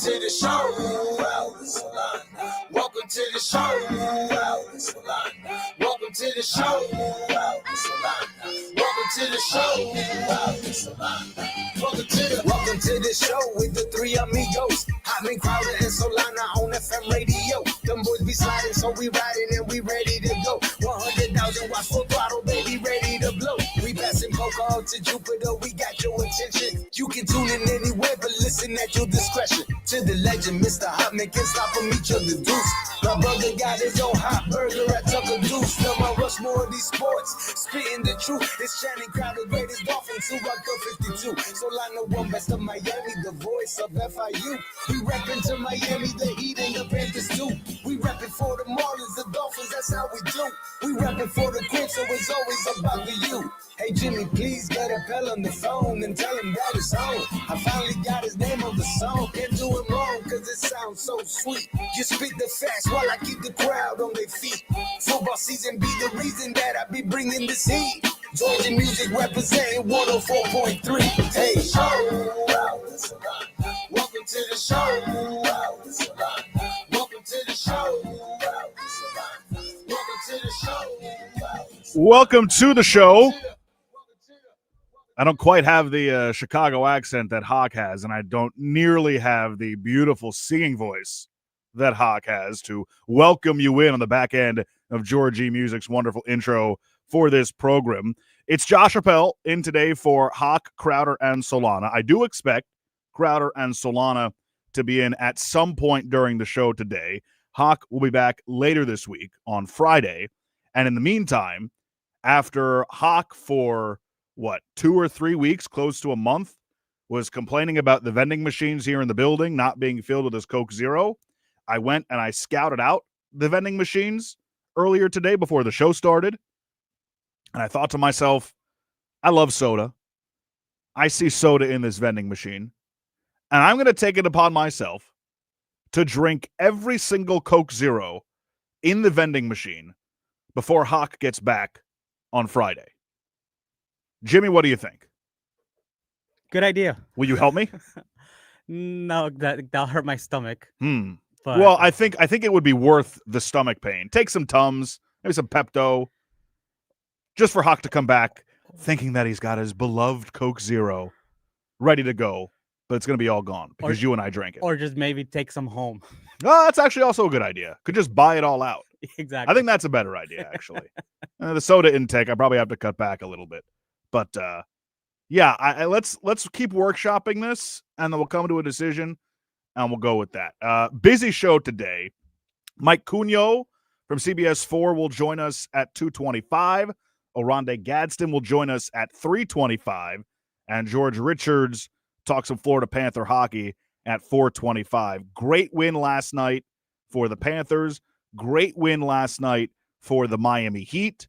to the show. Welcome to the show. Welcome to the show. Welcome to the show. Welcome to the show with the three amigos. Hotman, Crowder, and Solana on FM radio. Them boys be sliding, so we riding and we ready to go. 100,000 watts full throttle, baby, ready to blow. We passing Poker to Jupiter, we got your attention. You can tune in anywhere, but listen at your discretion. To the legend, Mr. Hotman can't stop him, each other deuce. My brother got his own hot burger at Tucker Deuce. Now my rush more of these sports, spitting the truth. It's Channing Crowder, greatest Dolphin, 2 Rocker 52. Solana one best of Miami, the voice of FIU. We reppin' to Miami, the Heat and the Panthers too. We reppin' for the Marlins, the Dolphins, that's how we do. We reppin' for the Crips, so it's always about the you. Hey Jimmy, please get a Pell on the phone and tell him that it's on. I finally got his name on the song, can't do it wrong cause it sounds so sweet. Just spit the facts while I keep the crowd on their feet. Football season be the reason that I be bringing this heat. Georgia music representing 104.3. Hey, welcome to the show. Welcome to the show. Welcome to the show. Welcome to the show. I don't quite have the Chicago accent that Hoch has, and I don't nearly have the beautiful singing voice that Hoch has to welcome you in on the back end of Georgie Music's wonderful intro for this program. It's Josh Appel in today for Hoch, Crowder, and Solana. I do expect Crowder and Solana to be in at some point during the show today. Hoch will be back later this week on Friday. And in the meantime, after Hoch for 2 or 3 weeks, close to a month, was complaining about the vending machines here in the building not being filled with his Coke Zero, I went and I scouted out the vending machines earlier today before the show started. And I thought to myself, I love soda. I see soda in this vending machine. And I'm going to take it upon myself to drink every single Coke Zero in the vending machine before Hoch gets back on Friday. Jimmy, what do you think? Good idea. Will you help me? No, that'll hurt my stomach. But well, I think it would be worth the stomach pain. Take some Tums, maybe some Pepto, just for Hoch to come back thinking that he's got his beloved Coke Zero ready to go, but it's going to be all gone because you and I drank it. Or just maybe take some home. Oh, that's actually also a good idea. Could just buy it all out. Exactly. I think that's a better idea, actually. The soda intake, I probably have to cut back a little bit. But, yeah, let's keep workshopping this, and then we'll come to a decision, and we'll go with that. Busy show today. Mike Cugno from CBS 4 will join us at 2:25. Oronde Gadsden will join us at 3:25. And George Richards talks some Florida Panther hockey at 4:25. Great win last night for the Panthers. Great win last night for the Miami Heat.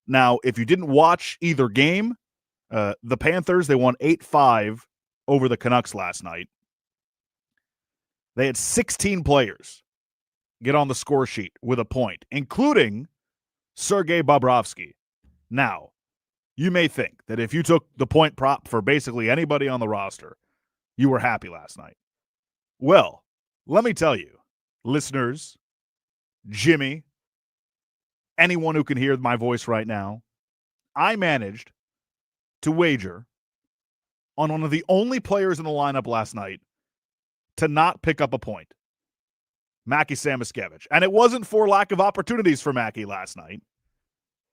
Now, if you didn't watch either game, the Panthers, they won 8-5 over the Canucks last night. They had 16 players get on the score sheet with a point, including Sergei Bobrovsky. Now, you may think that if you took the point prop for basically anybody on the roster, you were happy last night. Well, let me tell you, listeners, Jimmy, anyone who can hear my voice right now, I managed to wager on one of the only players in the lineup last night to not pick up a point, Mackie Samoskevich. And it wasn't for lack of opportunities for Mackie last night.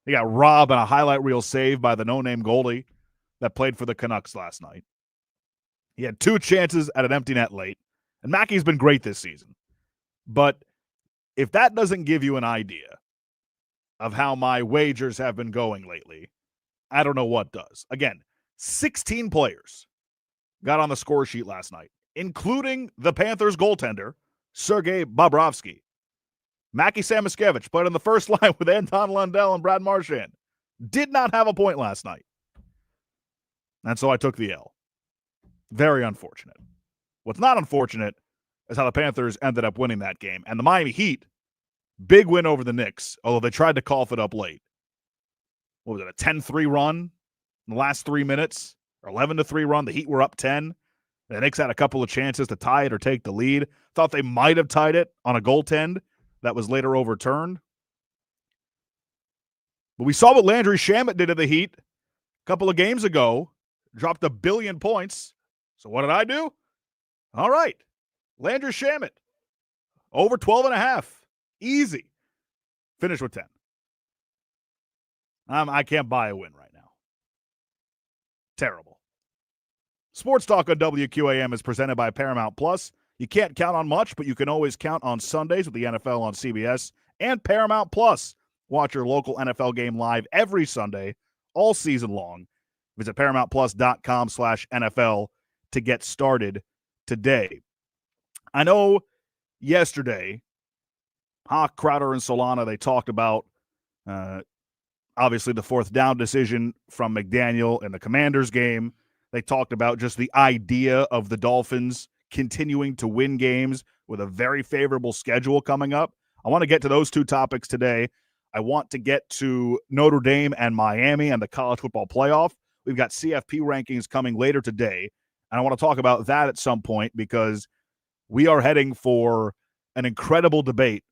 He got robbed on a highlight reel save by the no-name goalie that played for the Canucks last night. He had 2 chances at an empty net late, and Mackie's been great this season. But if that doesn't give you an idea of how my wagers have been going lately, I don't know what does. Again, 16 players got on the score sheet last night, including the Panthers goaltender, Sergei Bobrovsky. Mackie Samoskevich played on the first line with Anton Lundell and Brad Marchand. Did not have a point last night. And so I took the L. Very unfortunate. What's not unfortunate is how the Panthers ended up winning that game. And the Miami Heat, big win over the Knicks, although they tried to cough it up late. What was it, a 10-3 run in the last 3 minutes? Or 11-3 run? The Heat were up 10. The Knicks had a couple of chances to tie it or take the lead. Thought they might have tied it on a goaltend that was later overturned. But we saw what Landry Shamet did to the Heat a couple of games ago. Dropped 1 billion points. So what did I do? All right. Landry Shamet. Over 12.5. Easy. Finish with 10. I can't buy a win right now. Terrible. Sports Talk on WQAM is presented by Paramount Plus. You can't count on much, but you can always count on Sundays with the NFL on CBS and Paramount Plus. Watch your local NFL game live every Sunday, all season long. Visit ParamountPlus.com/NFL to get started today. I know yesterday, Hoch, Crowder, and Solana, they talked about obviously the fourth down decision from McDaniel in the Commanders game. They talked about just the idea of the Dolphins continuing to win games with a very favorable schedule coming up. I want to get to those two topics today. I want to get to Notre Dame and Miami and the college football playoff. We've got CFP rankings coming later today, and I want to talk about that at some point because we are heading for an incredible debate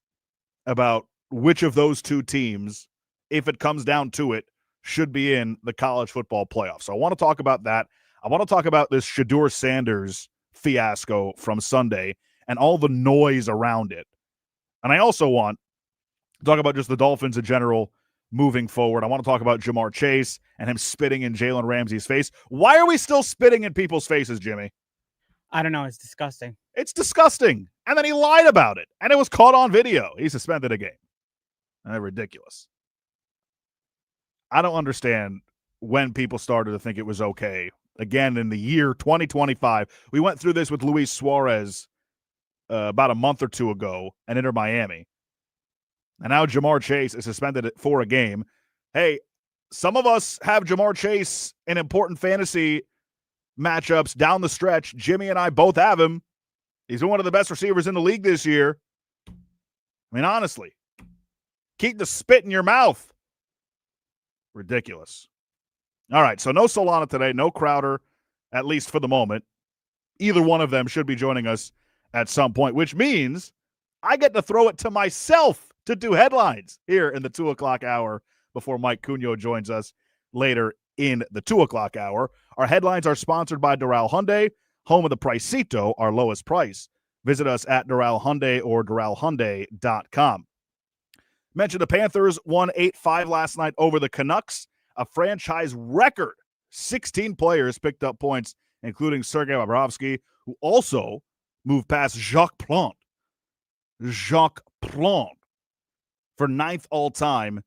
about which of those two teams, if it comes down to it, should be in the college football playoff. So I want to talk about that. I want to talk about this Shedeur Sanders fiasco from Sunday and all the noise around it. And I also want to talk about just the Dolphins in general moving forward. I want to talk about Jamar Chase and him spitting in Jalen Ramsey's face. Why are we still spitting in people's faces, Jimmy? I don't know. It's disgusting. It's disgusting. And then he lied about it, and it was caught on video. He suspended a game. Ridiculous. I don't understand when people started to think it was okay. Again, in the year 2025, we went through this with Luis Suarez about a month or two ago and Inter Miami. And now Jamar Chase is suspended for a game. Hey, some of us have Jamar Chase in important fantasy matchups down the stretch. Jimmy and I both have him. He's one of the best receivers in the league this year. I mean, honestly, keep the spit in your mouth. Ridiculous. All right, so no Solana today, no Crowder, at least for the moment. Either one of them should be joining us at some point, which means I get to throw it to myself to do headlines here in the 2 o'clock hour before Mike Cunha joins us later in the 2 o'clock hour. Our headlines are sponsored by Doral Hyundai, home of the Pricito, our lowest price. Visit us at Doral Hyundai or DoralHyundai.com. Mentioned the Panthers won 8-5 last night over the Canucks, a franchise record. 16 players picked up points, including Sergei Bobrovsky, who also moved past Jacques Plante. Jacques Plante for 9th all-time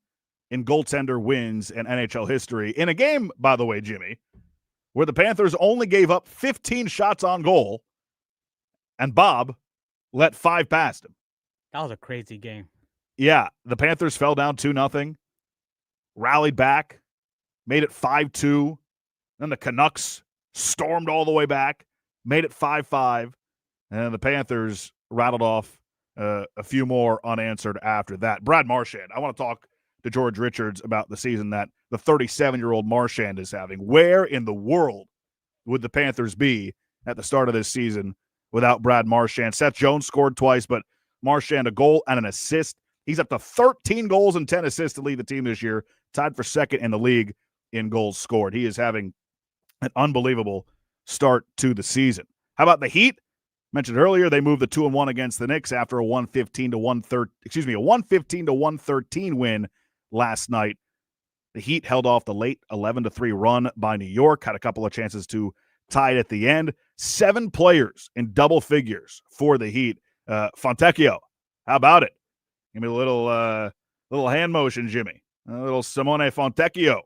in goaltender wins in NHL history. In a game, by the way, Jimmy, where the Panthers only gave up 15 shots on goal, and Bob let 5 past him. That was a crazy game. Yeah, the Panthers fell down 2-0, rallied back, made it 5-2. Then the Canucks stormed all the way back, made it 5-5. And the Panthers rattled off a few more unanswered after that. Brad Marchand, I want to talk to George Richards about the season that the 37-year-old Marchand is having. Where in the world would the Panthers be at the start of this season without Brad Marchand? Seth Jones scored twice, but Marchand a goal and an assist. He's up to 13 goals and 10 assists to lead the team this year, tied for second in the league in goals scored. He is having an unbelievable start to the season. How about the Heat? Mentioned earlier, they moved the 2-1 against the Knicks after a 115-113 win last night. The Heat held off the late 11-3 run by New York, had a couple of chances to tie it at the end. 7 players in double figures for the Heat. Fontecchio, how about it? Give me a little hand motion, Jimmy. A little Simone Fontecchio.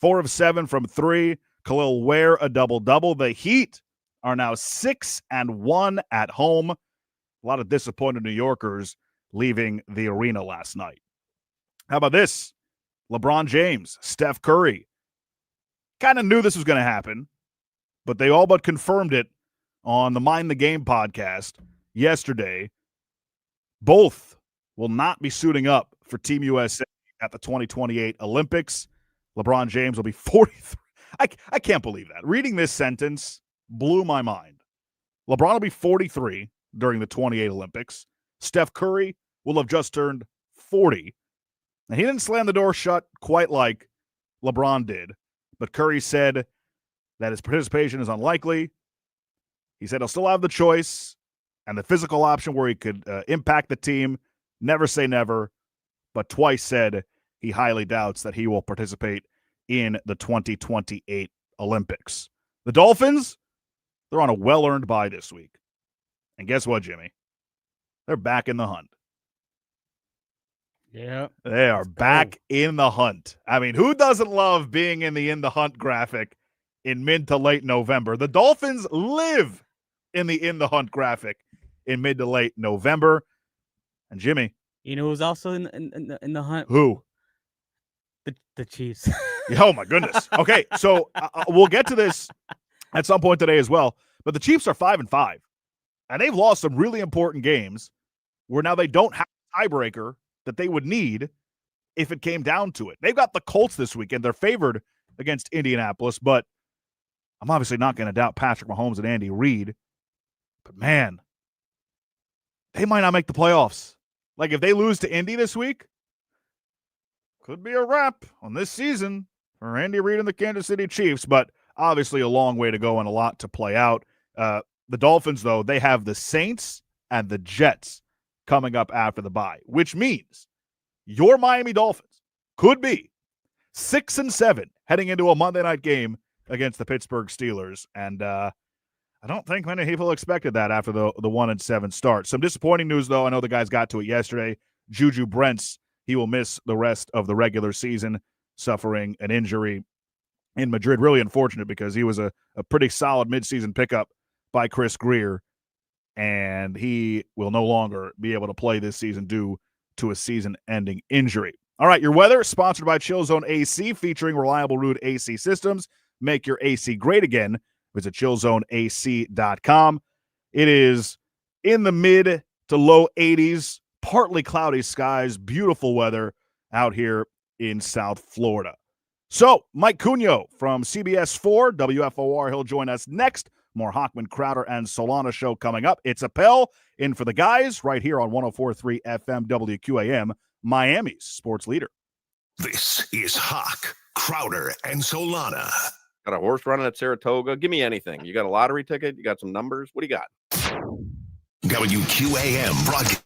4 of 7 from 3. Khalil Ware, a double-double. The Heat are now 6-1 at home. A lot of disappointed New Yorkers leaving the arena last night. How about this? LeBron James, Steph Curry. Kind of knew this was going to happen, but they all but confirmed it on the Mind the Game podcast yesterday. Both will not be suiting up for Team USA at the 2028 Olympics. LeBron James will be 43. I can't believe that. Reading this sentence blew my mind. LeBron will be 43 during the 28 Olympics. Steph Curry will have just turned 40. And he didn't slam the door shut quite like LeBron did, but Curry said that his participation is unlikely. He said he'll still have the choice and the physical option where he could impact the team. Never say never, but twice said he highly doubts that he will participate in the 2028 Olympics. The Dolphins, they're on a well-earned bye this week. And guess what, Jimmy? They're back in the hunt. Yeah. They are Let's go. back in the hunt. I mean, who doesn't love being in the hunt graphic in mid to late November? The Dolphins live in the hunt graphic in mid to late November. And Jimmy, You know who's also in the hunt? who? The Chiefs. Oh my goodness. Okay, so we'll get to this at some point today as well. But the Chiefs are 5-5, and they've lost some really important games where now they don't have a tiebreaker that they would need if it came down to it. They've got the Colts this weekend. They're favored against Indianapolis, but I'm obviously not going to doubt Patrick Mahomes and Andy Reid. But man, they might not make the playoffs. Like if they lose to Indy this week, could be a wrap on this season for Andy Reid and the Kansas City Chiefs, but obviously a long way to go and a lot to play out. The Dolphins, though, they have the Saints and the Jets coming up after the bye, which means your Miami Dolphins could be 6-7 heading into a Monday night game against the Pittsburgh Steelers. And I don't think many people expected that after the 1-7 start. Some disappointing news, though. I know the guys got to it yesterday. Juju Brents, he will miss the rest of the regular season, suffering an injury in Madrid. Really unfortunate because he was a pretty solid midseason pickup by Chris Greer, and he will no longer be able to play this season due to a season-ending injury. All right, your weather sponsored by Chill Zone AC, featuring reliable Ruud AC systems. Make your AC great again. Visit chillzoneac.com. It is in the mid to low 80s, partly cloudy skies, beautiful weather out here in South Florida. So, Mike Cugno from CBS 4, WFOR, he'll join us next. More Hochman, Crowder, and Solana show coming up. It's Appel in for the guys right here on 104.3 FM WQAM, Miami's sports leader. This is Hoch, Crowder, and Solana. Got a horse running at Saratoga? Give me anything. You got a lottery ticket? You got some numbers? What do you got? WQAM broadcast.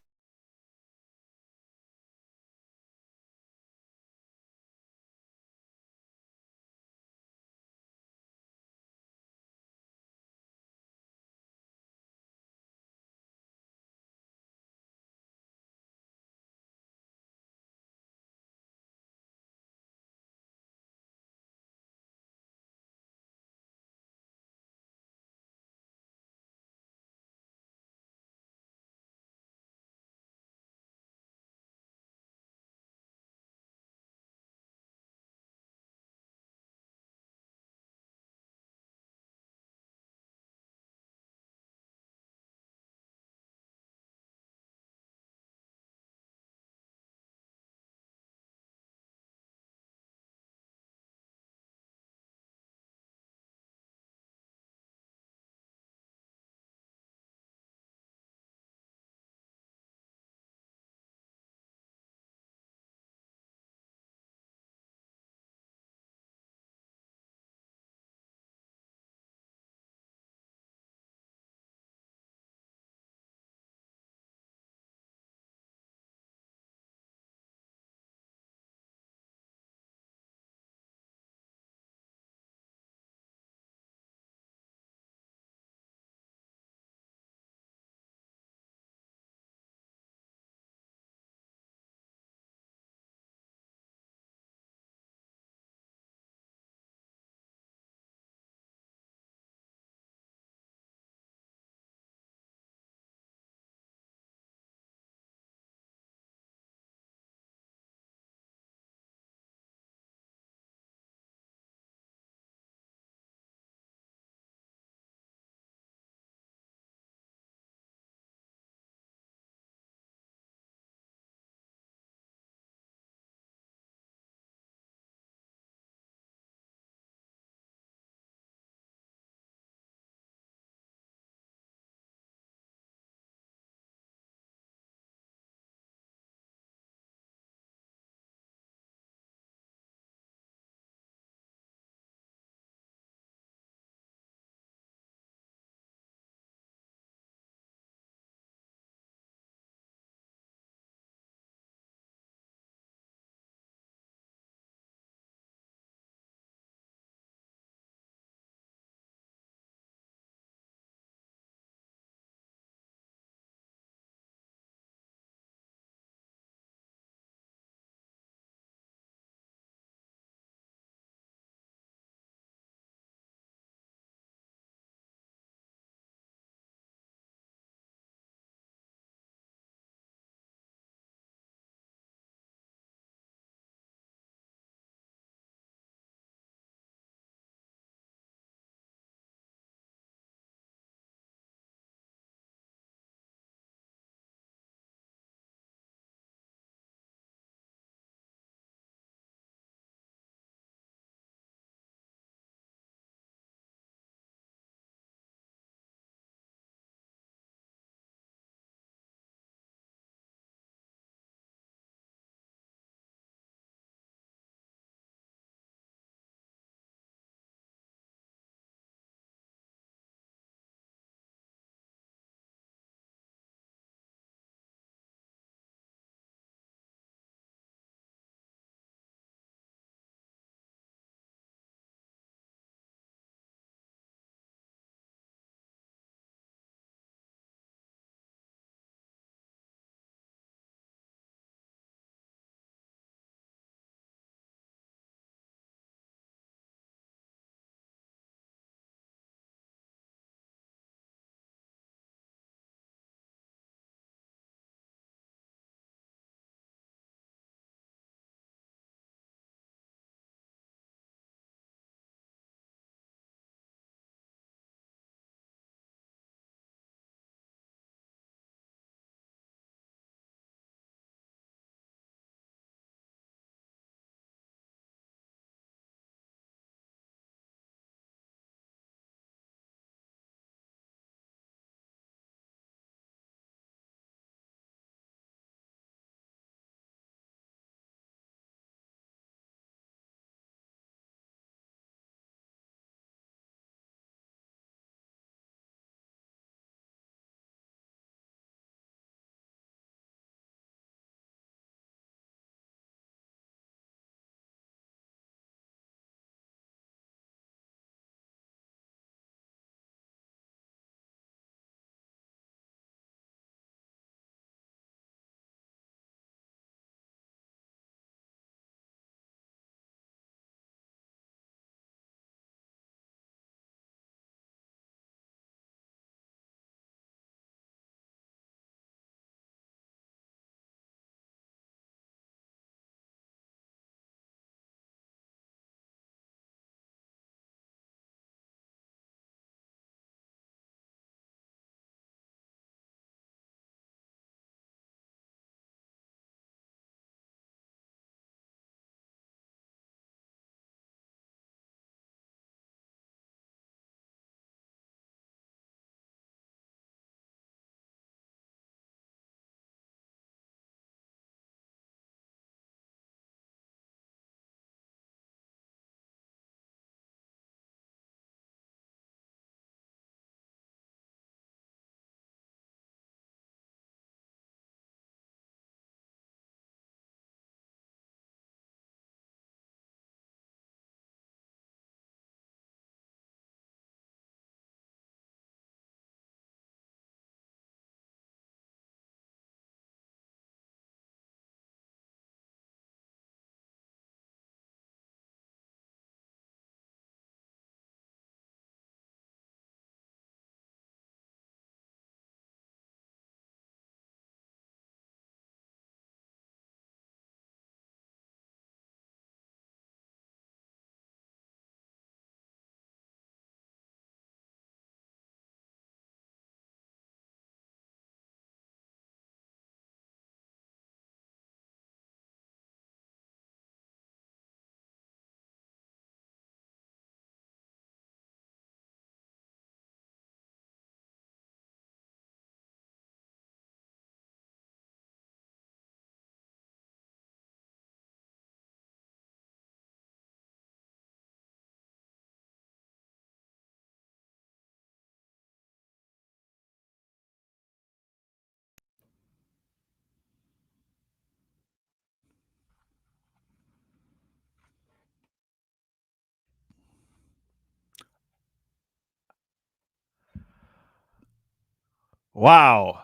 Wow.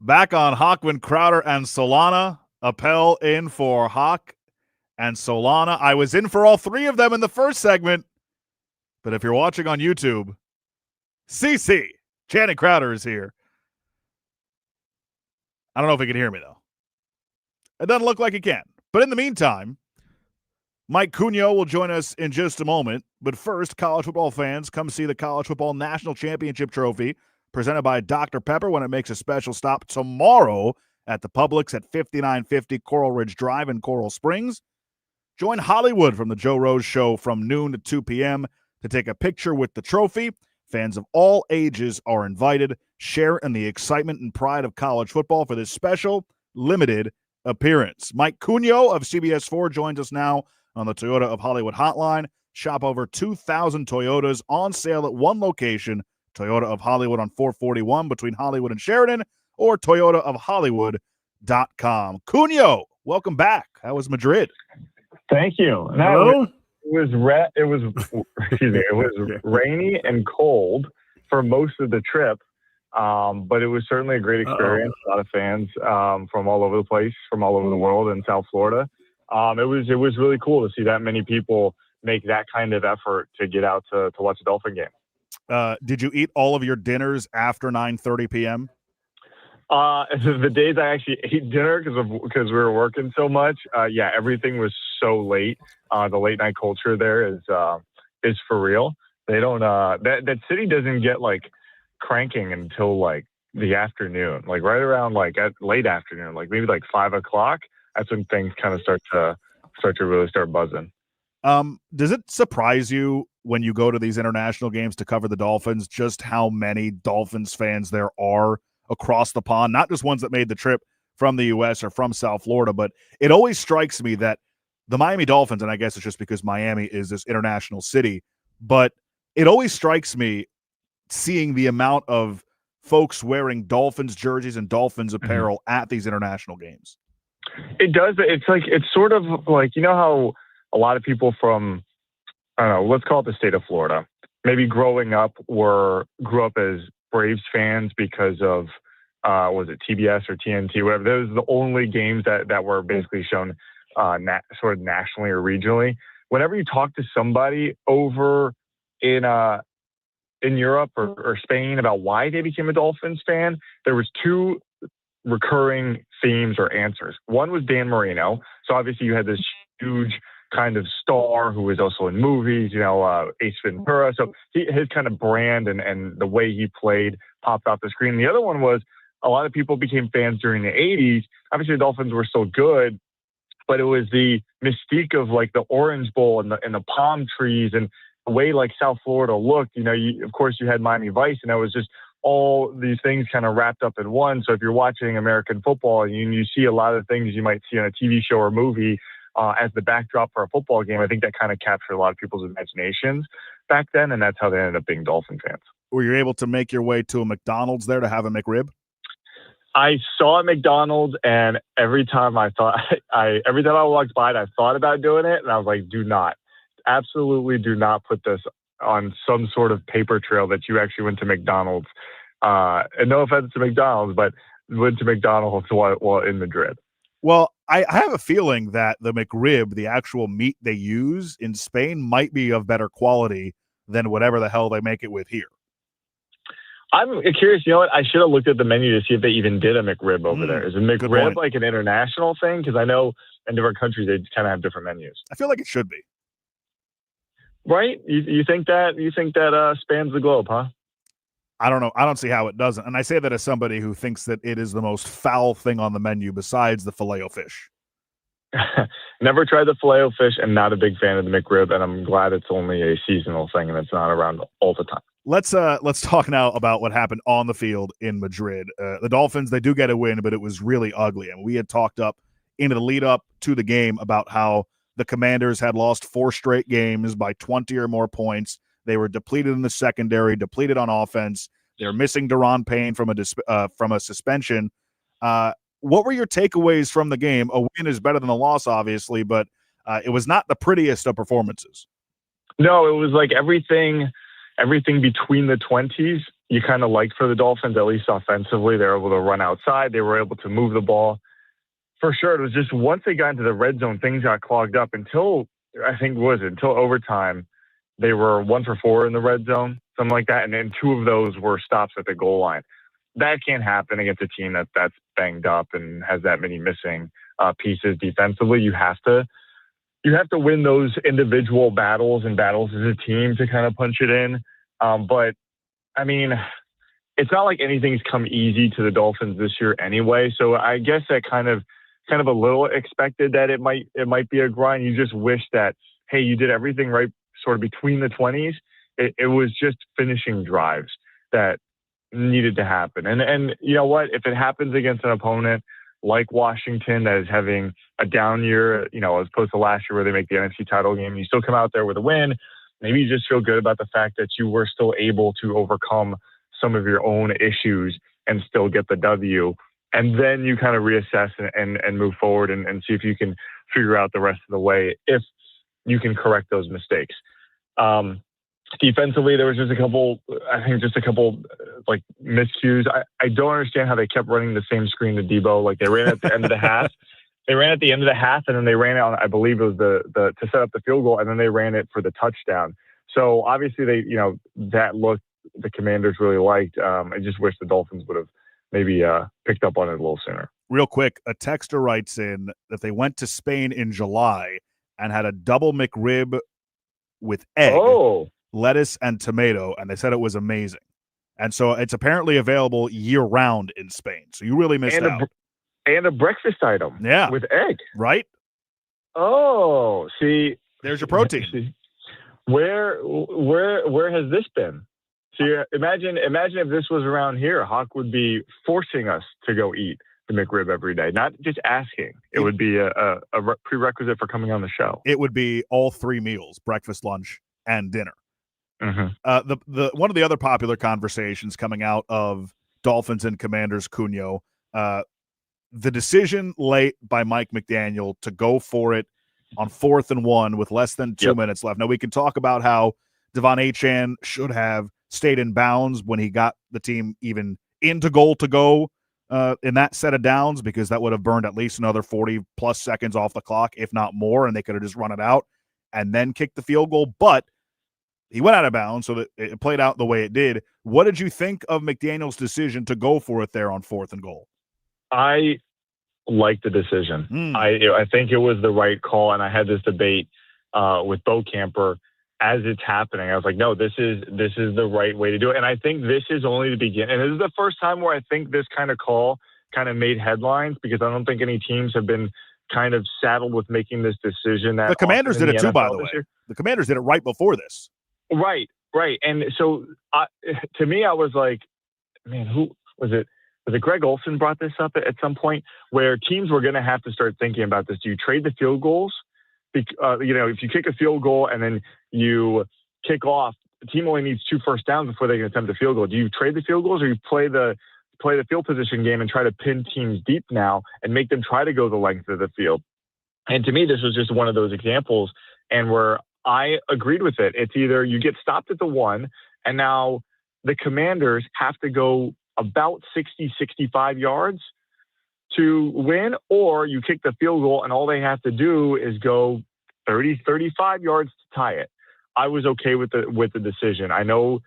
Back on Hawkwind, Crowder, and Solana. Appel in for Hawk and Solana. I was in for all three of them in the first segment. But if you're watching on YouTube, CC, Channing Crowder is here. I don't know if he can hear me, though. It doesn't look like he can. But in the meantime, Mike Cunio will join us in just a moment. But first, college football fans, come see the College Football National Championship Trophy presented by Dr. Pepper when it makes a special stop tomorrow at the Publix at 5950 Coral Ridge Drive in Coral Springs. Join Hollywood from the Joe Rose Show from noon to 2 p.m. to take a picture with the trophy. Fans of all ages are invited. Share in the excitement and pride of college football for this special, limited appearance. Mike Cunio of CBS4 joins us now on the Toyota of Hollywood hotline. Shop over 2,000 Toyotas on sale at one location, Toyota of Hollywood on 441 between Hollywood and Sheridan, or toyotaofhollywood.com. Cunio, welcome back. How was Madrid? Thank you. Hello? It was rainy and cold for most of the trip, but it was certainly a great experience. A lot of fans from all over the place, from all over the world in South Florida. It was really cool to see that many people make that kind of effort to get out to watch a Dolphin game. Did you eat all of your dinners after 9:30 p.m.? The days I actually ate dinner because we were working so much, everything was so late. The late night culture there is for real. They don't that city doesn't get like cranking until like the afternoon, like right around like at late afternoon, like maybe like 5 o'clock. That's when things kind of start to really start buzzing. Does it surprise you when you go to these international games to cover the Dolphins just how many Dolphins fans there are across the pond? Not just ones that made the trip from the U.S. or from South Florida, but it always strikes me that the Miami Dolphins, and I guess it's just because Miami is this international city, but it always strikes me seeing the amount of folks wearing Dolphins jerseys and Dolphins apparel at these international games. It does. It's sort of like, you know how a lot of people from, I don't know, let's call it the state of Florida, maybe growing up grew up as Braves fans because of, was it TBS or TNT, whatever. Those are the only games that were basically shown sort of nationally or regionally. Whenever you talk to somebody over in Europe or Spain about why they became a Dolphins fan, there was two recurring themes or answers. One was Dan Marino. So obviously you had this huge kind of star who was also in movies, Ace Ventura. So his kind of brand and the way he played popped off the screen. The other one was a lot of people became fans during the 80s. Obviously the Dolphins were still good, but it was the mystique of like the Orange Bowl and the palm trees and the way like South Florida looked. Of course you had Miami Vice, and that was just all these things kind of wrapped up in one. So if you're watching American football and you see a lot of things you might see on a TV show or movie as the backdrop for a football game, I think that kind of captured a lot of people's imaginations back then, and that's how they ended up being Dolphin fans. Were you able to make your way to a McDonald's there to have a McRib? I saw a McDonald's, and every time I walked by it, I thought about doing it, and I was like, absolutely do not put this on some sort of paper trail that you actually went to McDonald's. And no offense to McDonald's, but went to McDonald's while in Madrid. Well, I have a feeling that the McRib, the actual meat they use in Spain, might be of better quality than whatever the hell they make it with here. I'm curious, I should have looked at the menu to see if they even did a McRib over there. Is a McRib like an international thing? Because I know in different countries they kind of have different menus. I feel like it should be. Right? You think that spans the globe, huh? I don't know. I don't see how it doesn't. And I say that as somebody who thinks that it is the most foul thing on the menu besides the Filet-O-Fish. Never tried the Filet-O-Fish and not a big fan of the McRib, and I'm glad it's only a seasonal thing and it's not around all the time. Let's talk now about what happened on the field in Madrid. The Dolphins, they do get a win, but it was really ugly. And we had talked up into the lead up to the game about how the Commanders had lost 4 straight games by 20 or more points. They were depleted in the secondary, depleted on offense. They're missing Daron Payne from a suspension. What were your takeaways from the game? A win is better than a loss, obviously, but it was not the prettiest of performances. No, it was like everything between the 20s you kind of liked for the Dolphins, at least offensively. They were able to run outside. They were able to move the ball. For sure, it was just once they got into the red zone, things got clogged up until overtime. They were 1 for 4 in the red zone, something like that, and then 2 of those were stops at the goal line. That can't happen against a team that's banged up and has that many missing pieces defensively. You have to win those individual battles and battles as a team to kind of punch it in. But I mean, it's not like anything's come easy to the Dolphins this year anyway. So I guess that kind of a little expected that it might be a grind. You just wish that, hey, you did everything right, sort of between the 20s. It was just finishing drives that needed to happen. And you know what? If it happens against an opponent like Washington that is having a down year, as opposed to last year where they make the NFC title game, you still come out there with a win. Maybe you just feel good about the fact that you were still able to overcome some of your own issues and still get the W. And then you kind of reassess and move forward and see if you can figure out the rest of the way, if you can correct those mistakes. Defensively, there was just a couple like miscues. I don't understand how they kept running the same screen to Debo. Like they ran at the end of the half. They ran at the end of the half, and then they ran it on, I believe it was the to set up the field goal, and then they ran it for the touchdown. So obviously that look the Commanders really liked. I just wish the Dolphins would have maybe picked up on it a little sooner. Real quick, a texter writes in that they went to Spain in July and had a double McRib with egg, lettuce, and tomato, and they said it was amazing. And so it's apparently available year-round in Spain. So you really missed out. And a breakfast item, with egg, right? Oh, see, there's your protein. See, where has this been? See, imagine if this was around here. Hoch would be forcing us to go eat the McRib every day, not just asking. It would be a prerequisite for coming on the show. It would be all 3 meals: breakfast, lunch, and dinner. Mm-hmm. The one of the other popular conversations coming out of Dolphins and Commanders Cunyo, the decision late by Mike McDaniel to go for it on 4th and 1 with less than 2 minutes left. Now, we can talk about how Devon Achane should have stayed in bounds when he got the team even into goal to go in that set of downs, because that would have burned at least another 40-plus seconds off the clock, if not more, and they could have just run it out and then kicked the field goal. But he went out of bounds, so that it played out the way it did. What did you think of McDaniel's decision to go for it there on 4th and goal? I like the decision. I think it was the right call, and I had this debate with Bo Camper as it's happening. I was like, no, this is the right way to do it. And I think this is only the beginning. And this is the first time where I think this kind of call kind of made headlines, because I don't think any teams have been kind of saddled with making this decision. That the Commanders did it too, by the way. Year. The Commanders did it right before this. Right. And so to me, I was like, man, who was it? Was it Greg Olson brought this up at some point, where teams were going to have to start thinking about this? Do you trade the field goals? If you kick a field goal and then you kick off, the team only needs 2 first downs before they can attempt a field goal. Do you trade the field goals, or you play the field position game and try to pin teams deep now and make them try to go the length of the field? And to me, this was just one of those examples, and where I agreed with it. It's either you get stopped at the 1, and now the Commanders have to go about 60, 65 yards to win, or you kick the field goal and all they have to do is go 30, 35 yards to tie it. I was okay with the decision. I know,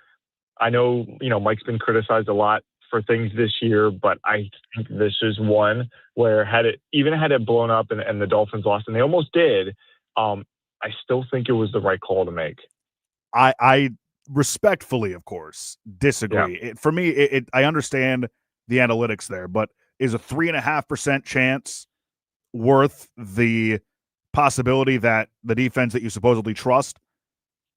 Mike's been criticized a lot for things this year, but I think this is one where had it blown up and the Dolphins lost, and they almost did, I still think it was the right call to make. I respectfully, of course, disagree. Yeah. For me, I understand the analytics there, but is a 3.5% chance worth the possibility that the defense that you supposedly trust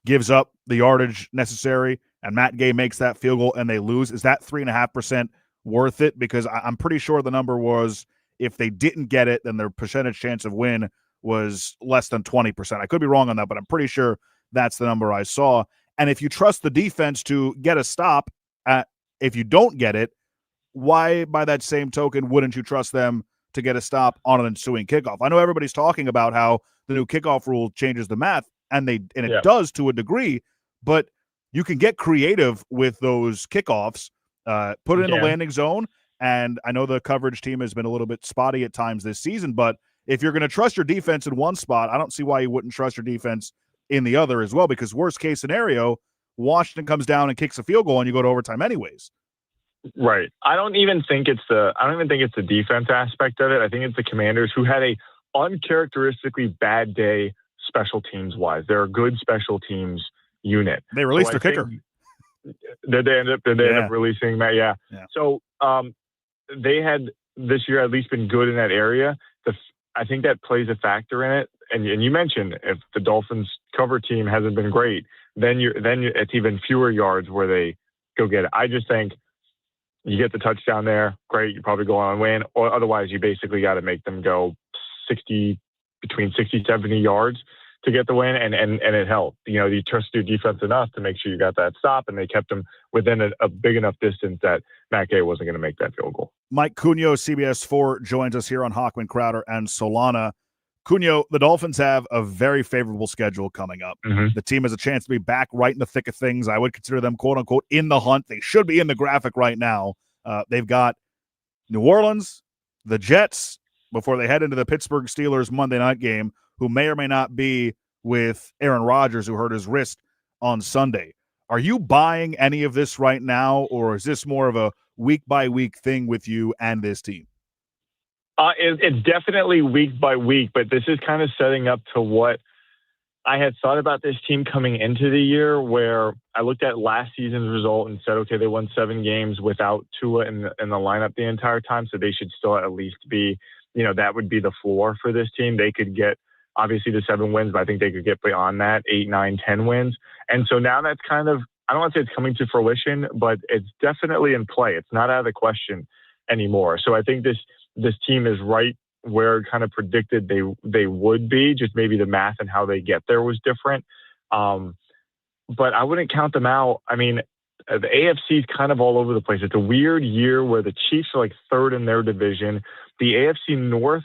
gives up the yardage necessary and Matt Gay makes that field goal and they lose? Is that 3.5% worth it? Because I'm pretty sure the number was, if they didn't get it, then their percentage chance of win was less than 20%. I could be wrong on that, but I'm pretty sure that's the number I saw. And if you trust the defense to get a stop, if you don't get it, why, by that same token, wouldn't you trust them to get a stop on an ensuing kickoff? I know everybody's talking about how the new kickoff rule changes the math, and it does to a degree, but you can get creative with those kickoffs, put it in the landing zone. And I know the coverage team has been a little bit spotty at times this season, but if you're going to trust your defense in one spot, I don't see why you wouldn't trust your defense in the other as well, because worst case scenario, Washington comes down and kicks a field goal and you go to overtime anyways. Right. I don't even think it's the defense aspect of it. I think it's the Commanders who had a uncharacteristically bad day special teams wise. They're a good special teams unit. They released their kicker. Did they end up releasing that? Yeah. So they had this year at least been good in that area. I think that plays a factor in it. And you mentioned if the Dolphins cover team hasn't been great, then it's even fewer yards where they go get it. I just think you get the touchdown there, great. You probably go on and win, or otherwise you basically got to make them go between 60, 70 yards to get the win, and it helped. You trust your defense enough to make sure you got that stop, and they kept them within a big enough distance that Matt Gay wasn't going to make that field goal. Mike Cunio, CBS 4, joins us here on Hochman, Crowder, and Solana. Cunio, the Dolphins have a very favorable schedule coming up. Mm-hmm. The team has a chance to be back right in the thick of things. I would consider them, quote-unquote, in the hunt. They should be in the graphic right now. They've got New Orleans, the Jets, before they head into the Pittsburgh Steelers Monday night game, who may or may not be with Aaron Rodgers, who hurt his wrist on Sunday. Are you buying any of this right now, or is this more of a week-by-week thing with you and this team? It's definitely week by week, but this is kind of setting up to what I had thought about this team coming into the year, where I looked at last season's result and said, okay, they won 7 games without Tua in the lineup the entire time, so they should still at least be, that would be the floor for this team. They could get, obviously, the 7 wins, but I think they could get beyond that, 8, 9, 10 wins. And so now that's kind of, I don't want to say it's coming to fruition, but it's definitely in play. It's not out of the question anymore. So I think this team is right where kind of predicted they would be. Just maybe the math and how they get there was different. But I wouldn't count them out. I mean, the AFC is kind of all over the place. It's a weird year where the Chiefs are like 3rd in their division. The AFC North,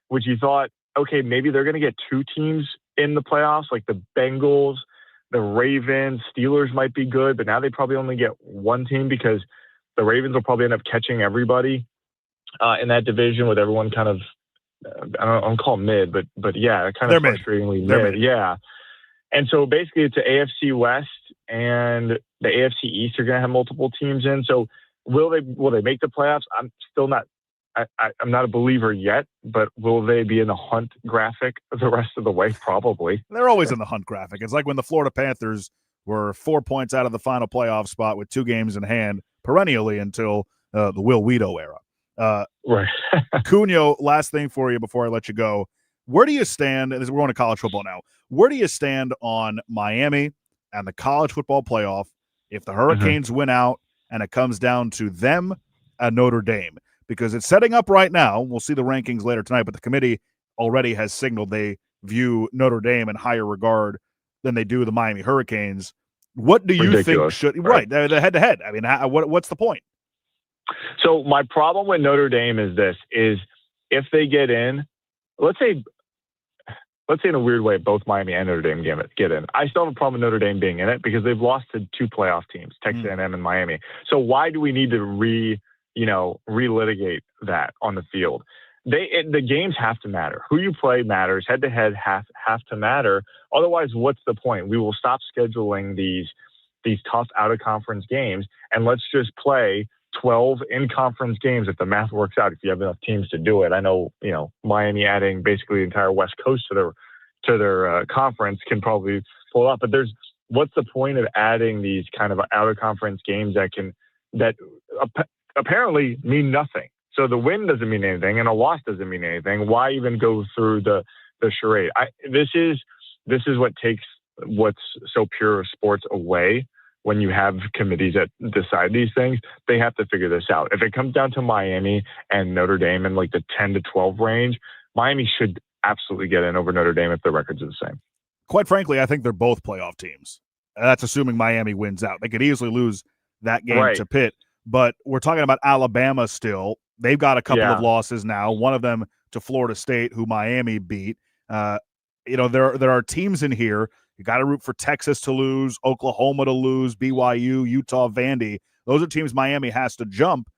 which you thought, okay, maybe they're going to get 2 teams in the playoffs, like the Bengals, the Ravens, Steelers might be good, but now they probably only get 1 team because the Ravens will probably end up catching everybody in that division, with everyone kind of, I don't call them mid, but yeah, kind of frustratingly mid. Yeah. And so basically it's the AFC West and the AFC East are going to have multiple teams in. So will they make the playoffs? I'm still not, I'm not a believer yet, but will they be in the hunt graphic the rest of the way? Probably. They're always in the hunt graphic. It's like when the Florida Panthers were 4 points out of the final playoff spot with 2 games in hand perennially until the Will Weedo era. Right. Cunio, last thing for you before I let you go. Where do you stand? We're going to college football now. Where do you stand on Miami and the college football playoff if the Hurricanes win out and it comes down to them and Notre Dame? Because it's setting up right now. We'll see the rankings later tonight, but the committee already has signaled they view Notre Dame in higher regard than they do the Miami Hurricanes. What do you think should – right, the head-to-head. I mean, what's the point? So my problem with Notre Dame is if they get in, let's say in a weird way, both Miami and Notre Dame get in. I still have a problem with Notre Dame being in it because they've lost to 2 playoff teams, Texas A&M and Miami. So why do we need to relitigate that on the field? The games have to matter. Who you play matters. Head to head have to matter. Otherwise, what's the point? We will stop scheduling these tough out of conference games and let's just play 12 in-conference games if the math works out, if you have enough teams to do it. I know, Miami adding basically the entire West Coast to their conference can probably pull up, but what's the point of adding these kind of out-of-conference games that apparently mean nothing? So the win doesn't mean anything and a loss doesn't mean anything. Why even go through the charade? This is what takes what's so pure sports away. When you have committees that decide these things, they have to figure this out. If it comes down to Miami and Notre Dame in like the 10 to 12 range, Miami should absolutely get in over Notre Dame if the records are the same. Quite frankly, I think they're both playoff teams. That's assuming Miami wins out. They could easily lose that game to Pitt, but we're talking about Alabama still. They've got a couple of losses now, one of them to Florida State, who Miami beat. There are teams in here. You got to root for Texas to lose, Oklahoma to lose, BYU, Utah, Vandy. Those are teams Miami has to jump.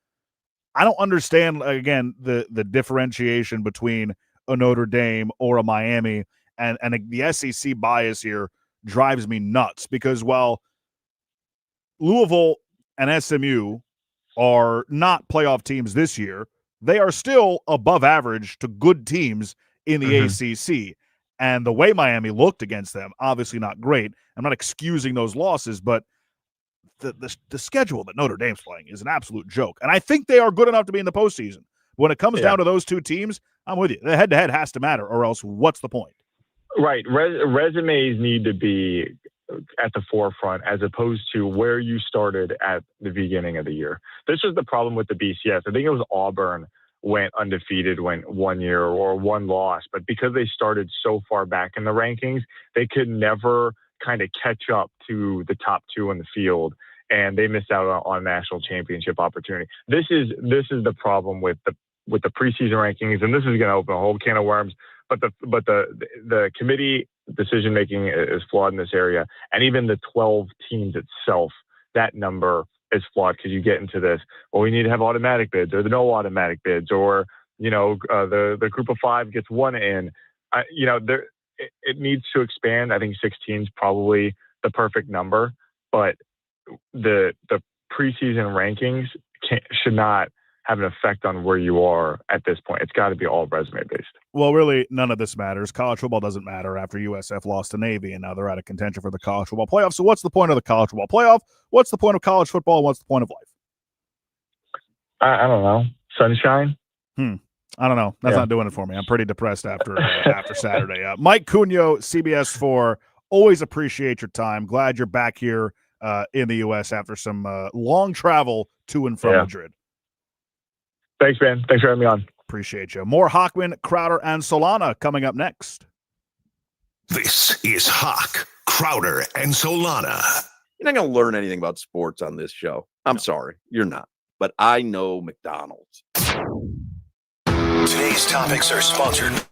I don't understand, again, the differentiation between a Notre Dame or a Miami, and the SEC bias here drives me nuts because while Louisville and SMU are not playoff teams this year, they are still above average to good teams in the ACC. And the way Miami looked against them, obviously not great. I'm not excusing those losses, but the schedule that Notre Dame's playing is an absolute joke. And I think they are good enough to be in the postseason. When it comes down to those two teams, I'm with you. The head-to-head has to matter, or else what's the point? Right. Resumes need to be at the forefront as opposed to where you started at the beginning of the year. This was the problem with the BCS. I think it was Auburn went undefeated, went 1 year or one loss, but because they started so far back in the rankings, they could never kind of catch up to the top two in the field, and they missed out on national championship opportunity. This is the problem with the preseason rankings, and this is going to open a whole can of worms. But the committee decision making is flawed in this area, and even the 12 teams itself, that number is flawed because you get into this. Well, we need to have automatic bids, or the no automatic bids, or the group of five gets one in. It needs to expand. I think 16 is probably the perfect number, but the preseason rankings should not have an effect on where you are at this point. It's got to be all resume based. Well, really, none of this matters. College football doesn't matter after USF lost to Navy, and now they're out of contention for the college football playoff. So what's the point of the college football playoff? What's the point of college football? And what's the point of life? I don't know. Sunshine? I don't know. That's not doing it for me. I'm pretty depressed after Saturday. Mike Cunio, CBS 4, always appreciate your time. Glad you're back here in the U.S. after some long travel to and from Madrid. Thanks, man. Thanks for having me on. Appreciate you. More Hochman, Crowder, and Solana coming up next. This is Hoch, Crowder, and Solana. You're not going to learn anything about sports on this show. I'm sorry. You're not. But I know McDonald's. Today's topics are sponsored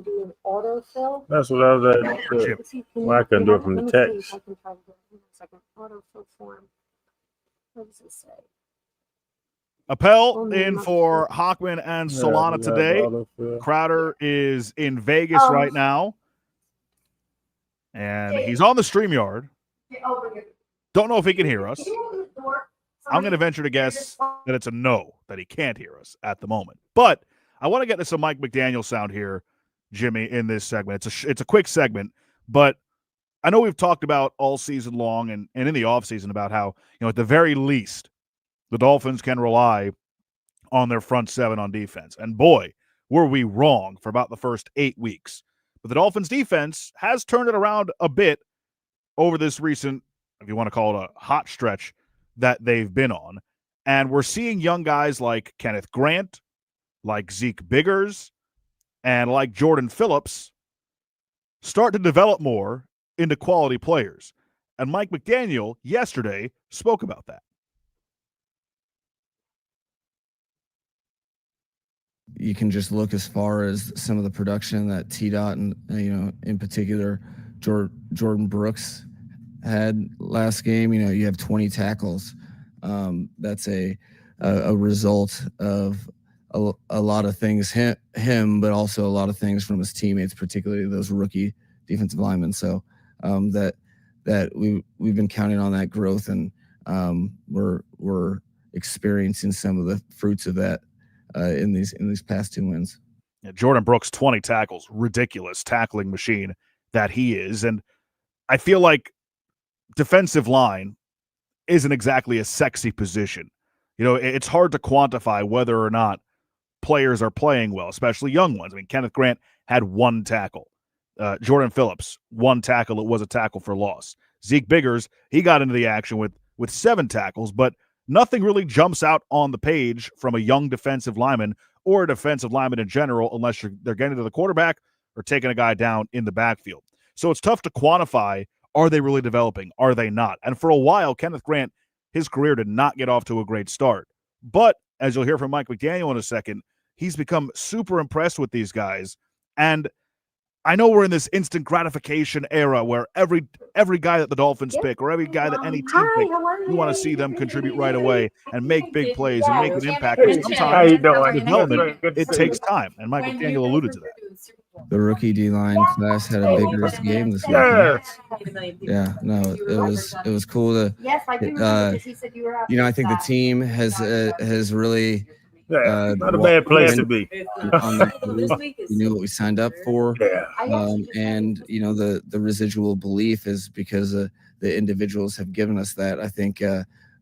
to do an autofill. That's what I was at. Let's see, Well, I couldn't do it from the let me see text. if I can try to do it. Give me a second. Autofill form. What does it say? Appel Oh, in no. for Hochman and Yeah, Solana yeah, today. the autofill. Crowder is in Vegas right now, and he's on the StreamYard. Don't know if he can hear us. I'm going to venture to guess that it's a no, that he can't hear us at the moment. But I want to get to some Mike McDaniel sound here, Jimmy, in this segment. It's a quick segment, but I know we've talked about all season long and in the offseason about how, at the very least, the Dolphins can rely on their front seven on defense. And boy, were we wrong for about the first 8 weeks. But the Dolphins defense has turned it around a bit over this recent, if you want to call it a hot stretch, that they've been on. And we're seeing young guys like Kenneth Grant, like Zeke Biggers, and like Jordan Phillips start to develop more into quality players. And Mike McDaniel yesterday spoke about that. You can just look as far as some of the production that T-Dot and, in particular, Jordan Brooks had last game. You have 20 tackles. That's a result of a lot of things him, but also a lot of things from his teammates, particularly those rookie defensive linemen. So that we've been counting on that growth, and we're experiencing some of the fruits of that in these past 2 wins. Yeah, Jordan Brooks, 20 tackles, ridiculous tackling machine that he is. And I feel like defensive line isn't exactly a sexy position. It's hard to quantify whether or not players are playing well, especially young ones. I mean, Kenneth Grant had 1 tackle. Jordan Phillips, 1 tackle. It was a tackle for loss. Zeke Biggers, he got into the action with 7 tackles, but nothing really jumps out on the page from a young defensive lineman or a defensive lineman in general unless they're getting to the quarterback or taking a guy down in the backfield. So it's tough to quantify, are they really developing? Are they not? And for a while, Kenneth Grant, his career did not get off to a great start. But as you'll hear from Mike McDaniel in a second, he's become super impressed with these guys. And I know we're in this instant gratification era where every guy that the Dolphins pick or every guy that any team pick, you want to see them contribute right away and make big plays and make an impact. But sometimes development, it takes time. And Mike McDaniel alluded to that. The rookie D-line class had a bigger game this week. Yeah, no, it was cool to. Yes, I do remember because he said you were out. I think the team has really. Not a bad place to be. We knew what we signed up for. Yeah. And the residual belief is because the individuals have given us that. I think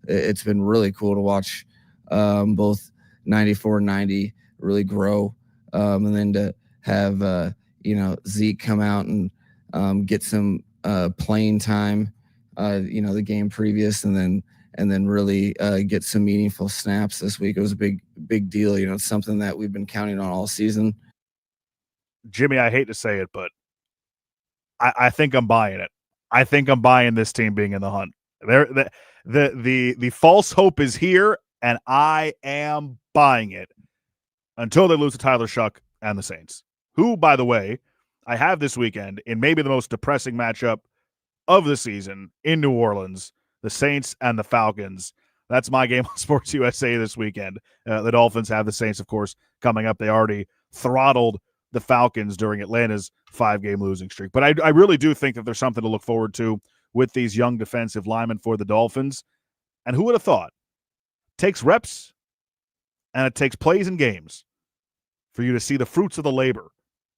it's been really cool to watch both 94 and 90 really grow, and then to have Zeke come out and get some playing time, the game previous, and then really get some meaningful snaps this week. It was a big deal. It's something that we've been counting on all season. Jimmy, I hate to say it, but I think I'm buying it. I think I'm buying this team being in the hunt. The false hope is here, and I am buying it until they lose to Tyler Shuck and the Saints, who, by the way, I have this weekend in maybe the most depressing matchup of the season in New Orleans, the Saints and the Falcons. That's my game on Sports USA this weekend. The Dolphins have the Saints, of course, coming up. They already throttled the Falcons during Atlanta's 5-game losing streak. But I really do think that there's something to look forward to with these young defensive linemen for the Dolphins. And who would have thought? It takes reps and it takes plays and games for you to see the fruits of the labor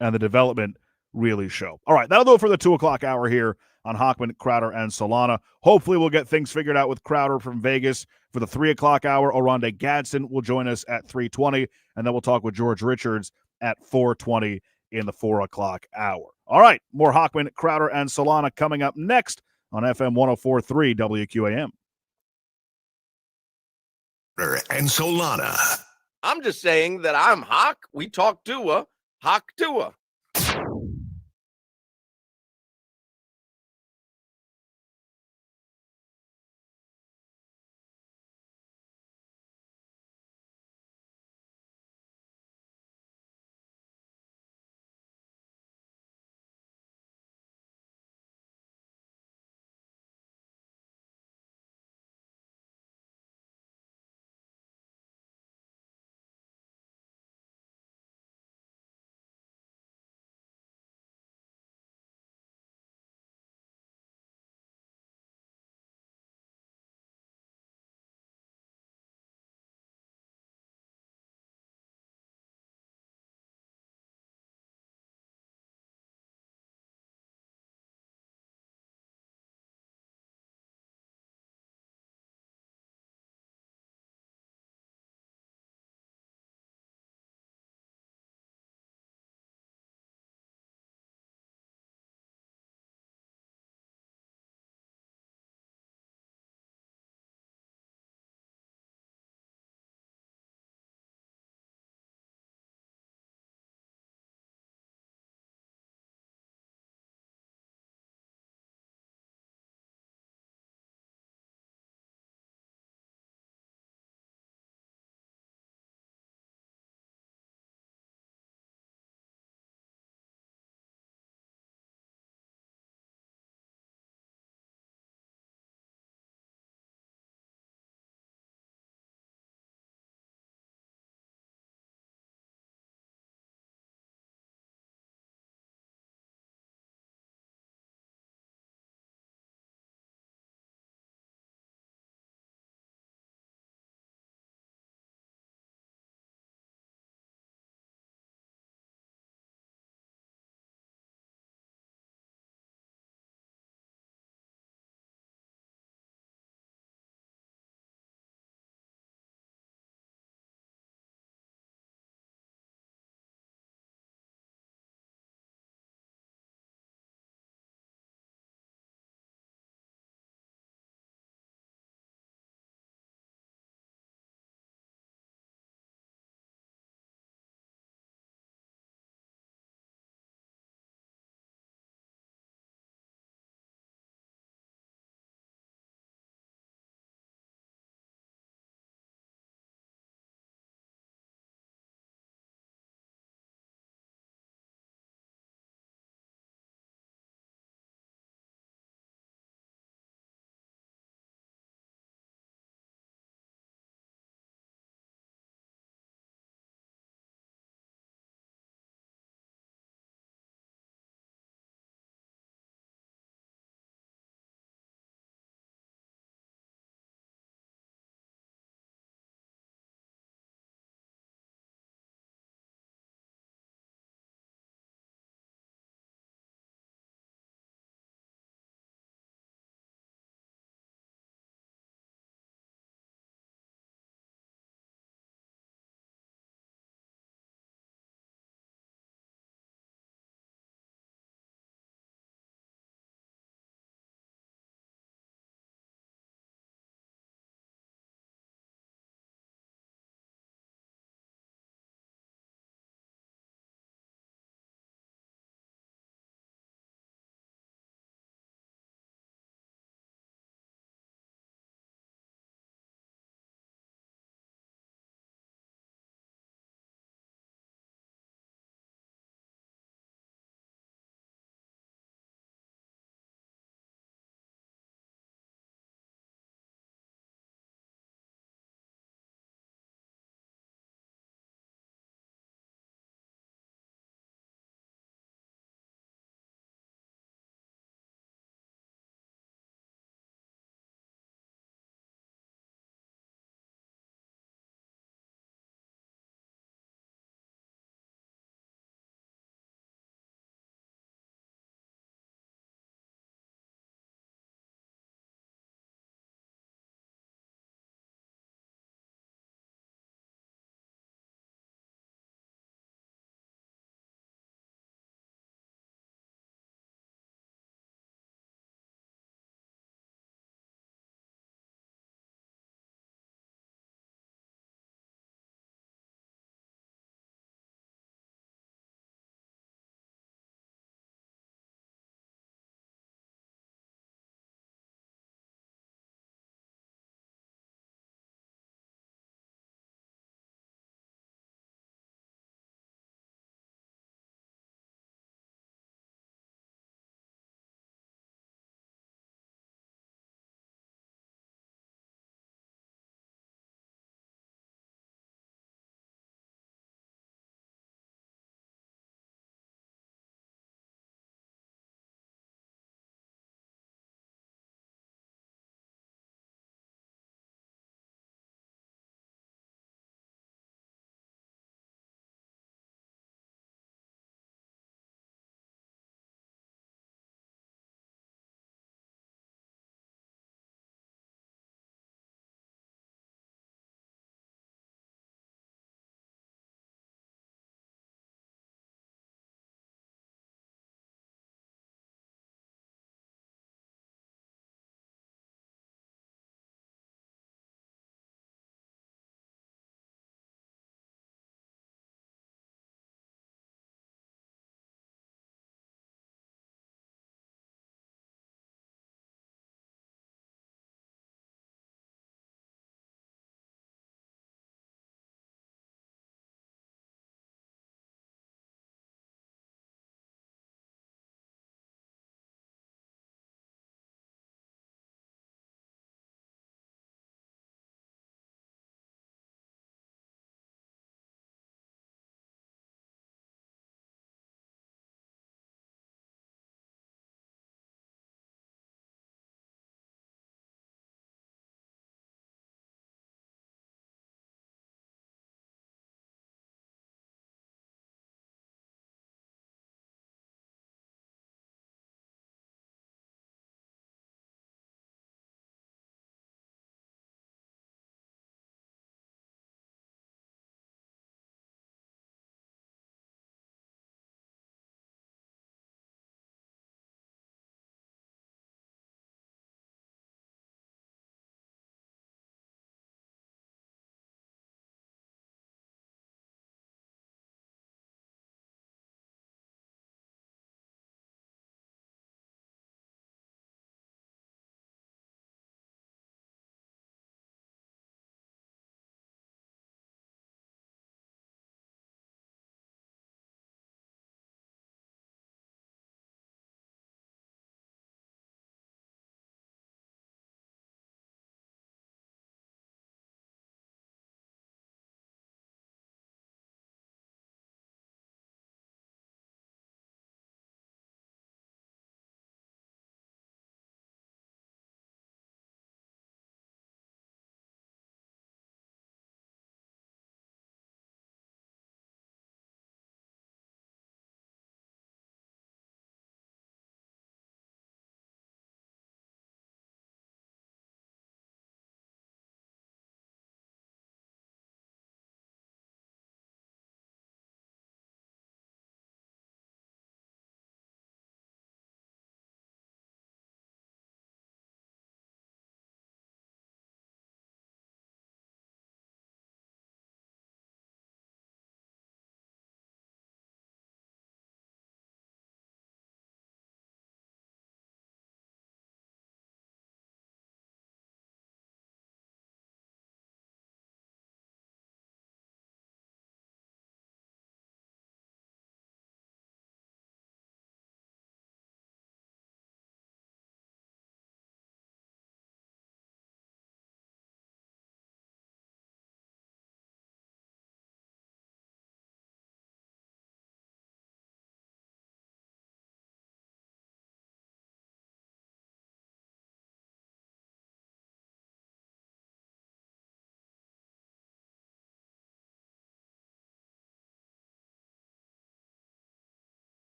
and the development really show. All right, that'll do it for the 2 o'clock hour here on Hochman, Crowder, and Solana. Hopefully we'll get things figured out with Crowder from Vegas. For the 3 o'clock hour, Oronde Gadsden will join us at 3:20, and then we'll talk with George Richards at 4:20 in the 4 o'clock hour. All right, more Hochman, Crowder, and Solana coming up next on FM 104.3 WQAM. And Solana. I'm just saying that I'm Hoch. We talk Tua. Hoch Tua.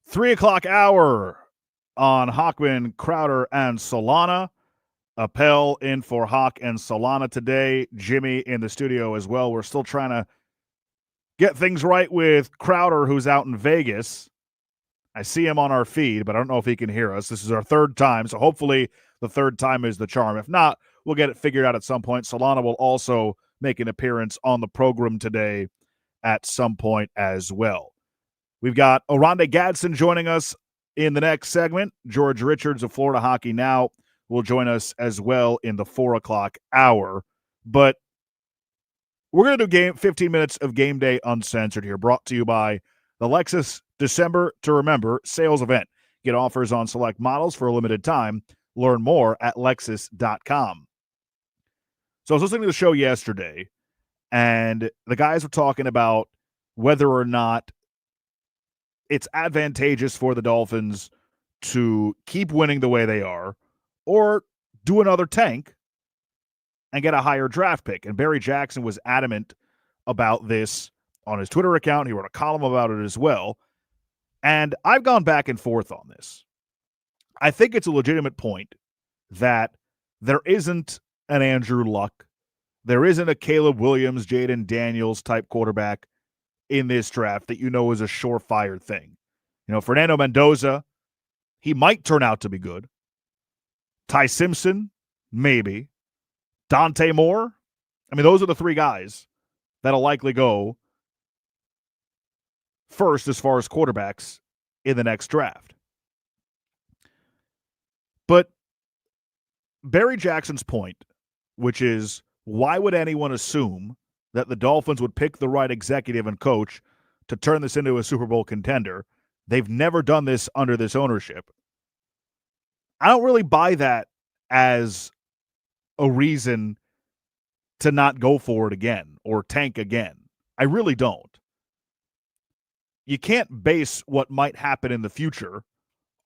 3 o'clock hour on Hochman, Crowder, and Solana. Appel in for Hawk and Solana today. Jimmy in the studio as well. We're still trying to get things right with Crowder, who's out in Vegas. I see him on our feed, but I don't know if he can hear us. This is our third time, so hopefully the third time is the charm. If not, we'll get it figured out at some point. Solana will also make an appearance on the program today at some point as well. We've got Oronde Gadsden joining us in the next segment. George Richards of Florida Hockey Now will join us as well in the 4 o'clock hour. But we're going to do 15 minutes of Game Day Uncensored here, brought to you by the Lexus December to Remember sales event. Get offers on select models for a limited time. Learn more at Lexus.com. So I was listening to the show yesterday, and the guys were talking about whether or not it's advantageous for the Dolphins to keep winning the way they are or do another tank and get a higher draft pick. And Barry Jackson was adamant about this on his Twitter account. He wrote a column about it as well. And I've gone back and forth on this. I think it's a legitimate point that there isn't an Andrew Luck, there isn't a Caleb Williams, Jaden Daniels type quarterback in this draft that you know is a surefire thing. You know, Fernando Mendoza, he might turn out to be good. Ty Simpson, maybe. Dante Moore, I mean, those are the three guys that'll likely go first as far as quarterbacks in the next draft. But Barry Jackson's point, which is, why would anyone assume that the Dolphins would pick the right executive and coach to turn this into a Super Bowl contender? They've never done this under this ownership. I don't really buy that as a reason to not go for it again or tank again. I really don't. You can't base what might happen in the future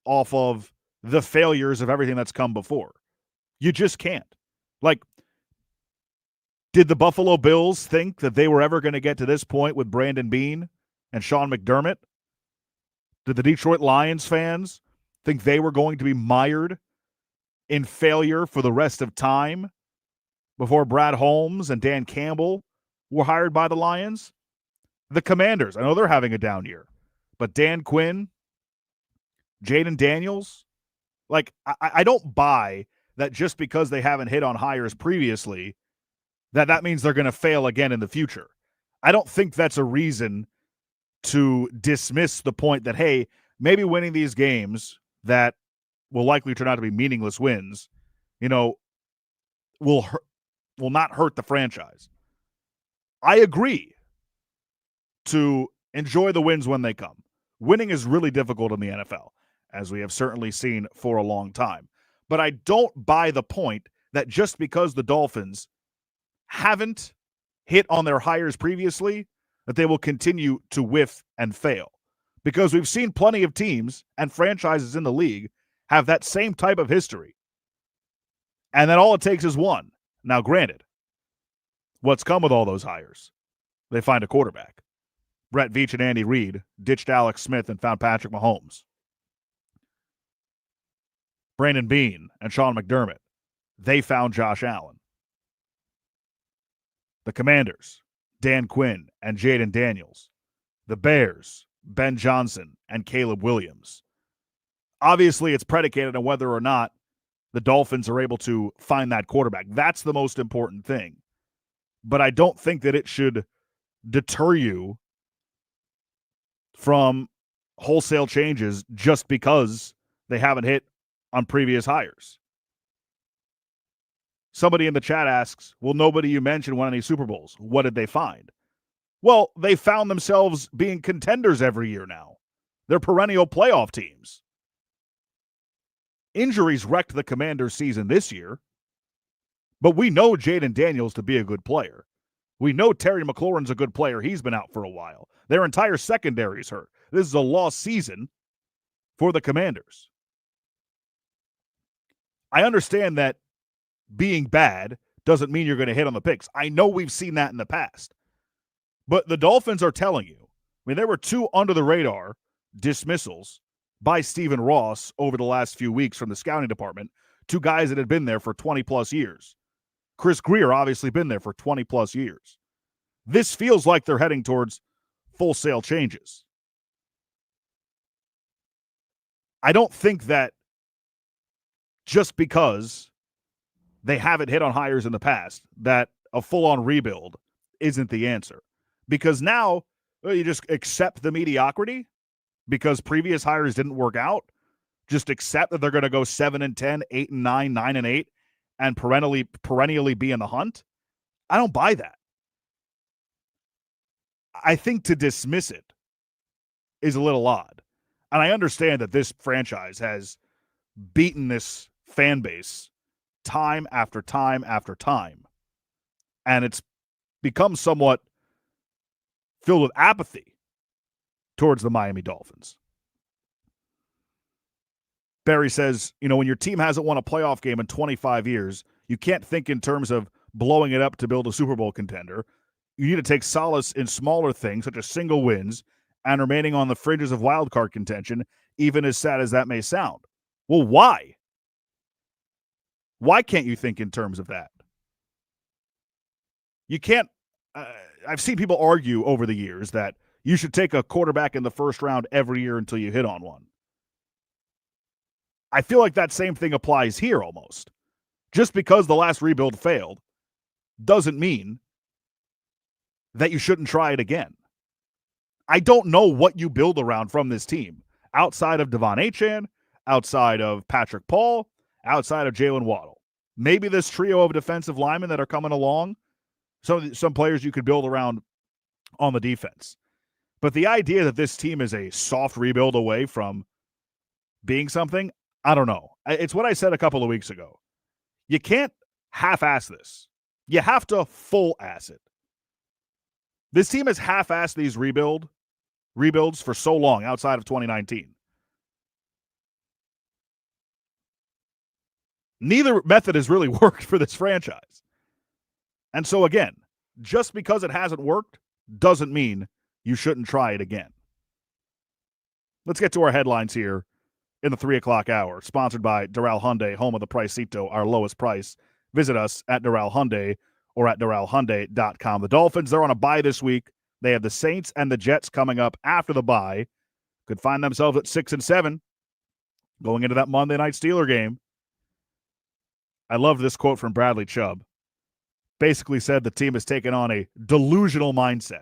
off of the failures of everything that's come before. You just can't. Like, did the Buffalo Bills think that they were ever going to get to this point with Brandon Beane and Sean McDermott? Did the Detroit Lions fans think they were going to be mired in failure for the rest of time before Brad Holmes and Dan Campbell were hired by the Lions? The Commanders, I know they're having a down year, but Dan Quinn, Jaden Daniels, like, I don't buy that just because they haven't hit on hires previously, that means they're going to fail again in the future. I don't think that's a reason to dismiss the point that, hey, maybe winning these games that will likely turn out to be meaningless wins, you know, will not hurt the franchise. I agree to enjoy the wins when they come. Winning is really difficult in the NFL, as we have certainly seen for a long time. But I don't buy the point that just because the Dolphins haven't hit on their hires previously, that they will continue to whiff and fail. Because we've seen plenty of teams and franchises in the league have that same type of history. And then all it takes is one. Now, granted, what's come with all those hires? They find a quarterback. Brett Veach and Andy Reid ditched Alex Smith and found Patrick Mahomes. Brandon Beane and Sean McDermott, they found Josh Allen. The Commanders, Dan Quinn and Jaden Daniels. The Bears, Ben Johnson and Caleb Williams. Obviously, it's predicated on whether or not the Dolphins are able to find that quarterback. That's the most important thing. But I don't think that it should deter you from wholesale changes just because they haven't hit on previous hires. Somebody in the chat asks, well, nobody you mentioned won any Super Bowls. What did they find? Well, they found themselves being contenders every year now. They're perennial playoff teams. Injuries wrecked the Commanders' season this year, but we know Jaden Daniels to be a good player. We know Terry McLaurin's a good player. He's been out for a while. Their entire secondary is hurt. This is a lost season for the Commanders. I understand that being bad doesn't mean you're going to hit on the picks. I know we've seen that in the past. But the Dolphins are telling you, I mean, there were 2 under-the-radar dismissals by Stephen Ross over the last few weeks from the scouting department to guys that had been there for 20 plus years. Chris Greer obviously been there for 20 plus years. This feels like they're heading towards full-sale changes. I don't think that just because they haven't hit on hires in the past, that a full-on rebuild isn't the answer. Because now you just accept the mediocrity because previous hires didn't work out. Just accept that they're going to go 7-10, 8-9, 9-8, and perennially be in the hunt. I don't buy that. I think to dismiss it is a little odd. And I understand that this franchise has beaten this fan base time after time after time. And it's become somewhat filled with apathy towards the Miami Dolphins. Barry says, when your team hasn't won a playoff game in 25 years, you can't think in terms of blowing it up to build a Super Bowl contender. You need to take solace in smaller things, such as single wins, and remaining on the fringes of wildcard contention, even as sad as that may sound. Well, why? Why can't you think in terms of that? You can't. I've seen people argue over the years that you should take a quarterback in the first round every year until you hit on one. I feel like that same thing applies here almost. Just because the last rebuild failed doesn't mean that you shouldn't try it again. I don't know what you build around from this team outside of Devon Achane, outside of Patrick Paul, outside of Jalen Waddle. Maybe this trio of defensive linemen that are coming along, some players you could build around on the defense. But the idea that this team is a soft rebuild away from being something, I don't know. It's what I said a couple of weeks ago. You can't half-ass this. You have to full-ass it. This team has half-assed these rebuilds for so long outside of 2019. Neither method has really worked for this franchise. And so again, just because it hasn't worked doesn't mean you shouldn't try it again. Let's get to our headlines here in the 3 o'clock hour, sponsored by Doral Hyundai, home of the Pricito, our lowest price. Visit us at Doral Hyundai or at DoralHyundai.com. The Dolphins, they're on a bye this week. They have the Saints and the Jets coming up after the bye. Could find themselves at 6-7 going into that Monday night Steeler game. I love this quote from Bradley Chubb. Basically said the team has taken on a delusional mindset.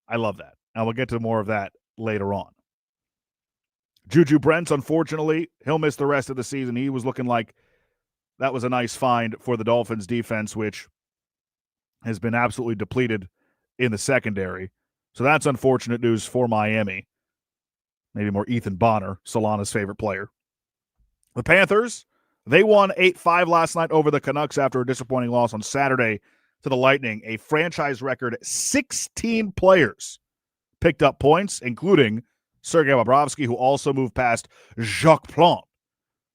I love that. And we'll get to more of that later on. Juju Brents, unfortunately, he'll miss the rest of the season. He was looking like that was a nice find for the Dolphins defense, which has been absolutely depleted in the secondary. So that's unfortunate news for Miami. Maybe more Ethan Bonner, Solana's favorite player. The Panthers, they won 8-5 last night over the Canucks after a disappointing loss on Saturday to the Lightning. A franchise record 16 players picked up points, including Sergei Bobrovsky, who also moved past Jacques Plante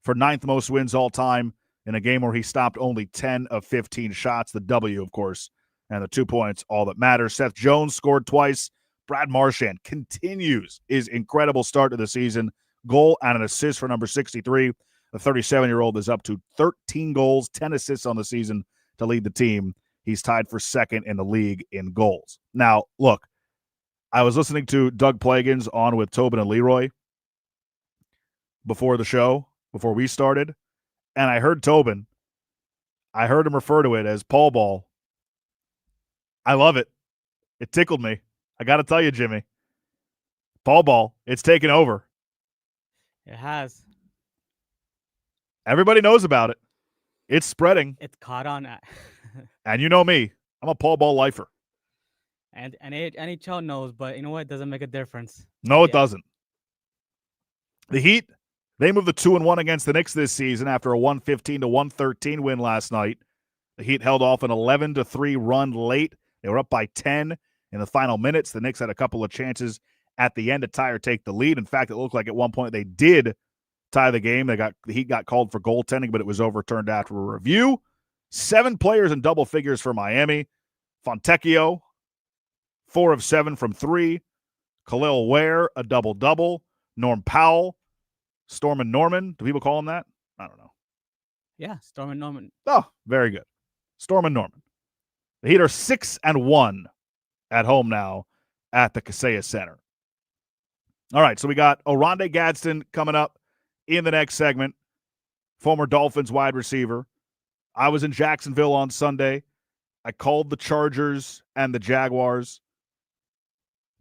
for 9th most wins all time in a game where he stopped only 10 of 15 shots. The W, of course, and the 2 points, all that matters. Seth Jones scored twice. Brad Marchand continues his incredible start to the season. Goal and an assist for number 63. The 37-year-old is up to 13 goals, 10 assists on the season to lead the team. He's tied for second in the league in goals. Now, look, I was listening to Doug Plagans on with Tobin and Leroy before the show, before we started, and I heard Tobin. I heard him refer to it as Paul Ball. I love it. It tickled me. I got to tell you, Jimmy. Paul Ball, it's taken over. It has. Everybody knows about it. It's spreading. It's caught on. And you know me. I'm a Paul Ball lifer. And NHL knows, but you know what? It doesn't make a difference. No, it doesn't. The Heat, they moved the 2-1 against the Knicks this season after a 115-113 win last night. The Heat held off an 11-3 run late. They were up by 10 in the final minutes. The Knicks had a couple of chances at the end to tie or take the lead. In fact, it looked like at one point they did tie the game. The Heat got called for goaltending, but it was overturned after a review. 7 players in double figures for Miami. Fontecchio, 4 of 7 from 3. Khalil Ware, a double-double. Norm Powell, Storm and Norman. Do people call him that? I don't know. Yeah, Storm and Norman. Oh, very good. Storm and Norman. The Heat are 6-1 at home now at the Kaseya Center. All right, so we got Oronde Gadsden coming up in the next segment, former Dolphins wide receiver. I was in Jacksonville on Sunday. I called the Chargers and the Jaguars.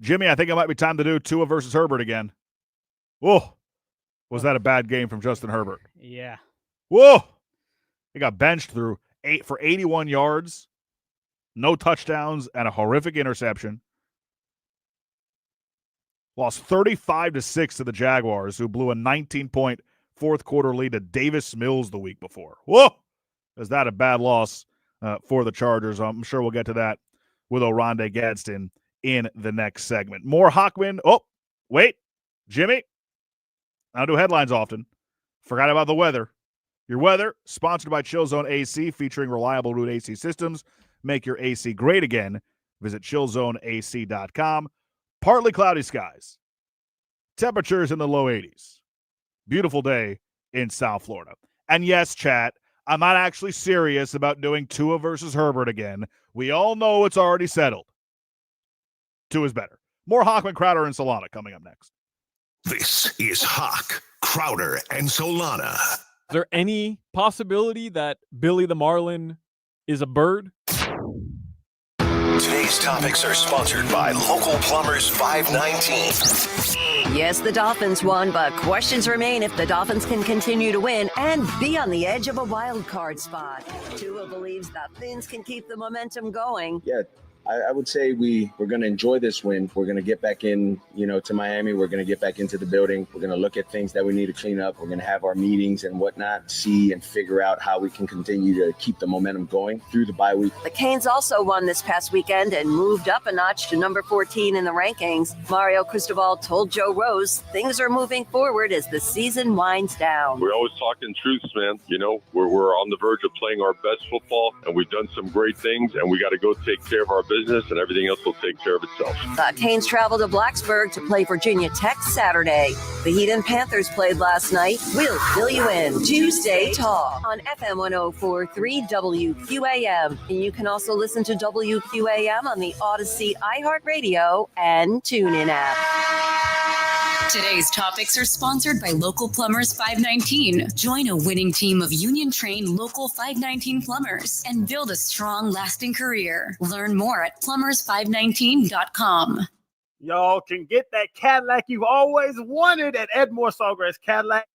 Jimmy, I think it might be time to do Tua versus Herbert again. Whoa. Was that a bad game from Justin Herbert? Yeah. Whoa. He got benched for 81 yards, no touchdowns, and a horrific interception. Lost 35-6 to the Jaguars, who blew a 19-point fourth-quarter lead to Davis Mills the week before. Whoa! Is that a bad loss for the Chargers? I'm sure we'll get to that with Oronde Gadsden in the next segment. More Hochman. Oh, wait. Jimmy, I don't do headlines often. Forgot about the weather. Your weather, sponsored by Chill Zone AC, featuring reliable root AC systems. Make your AC great again. Visit chillzoneac.com. Partly cloudy skies. Temperatures in the low 80s. Beautiful day in South Florida. And yes, chat, I'm not actually serious about doing Tua versus Herbert again. We all know it's already settled. Tua's better. More Hochman, Crowder, and Solana coming up next. This is Hoch, Crowder, and Solana. Is there any possibility that Billy the Marlin is a bird? Today's topics are sponsored by Local Plumbers 519. Yes, the Dolphins won, but questions remain if the Dolphins can continue to win and be on the edge of a wild card spot. Tua believes the Fins can keep the momentum going. Yeah, I would say we're going to enjoy this win. We're going to get back in, to Miami. We're going to get back into the building. We're going to look at things that we need to clean up. We're going to have our meetings and whatnot, see and figure out how we can continue to keep the momentum going through the bye week. The Canes also won this past weekend and moved up a notch to number 14 in the rankings. Mario Cristobal told Joe Rose things are moving forward as the season winds down. We're always talking truths, man. We're on the verge of playing our best football, and we've done some great things, and we got to go take care of our business, and everything else will take care of itself. The Canes travel to Blacksburg to play Virginia Tech Saturday. The Heat and Panthers played last night. We'll fill you in. Tuesday Talk on FM 104.3 WQAM. And you can also listen to WQAM on the Odyssey iHeartRadio and TuneIn app. Today's topics are sponsored by Local Plumbers 519. Join a winning team of union-trained Local 519 plumbers and build a strong, lasting career. Learn more at plumbers519.com. Y'all can get that Cadillac you've always wanted at Edmore Sawgrass Cadillac.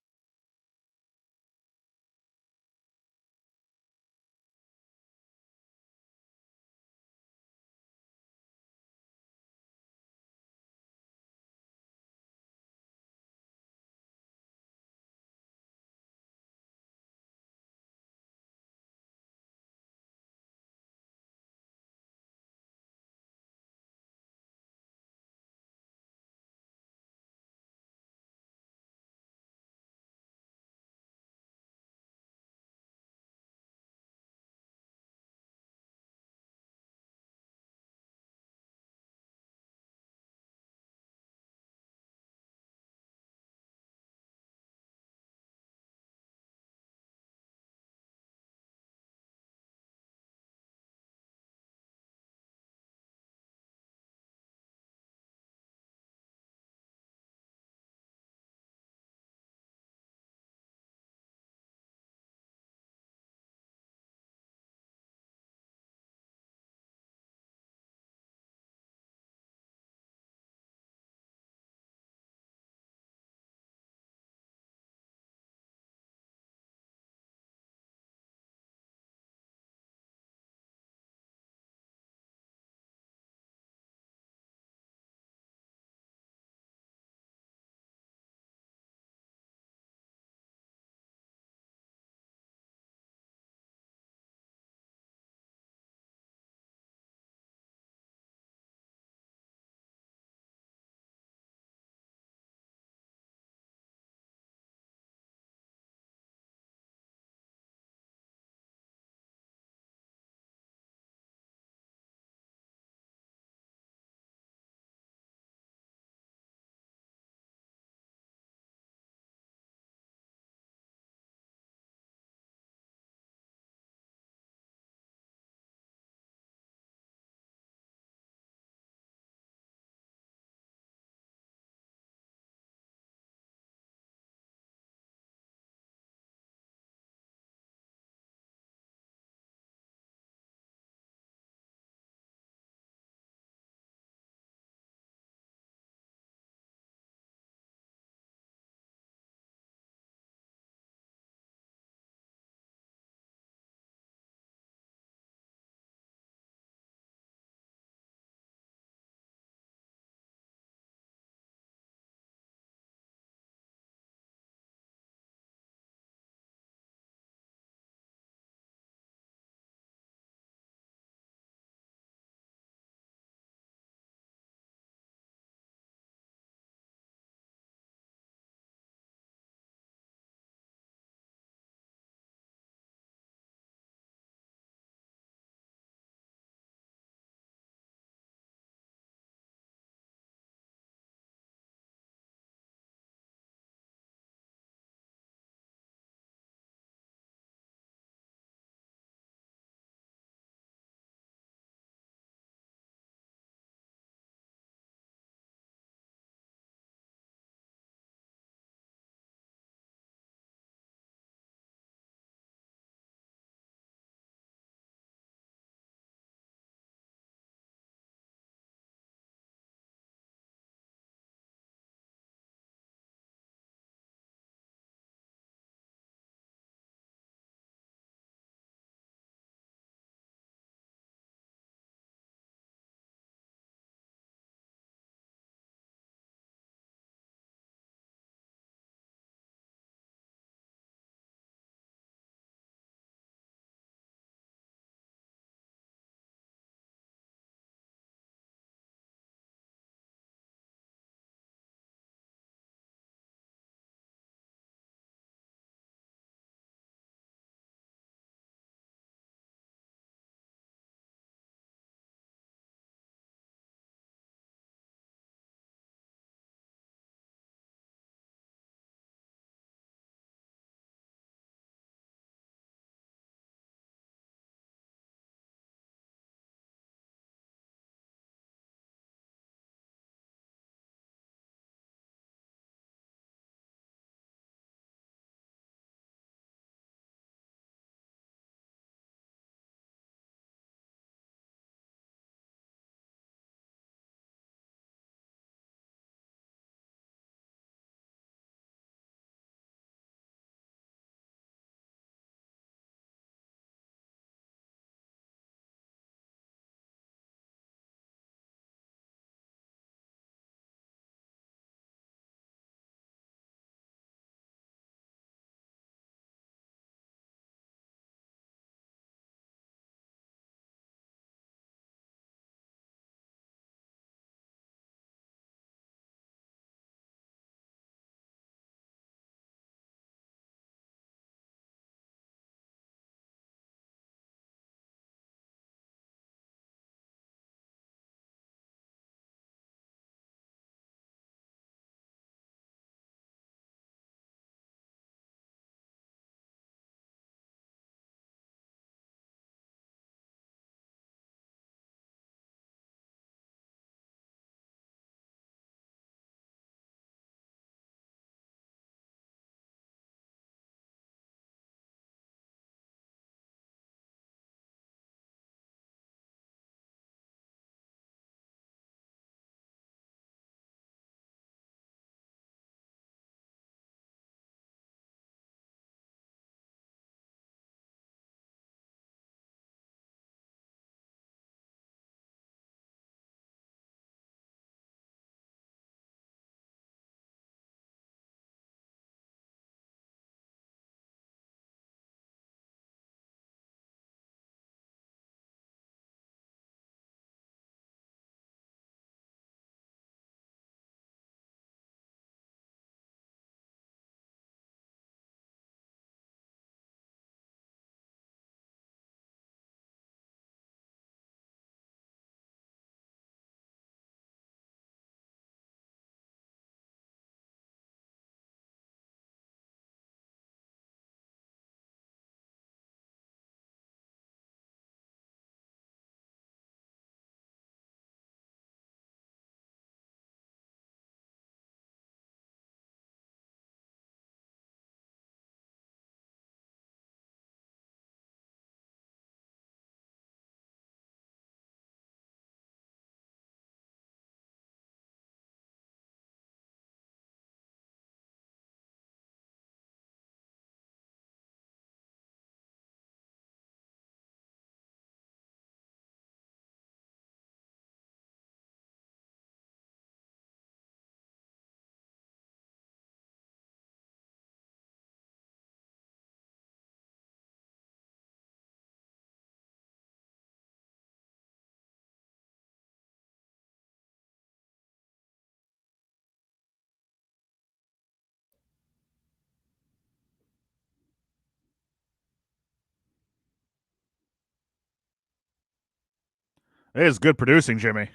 It is good producing, Jimmy.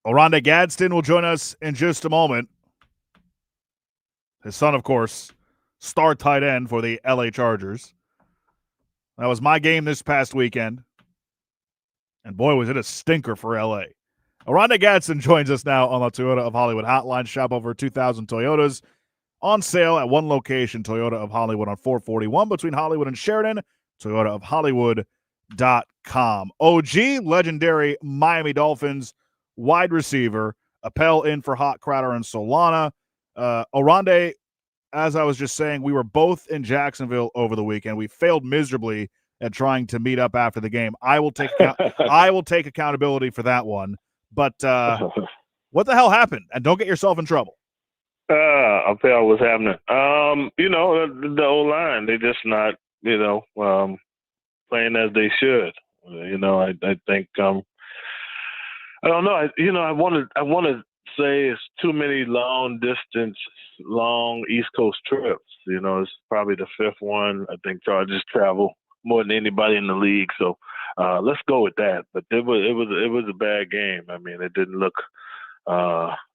Oronde Gadsden will join us in just a moment. His son, of course, star tight end for the LA Chargers. That was my game this past weekend. And boy, was it a stinker for LA. Oronde Gadsden joins us now on the Toyota of Hollywood hotline. Shop over 2,000 Toyotas on sale at one location, Toyota of Hollywood on 441 between Hollywood and Sheridan, toyotaofhollywood.com. OG, legendary Miami Dolphins wide receiver, Appel in for Hot, Crowder, and Solana. Oronde, as I was just saying, we were both in Jacksonville over the weekend. We failed miserably at trying to meet up after the game. I will take accountability for that one. But what the hell happened? And don't get yourself in trouble. I'll tell you what's happening. The O-line, they just not, playing as they should. I think I don't know. I want to say it's too many long East Coast trips. It's probably the fifth one. I think Chargers travel more than anybody in the league. So let's go with that. But it was a bad game. I mean, it didn't look.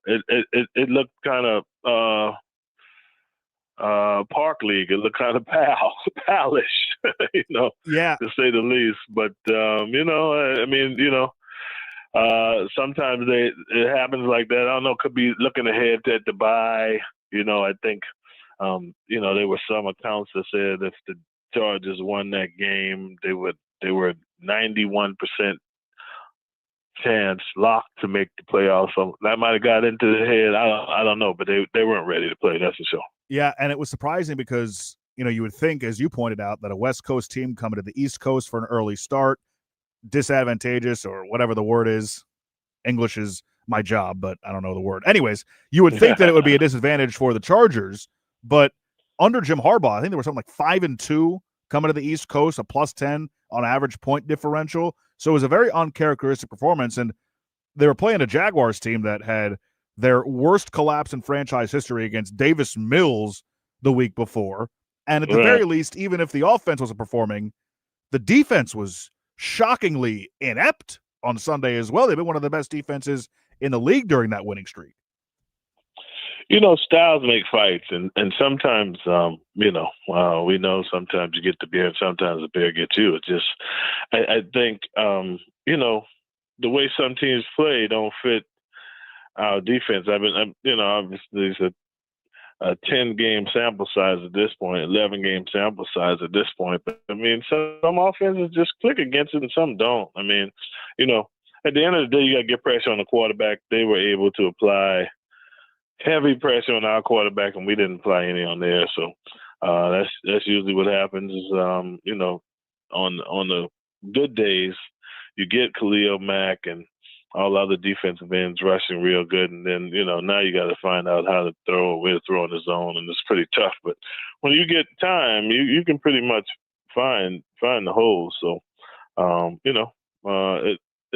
It looked kind of Park League. It looked kind of palish, yeah, to say the least. But sometimes it happens like that. I don't know. Could be looking ahead at the bye. I think there were some accounts that said if the Chargers won that game, they were 91% chance locked to make the playoffs. So that might have got into the head. I don't know, but they weren't ready to play. That's for sure. Yeah, and it was surprising because you would think, as you pointed out, that a West Coast team coming to the East Coast for an early start, disadvantageous or whatever the word is. English is my job, but I don't know the word. Anyways, you would think that it would be a disadvantage for the Chargers, but under Jim Harbaugh, I think there was something like 5-2 coming to the East Coast, a +10 on average point differential. So it was a very uncharacteristic performance, and they were playing a Jaguars team that had their worst collapse in franchise history against Davis Mills the week before. And at the very least, even if the offense wasn't performing, the defense was shockingly inept on Sunday as well. They've been one of the best defenses in the league during that winning streak. Styles make fights, and sometimes, we know sometimes you get the bear and sometimes the bear gets you. It's just, I think, the way some teams play don't fit our defense. Obviously it's a 10-game sample size at this point, 11-game sample size at this point. But, some offenses just click against it and some don't. At the end of the day, you got to get pressure on the quarterback. They were able to apply heavy pressure on our quarterback, and we didn't apply any on there. So that's usually what happens is, on the good days, you get Khalil Mack and all other defensive ends rushing real good, and then, now you got to find out how to throw, where to throw in the zone, and it's pretty tough. But when you get time, you can pretty much find the holes. So, it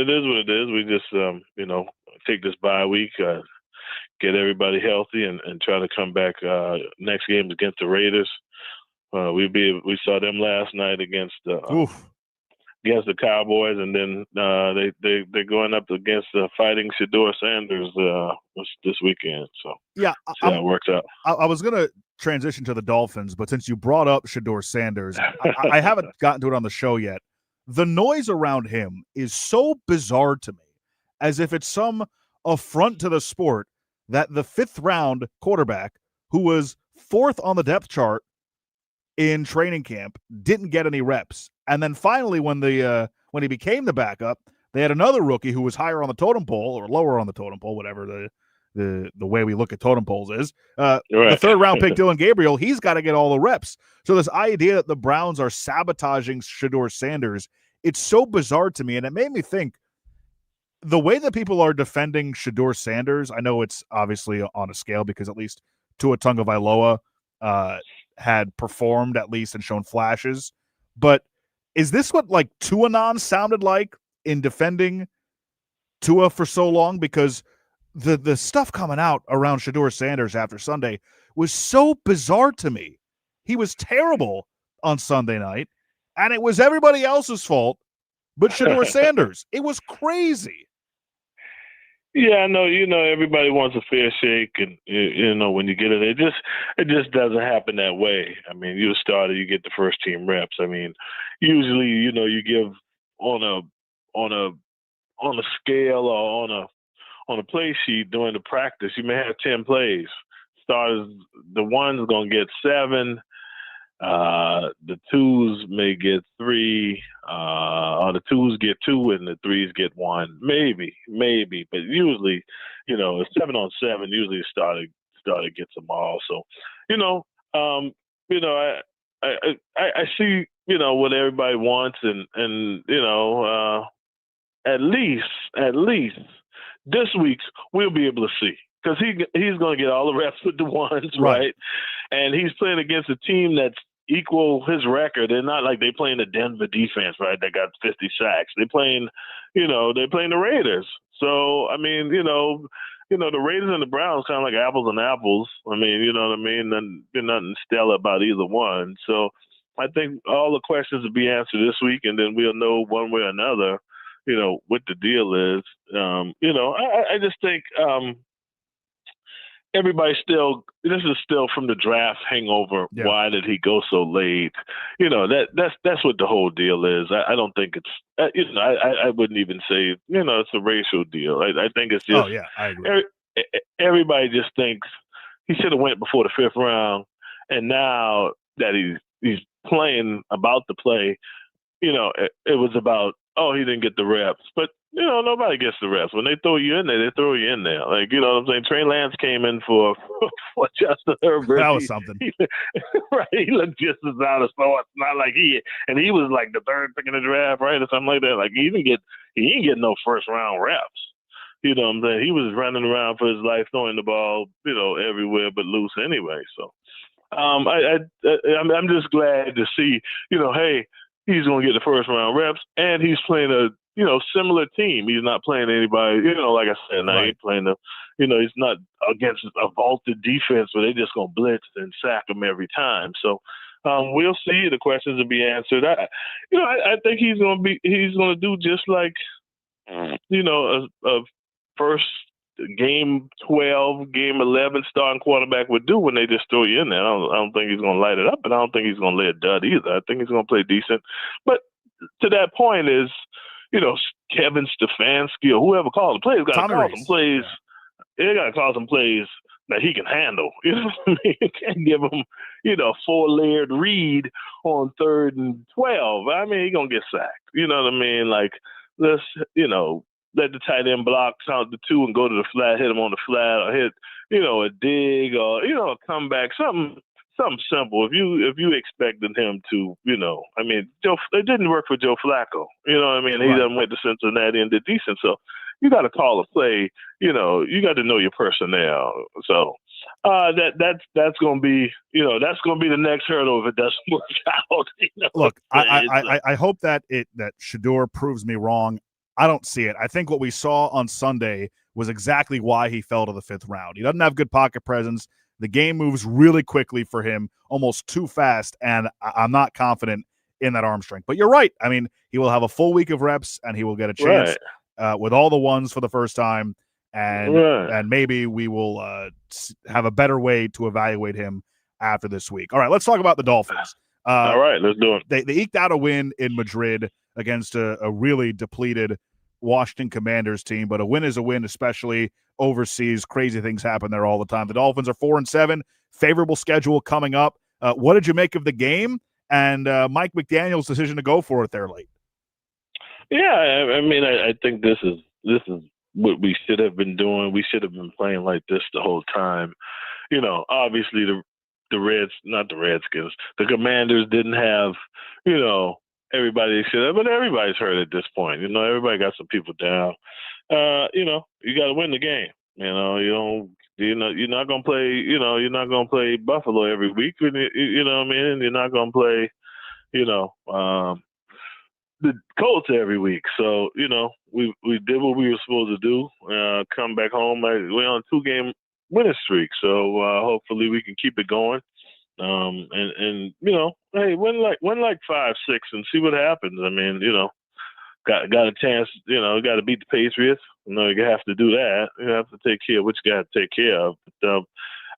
is what it is. We just, take this bye week, get everybody healthy, and try to come back. Next game against the Raiders. We saw them last night against the Cowboys, and then they're going up against fighting Shedeur Sanders this weekend. So yeah, see how it works out. I was going to transition to the Dolphins, but since you brought up Shedeur Sanders, I haven't gotten to it on the show yet. The noise around him is so bizarre to me, as if it's some affront to the sport that the 5th round quarterback, who was 4th on the depth chart in training camp, didn't get any reps. And then finally, when he became the backup, they had another rookie who was higher on the totem pole or lower on the totem pole, whatever the way we look at totem poles is. The 3rd round pick, Dylan Gabriel, he's got to get all the reps. So this idea that the Browns are sabotaging Shedeur Sanders, it's so bizarre to me. And it made me think, the way that people are defending Shedeur Sanders, I know it's obviously on a scale because at least Tua Tagovailoa had performed at least and shown flashes. But is this what like Tuanon sounded like in defending Tua for so long? Because the stuff coming out around Shedeur Sanders after Sunday was so bizarre to me. He was terrible on Sunday night, and it was everybody else's fault but Shedeur Sanders. It was crazy. Yeah, I know. Everybody wants a fair shake, and when you get it, it just doesn't happen that way. I mean, you're a starter, you get the first team reps. I mean, usually, you give on a scale or on a play sheet during the practice, you may have 10 plays. Starters, the one's gonna get 7. The 2s may get 3, or the 2s get 2 and the 3s get 1. Maybe, but usually, it's 7 on 7. Usually, the starter gets them all. So, I see, what everybody wants, and at least this week's we'll be able to see, because he's going to get all the reps with the ones, right? And he's playing against a team that's equal his record. They're not like they playing the Denver defense, right? That got 50 sacks. They're playing the Raiders. So I mean, the Raiders and the Browns kind of like apples and apples. I mean, you know what I mean? And there's nothing stellar about either one. So I think all the questions will be answered this week, and then we'll know one way or another, what the deal is. I just think this is still from the draft hangover. Yeah. Why did he go so late? That's what the whole deal is. I don't think it's, I wouldn't even say, it's a racial deal. I think it's just, I agree. Everybody just thinks he should have went before the 5th round. And now that he's playing about to play, it was about, he didn't get the reps. But, nobody gets the reps. When they throw you in there, they throw you in there. Like, you know what I'm saying? Trey Lance came in for Justin Herbert. That was something. Right. He looked just as out of sorts. Not like he was like the 3rd pick in the draft, right? Or something like that. Like, he didn't get no first round reps. You know what I'm saying? He was running around for his life, throwing the ball, everywhere but loose anyway. So I'm just glad to see, hey, he's going to get the first round reps, and he's playing a, similar team. He's not playing anybody, like I said, now he's playing he's not against a vaulted defense where they're just going to blitz and sack him every time. So we'll see. The questions will be answered. I think he's going to do just like, a first game 12, game 11 starting quarterback would do when they just throw you in there. I don't think he's going to light it up, and I don't think he's going to lay a dud either. I think he's going to play decent. But to that point is, Kevin Stefanski or whoever calls the plays got to call some plays. They got to call some plays that he can handle. You know what I mean? You can't give him, 4-layered read on 3rd and 12. I mean, he's going to get sacked. You know what I mean? Like, let's, let the tight end block out the 2 and go to the flat, hit him on the flat, or hit, a dig, or, a comeback, something simple. If you expected him to, I mean, it didn't work for Joe Flacco. You know what I mean? He done went to Cincinnati and did decent. So you got to call a play. You got to know your personnel. So that's going to be, that's going to be the next hurdle if it doesn't work out. Look, I hope that Shedeur proves me wrong. I don't see it. I think what we saw on Sunday was exactly why he fell to the 5th round. He doesn't have good pocket presence. The game moves really quickly for him, almost too fast, and I'm not confident in that arm strength. But you're right. I mean, he will have a full week of reps, and he will get a chance with all the ones for the first time, and maybe we will have a better way to evaluate him after this week. All right, let's talk about the Dolphins. All right, let's do it. They eked out a win in Madrid against a really depleted Washington Commanders team, but a win is a win, especially overseas. Crazy things happen there all the time. The Dolphins are 4-7, favorable schedule coming up. What did you make of the game and Mike McDaniel's decision to go for it there late? Yeah, I mean, I think this is what we should have been doing. We should have been playing like this the whole time. Obviously not the Redskins, the Commanders didn't have, everybody should have, but everybody's hurt at this point. Everybody got some people down. You got to win the game. You're not gonna play. You're not gonna play Buffalo every week. You know what I mean? You're not gonna play. The Colts every week. So we did what we were supposed to do. Come back home. We're on a 2-game winning streak. So hopefully we can keep it going. Hey, win like 5-6 and see what happens. I mean, got a chance, got to beat the Patriots. You have to do that. You have to take care of what you got to take care of. But,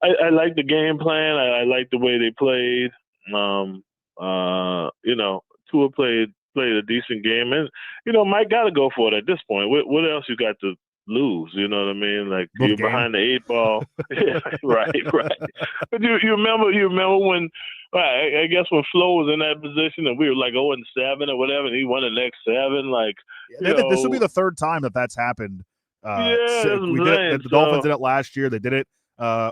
I like the game plan. I like the way they played. Tua played a decent game, and Mike got to go for it at this point. What else you got to lose? You know what I mean? Like Book you're game. behind the 8 ball. Yeah, right. But you remember when? I guess when Flo was in that position and we were like 0-7 or whatever, and he won the next 7. Like this will be the third time that's happened. That's what I'm we did saying. it. The Dolphins did it last year. They did it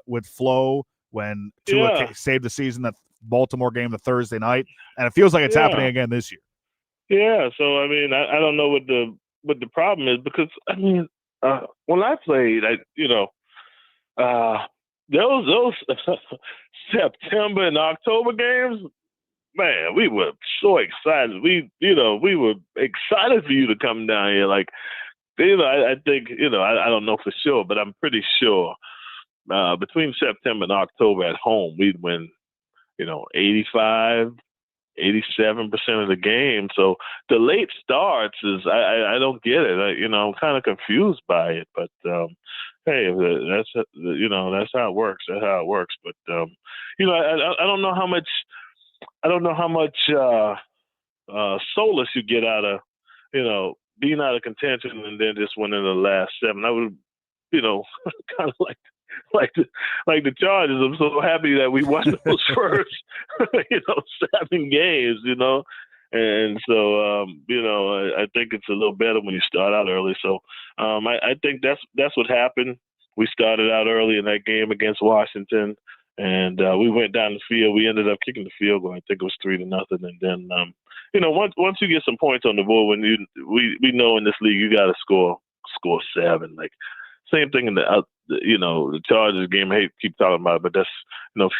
with Flo when Tua saved the season. That Baltimore game, the Thursday night, and it feels like it's happening again this year. Yeah. So I mean, I don't know what the problem is, because I mean, when I played, those September and October games, man, we were so excited. We were excited for you to come down here. Like, I think, I don't know for sure, but I'm pretty sure between September and October at home, we'd win, 85, 87% of the game. So the late starts is, I don't get it. I'm kind of confused by it, but hey, that's how it works. That's how it works. But I don't know how much solace you get out of being out of contention and then just winning the last 7. I would kind of like the Chargers. I'm so happy that we won those first 7 games, and so I think it's a little better when you start out early. So I think that's what happened. We started out early in that game against Washington, and we went down the field. We ended up kicking the field goal. I think it was 3-0, and then once you get some points on the board, we know in this league you got to score 7. Like, same thing in the Chargers game. I hate to keep talking about it, but that's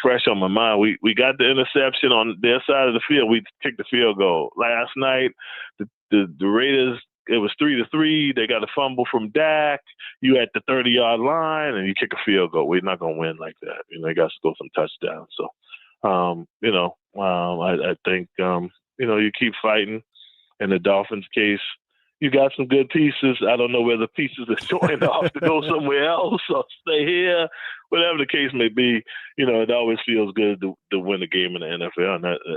fresh on my mind. We got the interception on their side of the field. We kicked the field goal last night. The Raiders, it was 3-3. They got a fumble from Dak. You at the 30-yard line, and you kick a field goal. We're not gonna win like that. They got to score some touchdowns. So, I think you keep fighting. In the Dolphins' case, you got some good pieces. I don't know whether the pieces are joined off to go somewhere else or stay here. Whatever the case may be, it always feels good to win a game in the NFL,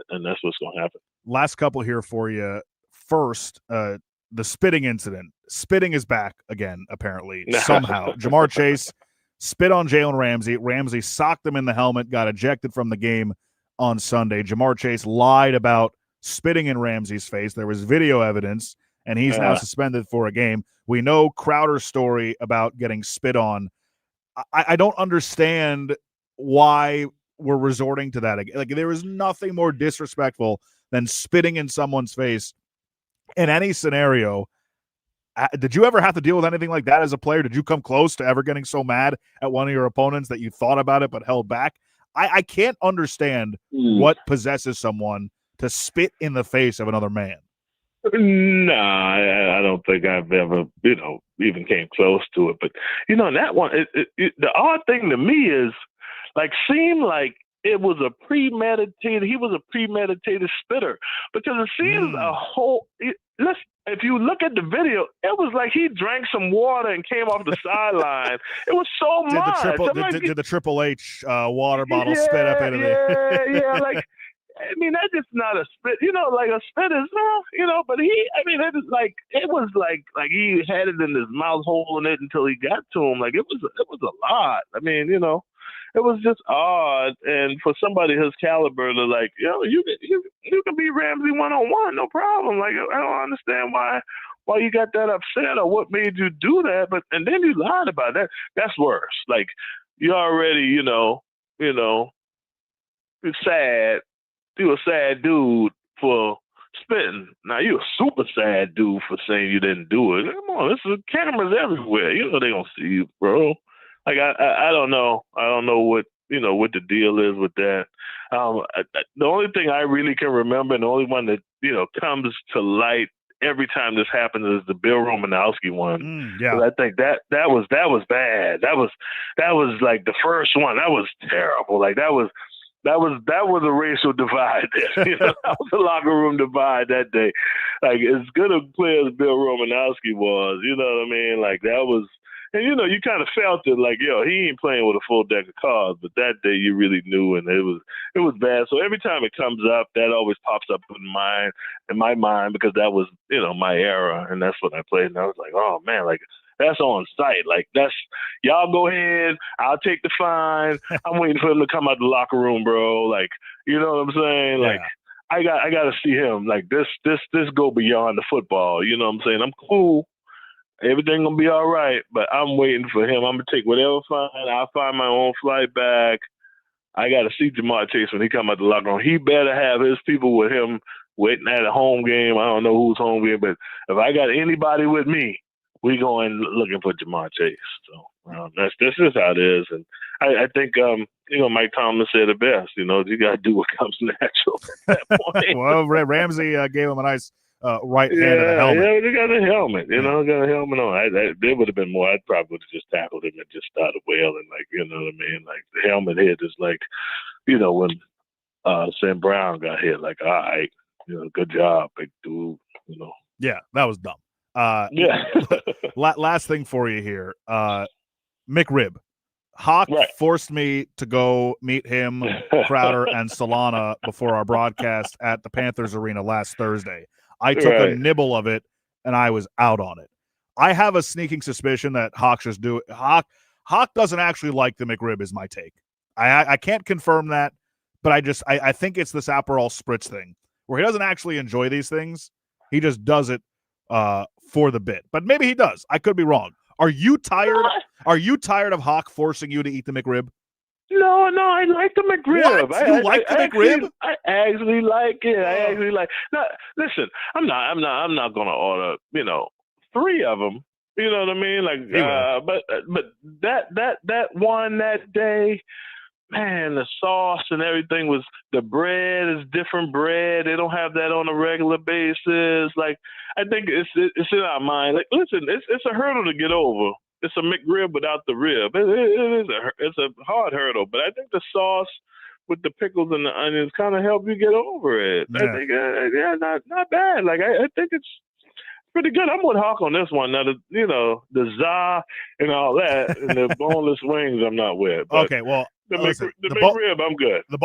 and that's what's going to happen. Last couple here for you. First, the spitting incident. Spitting is back again, apparently, somehow. Jamar Chase spit on Jalen Ramsey. Ramsey socked him in the helmet, got ejected from the game on Sunday. Jamar Chase lied about spitting in Ramsey's face. There was video evidence, and he's now suspended for a game. We know Crowder's story about getting spit on. I don't understand why we're resorting to that. Like, there is nothing more disrespectful than spitting in someone's face in any scenario. Did you ever have to deal with anything like that as a player? Did you come close to ever getting so mad at one of your opponents that you thought about it but held back? I can't understand what possesses someone to spit in the face of another man. Nah, I don't think I've ever, even came close to it. But, in that one, the odd thing to me is, seemed like it was a premeditated, he was a premeditated spitter. Because it seems if you look at the video, it was like he drank some water and came off the sideline. It was so much. Did the Triple H water bottle spit up into it? Yeah. I mean, that's just not a spit, like a spit is, but it was like he had it in his mouth, holding it until he got to him. Like, it was a lot. I mean, it was just odd. And for somebody his caliber to you can beat Ramsey one-on-one, no problem. Like, I don't understand why you got that upset or what made you do that. And then you lied about that. That's worse. Like, you already, you're sad. You a sad dude for spitting. Now you a super sad dude for saying you didn't do it. Come on, there's cameras everywhere. They gonna see you, bro. Like, I don't know. I don't know what the deal is with that. The only thing I really can remember, and the only one that comes to light every time this happens, is the Bill Romanowski one. Yeah, I think that was bad. That was like the first one. That was terrible. Like, that was. That was a racial divide there. That was a locker room divide that day. Like, as good a player as Bill Romanowski was, you know what I mean? Like, that was, and you kind of felt it. Like, he ain't playing with a full deck of cards. But that day, you really knew, and it was bad. So every time it comes up, that always pops up in my mind, because that was my era, and that's what I played. And I was like, oh man, like. That's on site. Like, that's, y'all go ahead. I'll take the fine. I'm waiting for him to come out the locker room, bro. Like, you know what I'm saying? Yeah. Like, I got to see him. Like, this go beyond the football. You know what I'm saying? I'm cool. Everything gonna be all right, but I'm waiting for him. I'm gonna take whatever fine. I'll find my own flight back. I got to see Jamar Chase when he come out the locker room. He better have his people with him waiting at a home game. I don't know who's home game, but if I got anybody with me, we going looking for Jamar Chase. So this is how it is, and I think Mike Tomlin said it best. You got to do what comes natural at that point. Well, Ramsey gave him a nice right hand and a helmet. Yeah, they got a helmet. Got a helmet on. There would have been more. I'd probably would have just tackled him and just started wailing, like, you know what I mean? Like, the helmet hit is like, when Sam Brown got hit. Like, all right, good job, big dude. Yeah, that was dumb. Yeah. Last thing for you here. McRib. Hoch forced me to go meet him, Crowder, and Solana before our broadcast at the Panthers Arena last Thursday. I took a nibble of it, and I was out on it. I have a sneaking suspicion that Hoch just do it. Hoch doesn't actually like the McRib is my take. I can't confirm that, but I think it's this Aperol Spritz thing where he doesn't actually enjoy these things. He just does it for the bit, but maybe he does. I could be wrong. Are you tired? Are you tired of Hoch forcing you to eat the McRib? No, I like the McRib. What? You like the McRib? I actually like it. I actually like. Now, listen, I'm not gonna order 3 of them. You know what I mean? Like, but that one that day, man, the sauce and everything was, the bread is different bread. They don't have that on a regular basis. Like, I think it's in our mind. Like, listen, it's a hurdle to get over. It's a McRib without the rib. It's a hard hurdle, but I think the sauce with the pickles and the onions kind of help you get over it. Yeah. I think, not bad. Like, I think it's pretty good. I'm with Hoch on this one. Now, the za and all that, and the boneless wings, I'm not with. But okay, well, the McRib, I'm good. The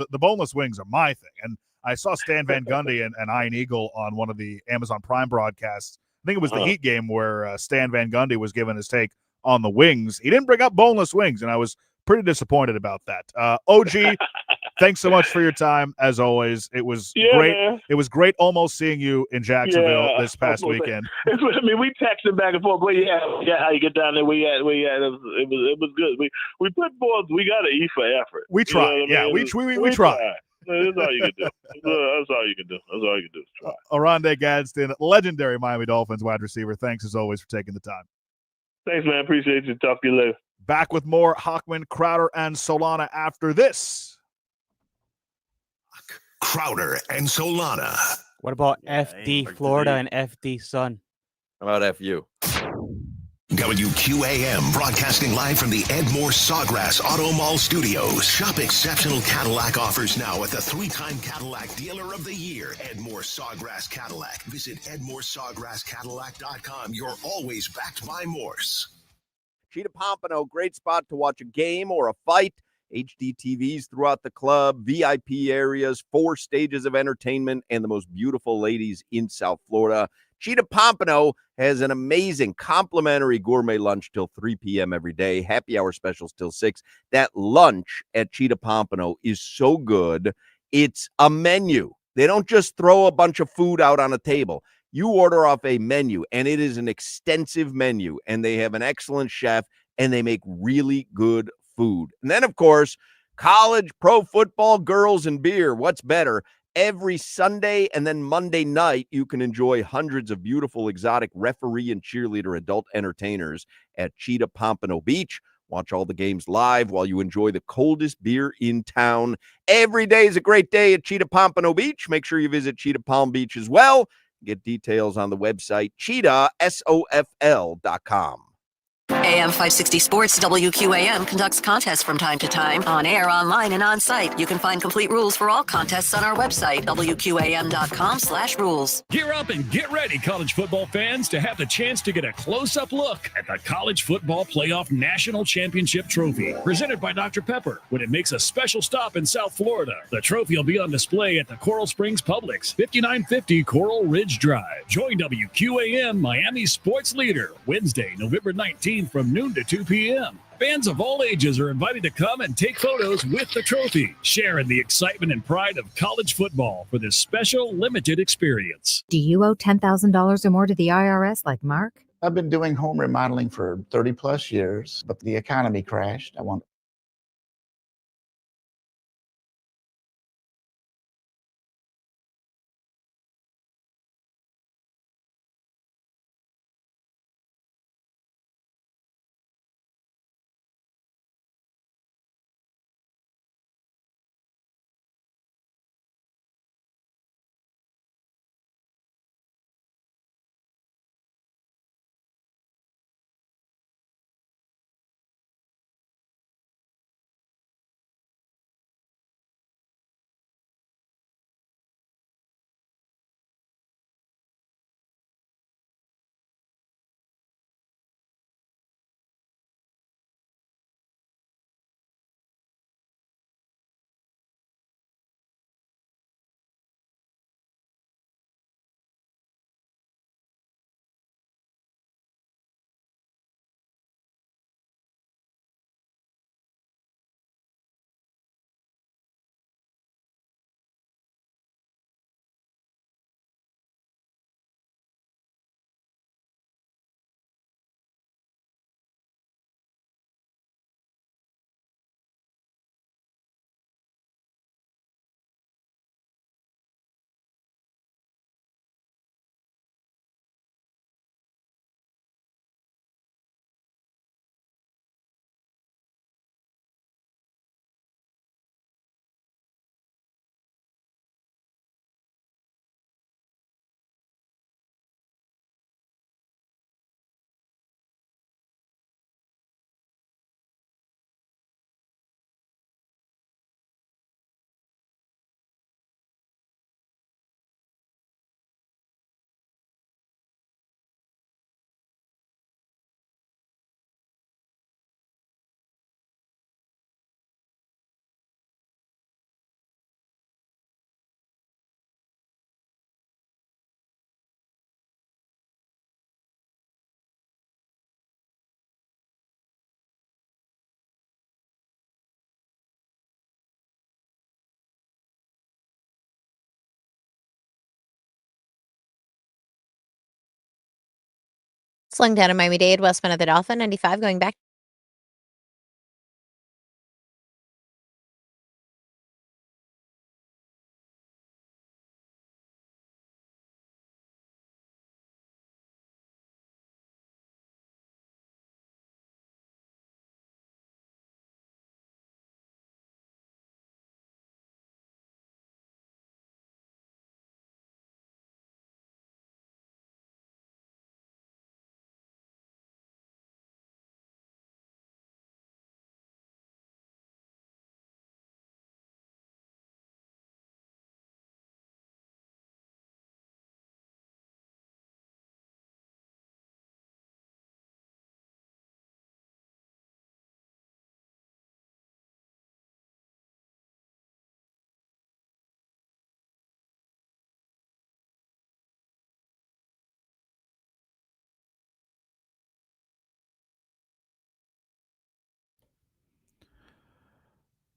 boneless wings are my thing, and I saw Stan Van Gundy and Iron Eagle on one of the Amazon Prime broadcasts. I think it was the Heat game where Stan Van Gundy was giving his take on the wings. He didn't bring up boneless wings, and I was pretty disappointed about that. OG, thanks so much for your time, as always. It was great. Man. It was great almost seeing you in Jacksonville this past weekend. I mean, we texted back and forth. But how you get down there? It was good. We put forth. We got to eat for effort. We tried. Yeah, we tried. That's all you can do. That's all you can do. Try. Oronde Gadsden, legendary Miami Dolphins wide receiver. Thanks as always for taking the time. Thanks, man. Appreciate you. Talk to you later. Back with more Hochman, Crowder, and Solana after this. Crowder and Solana. What about FD Florida and FD Sun? How about FU? WQAM broadcasting live from the Edmore Sawgrass Auto Mall Studios. Shop exceptional Cadillac offers now at the 3-time Cadillac Dealer of the Year, Edmore Sawgrass Cadillac. Visit EdmoreSawgrassCadillac.com. You're always backed by Morse. Cheetah Pompano, great spot to watch a game or a fight. HD TVs throughout the club, VIP areas, 4 stages of entertainment, and the most beautiful ladies in South Florida. Cheetah Pompano has an amazing complimentary gourmet lunch till 3 p.m. every day. Happy hour specials till 6. That lunch at Cheetah Pompano is so good. It's a menu. They don't just throw a bunch of food out on a table. You order off a menu, and it is an extensive menu, and they have an excellent chef, and they make really good food. And then, of course, college, pro football, girls, and beer. What's better? Every Sunday and then Monday night, you can enjoy hundreds of beautiful, exotic referee and cheerleader adult entertainers at Cheetah Pompano Beach. Watch all the games live while you enjoy the coldest beer in town. Every day is a great day at Cheetah Pompano Beach. Make sure you visit Cheetah Palm Beach as well. Get details on the website cheetahsofl.com. AM 560 Sports WQAM conducts contests from time to time, on air, online, and on site. You can find complete rules for all contests on our website, WQAM.com/rules. Gear up and get ready, college football fans, to have the chance to get a close-up look at the College Football Playoff National Championship Trophy, presented by Dr. Pepper, when it makes a special stop in South Florida. The trophy will be on display at the Coral Springs Publix, 5950 Coral Ridge Drive. Join WQAM Miami Sports Leader Wednesday, November 19th from noon to 2 p.m. Fans of all ages are invited to come and take photos with the trophy, sharing the excitement and pride of college football for this special limited experience. Do you owe $10,000 or more to the IRS like Mark? I've been doing home remodeling for 30 plus years, but the economy crashed. I want Slowing down in Miami-Dade, westbound of the Dolphin, 95 going back.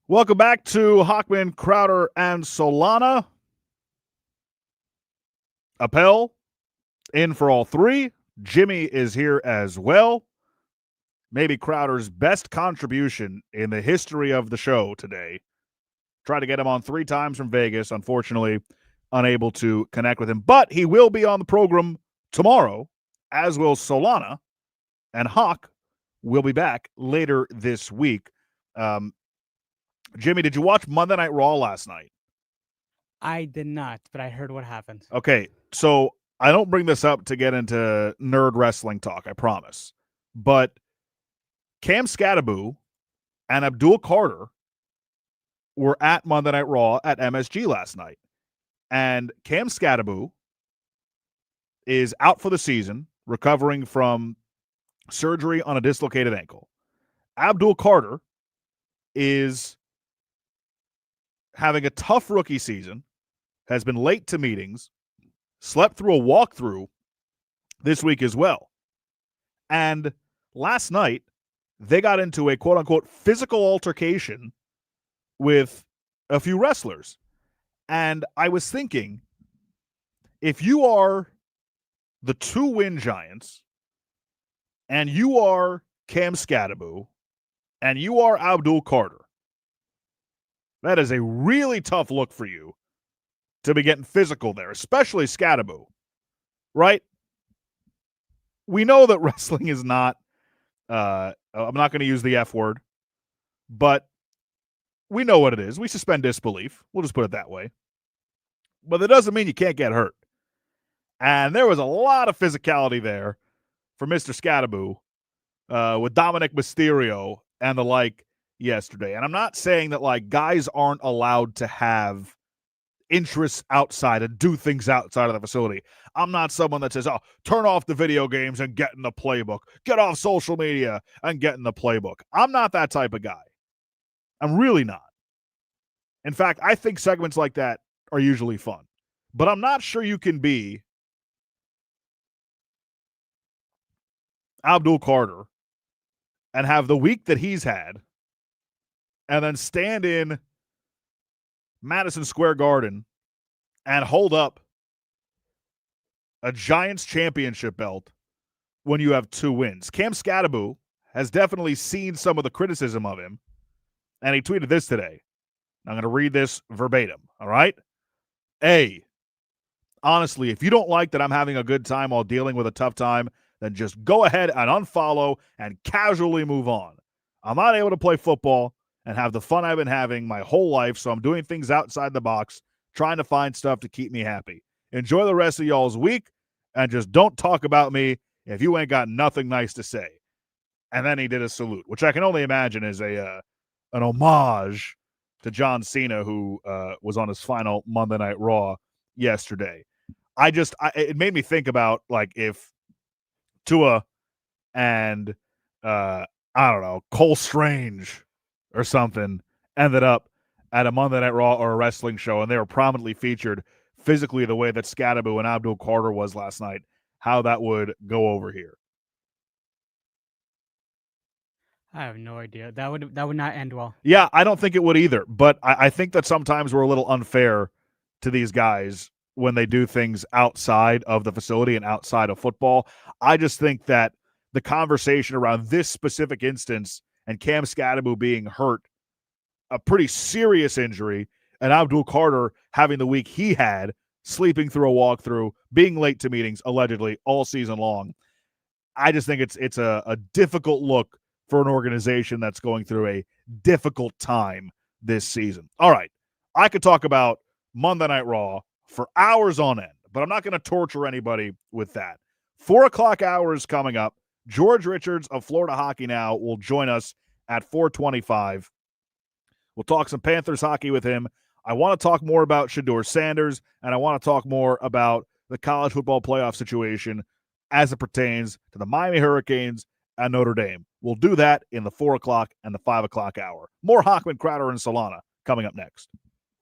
Welcome back to Hochman, Crowder, and Solana. Appel in for all three. Jimmy is here as well. Maybe Crowder's best contribution in the history of the show today. Tried to get him on 3 times from Vegas. Unfortunately, unable to connect with him. But he will be on the program tomorrow, as will Solana. And Hoch will be back later this week. Jimmy, did you watch Monday Night Raw last night? I did not, but I heard what happened. Okay, so I don't bring this up to get into nerd wrestling talk, I promise. But Cam Scattaboo and Abdul Carter were at Monday Night Raw at MSG last night. And Cam Scattaboo is out for the season, recovering from surgery on a dislocated ankle. Abdul Carter is having a tough rookie season, has been late to meetings, slept through a walkthrough this week as well. And last night, they got into a quote-unquote physical altercation with a few wrestlers. And I was thinking, if you are the 2-win Giants and you are Cam Scattaboo and you are Abdul Carter, that is a really tough look for you to be getting physical there, especially Scattaboo, right? We know that wrestling is not, I'm not going to use the F word, but we know what it is. We suspend disbelief. We'll just put it that way. But that doesn't mean you can't get hurt. And there was a lot of physicality there for Mr. Scattaboo with Dominic Mysterio and the like yesterday. And I'm not saying that, like, guys aren't allowed to have interests outside and do things outside of the facility. I'm not someone that says, oh, turn off the video games and get in the playbook. Get off social media and get in the playbook. I'm not that type of guy. I'm really not. In fact, I think segments like that are usually fun. But I'm not sure you can be Abdul Carter and have the week that he's had and then stand in Madison Square Garden and hold up a Giants championship belt when you have 2 wins. Cam Scattaboo has definitely seen some of the criticism of him, and he tweeted this today. I'm going to read this verbatim, all right? A, honestly, if you don't like that I'm having a good time while dealing with a tough time, then just go ahead and unfollow and casually move on. I'm not able to play football and have the fun I've been having my whole life, so I'm doing things outside the box, trying to find stuff to keep me happy. Enjoy the rest of y'all's week, and just don't talk about me if you ain't got nothing nice to say. And then he did a salute, which I can only imagine is an homage to John Cena, who was on his final Monday Night Raw yesterday. It made me think about, like, if Tua and I don't know, Cole Strange or something ended up at a Monday Night Raw or a wrestling show and they were prominently featured physically the way that Scattaboo and Abdul Carter was last night, how that would go over here. I have no idea. That would not end well. Yeah, I don't think it would either. But I think that sometimes we're a little unfair to these guys when they do things outside of the facility and outside of football. I just think that the conversation around this specific instance and Cam Scattaboo being hurt, a pretty serious injury, and Abdul Carter having the week he had, sleeping through a walkthrough, being late to meetings, allegedly, all season long. I just think it's a difficult look for an organization that's going through a difficult time this season. All right, I could talk about Monday Night Raw for hours on end, but I'm not going to torture anybody with that. 4 o'clock hour is coming up. George Richards of Florida Hockey Now will join us at 4:25. We'll talk some Panthers hockey with him. I want to talk more about Shedeur Sanders, and I want to talk more about the college football playoff situation as it pertains to the Miami Hurricanes and Notre Dame. We'll do that in the 4 o'clock and the 5 o'clock hour. More Hochman, Crowder, and Solana coming up next.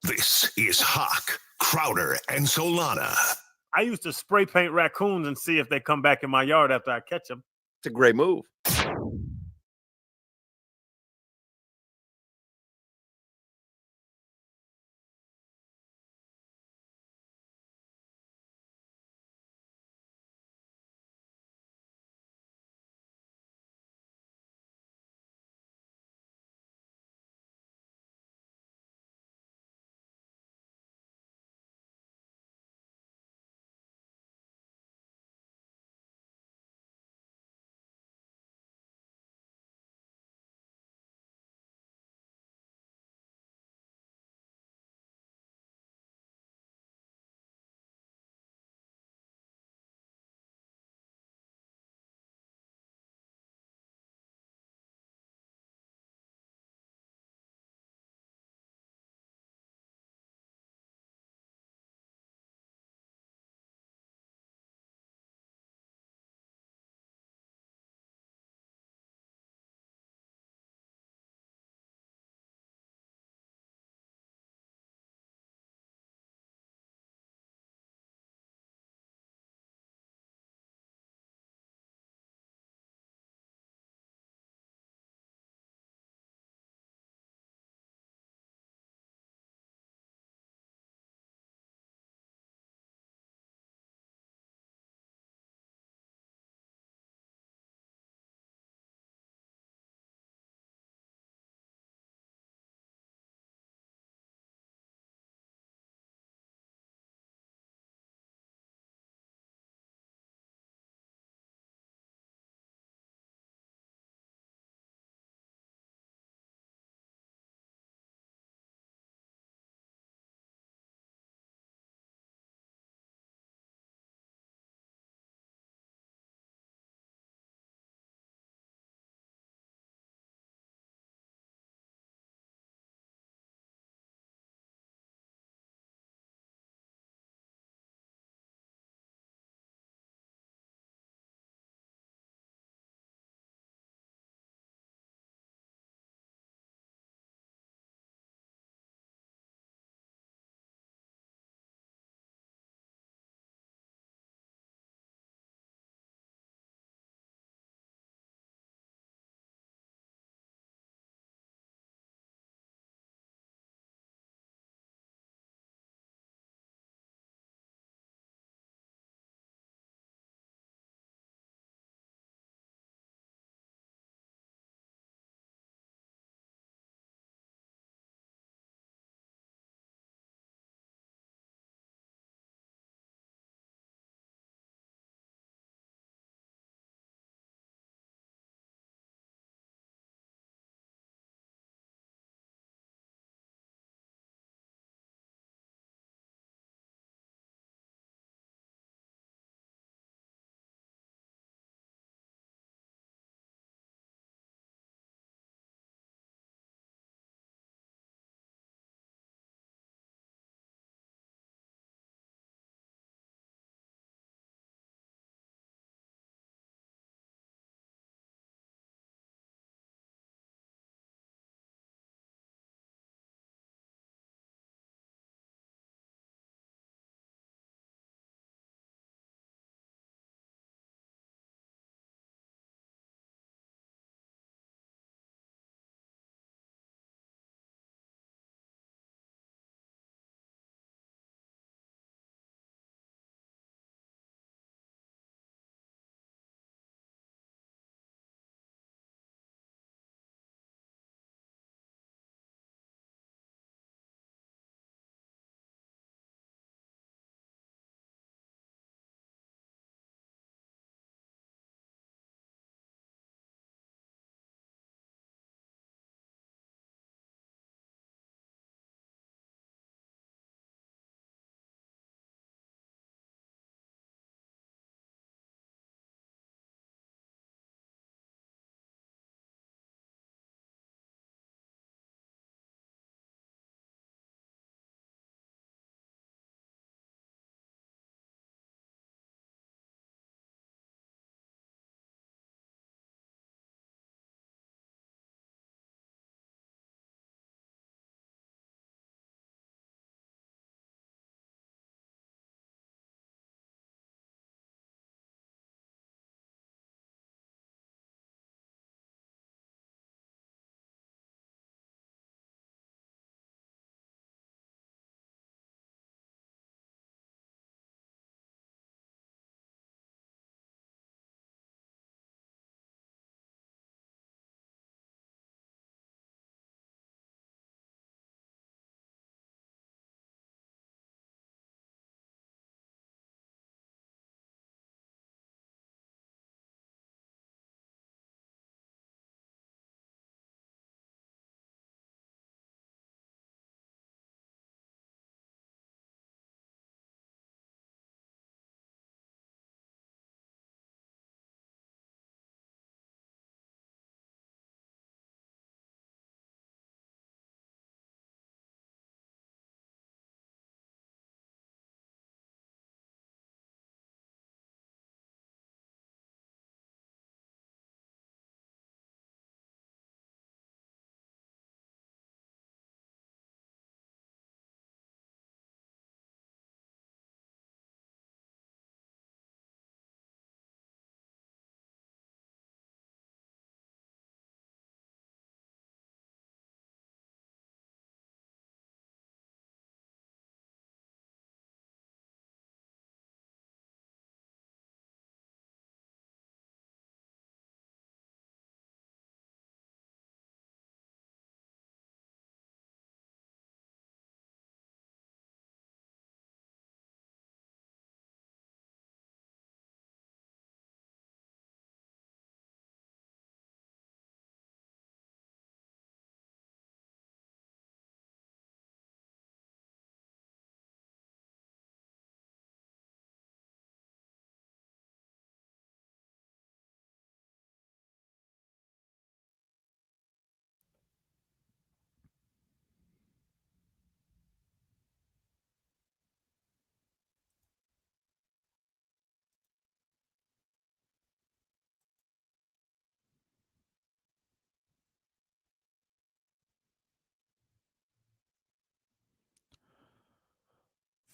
This is Hoch, Crowder, and Solana. I used to spray paint raccoons and see if they come back in my yard after I catch them. It's a great move.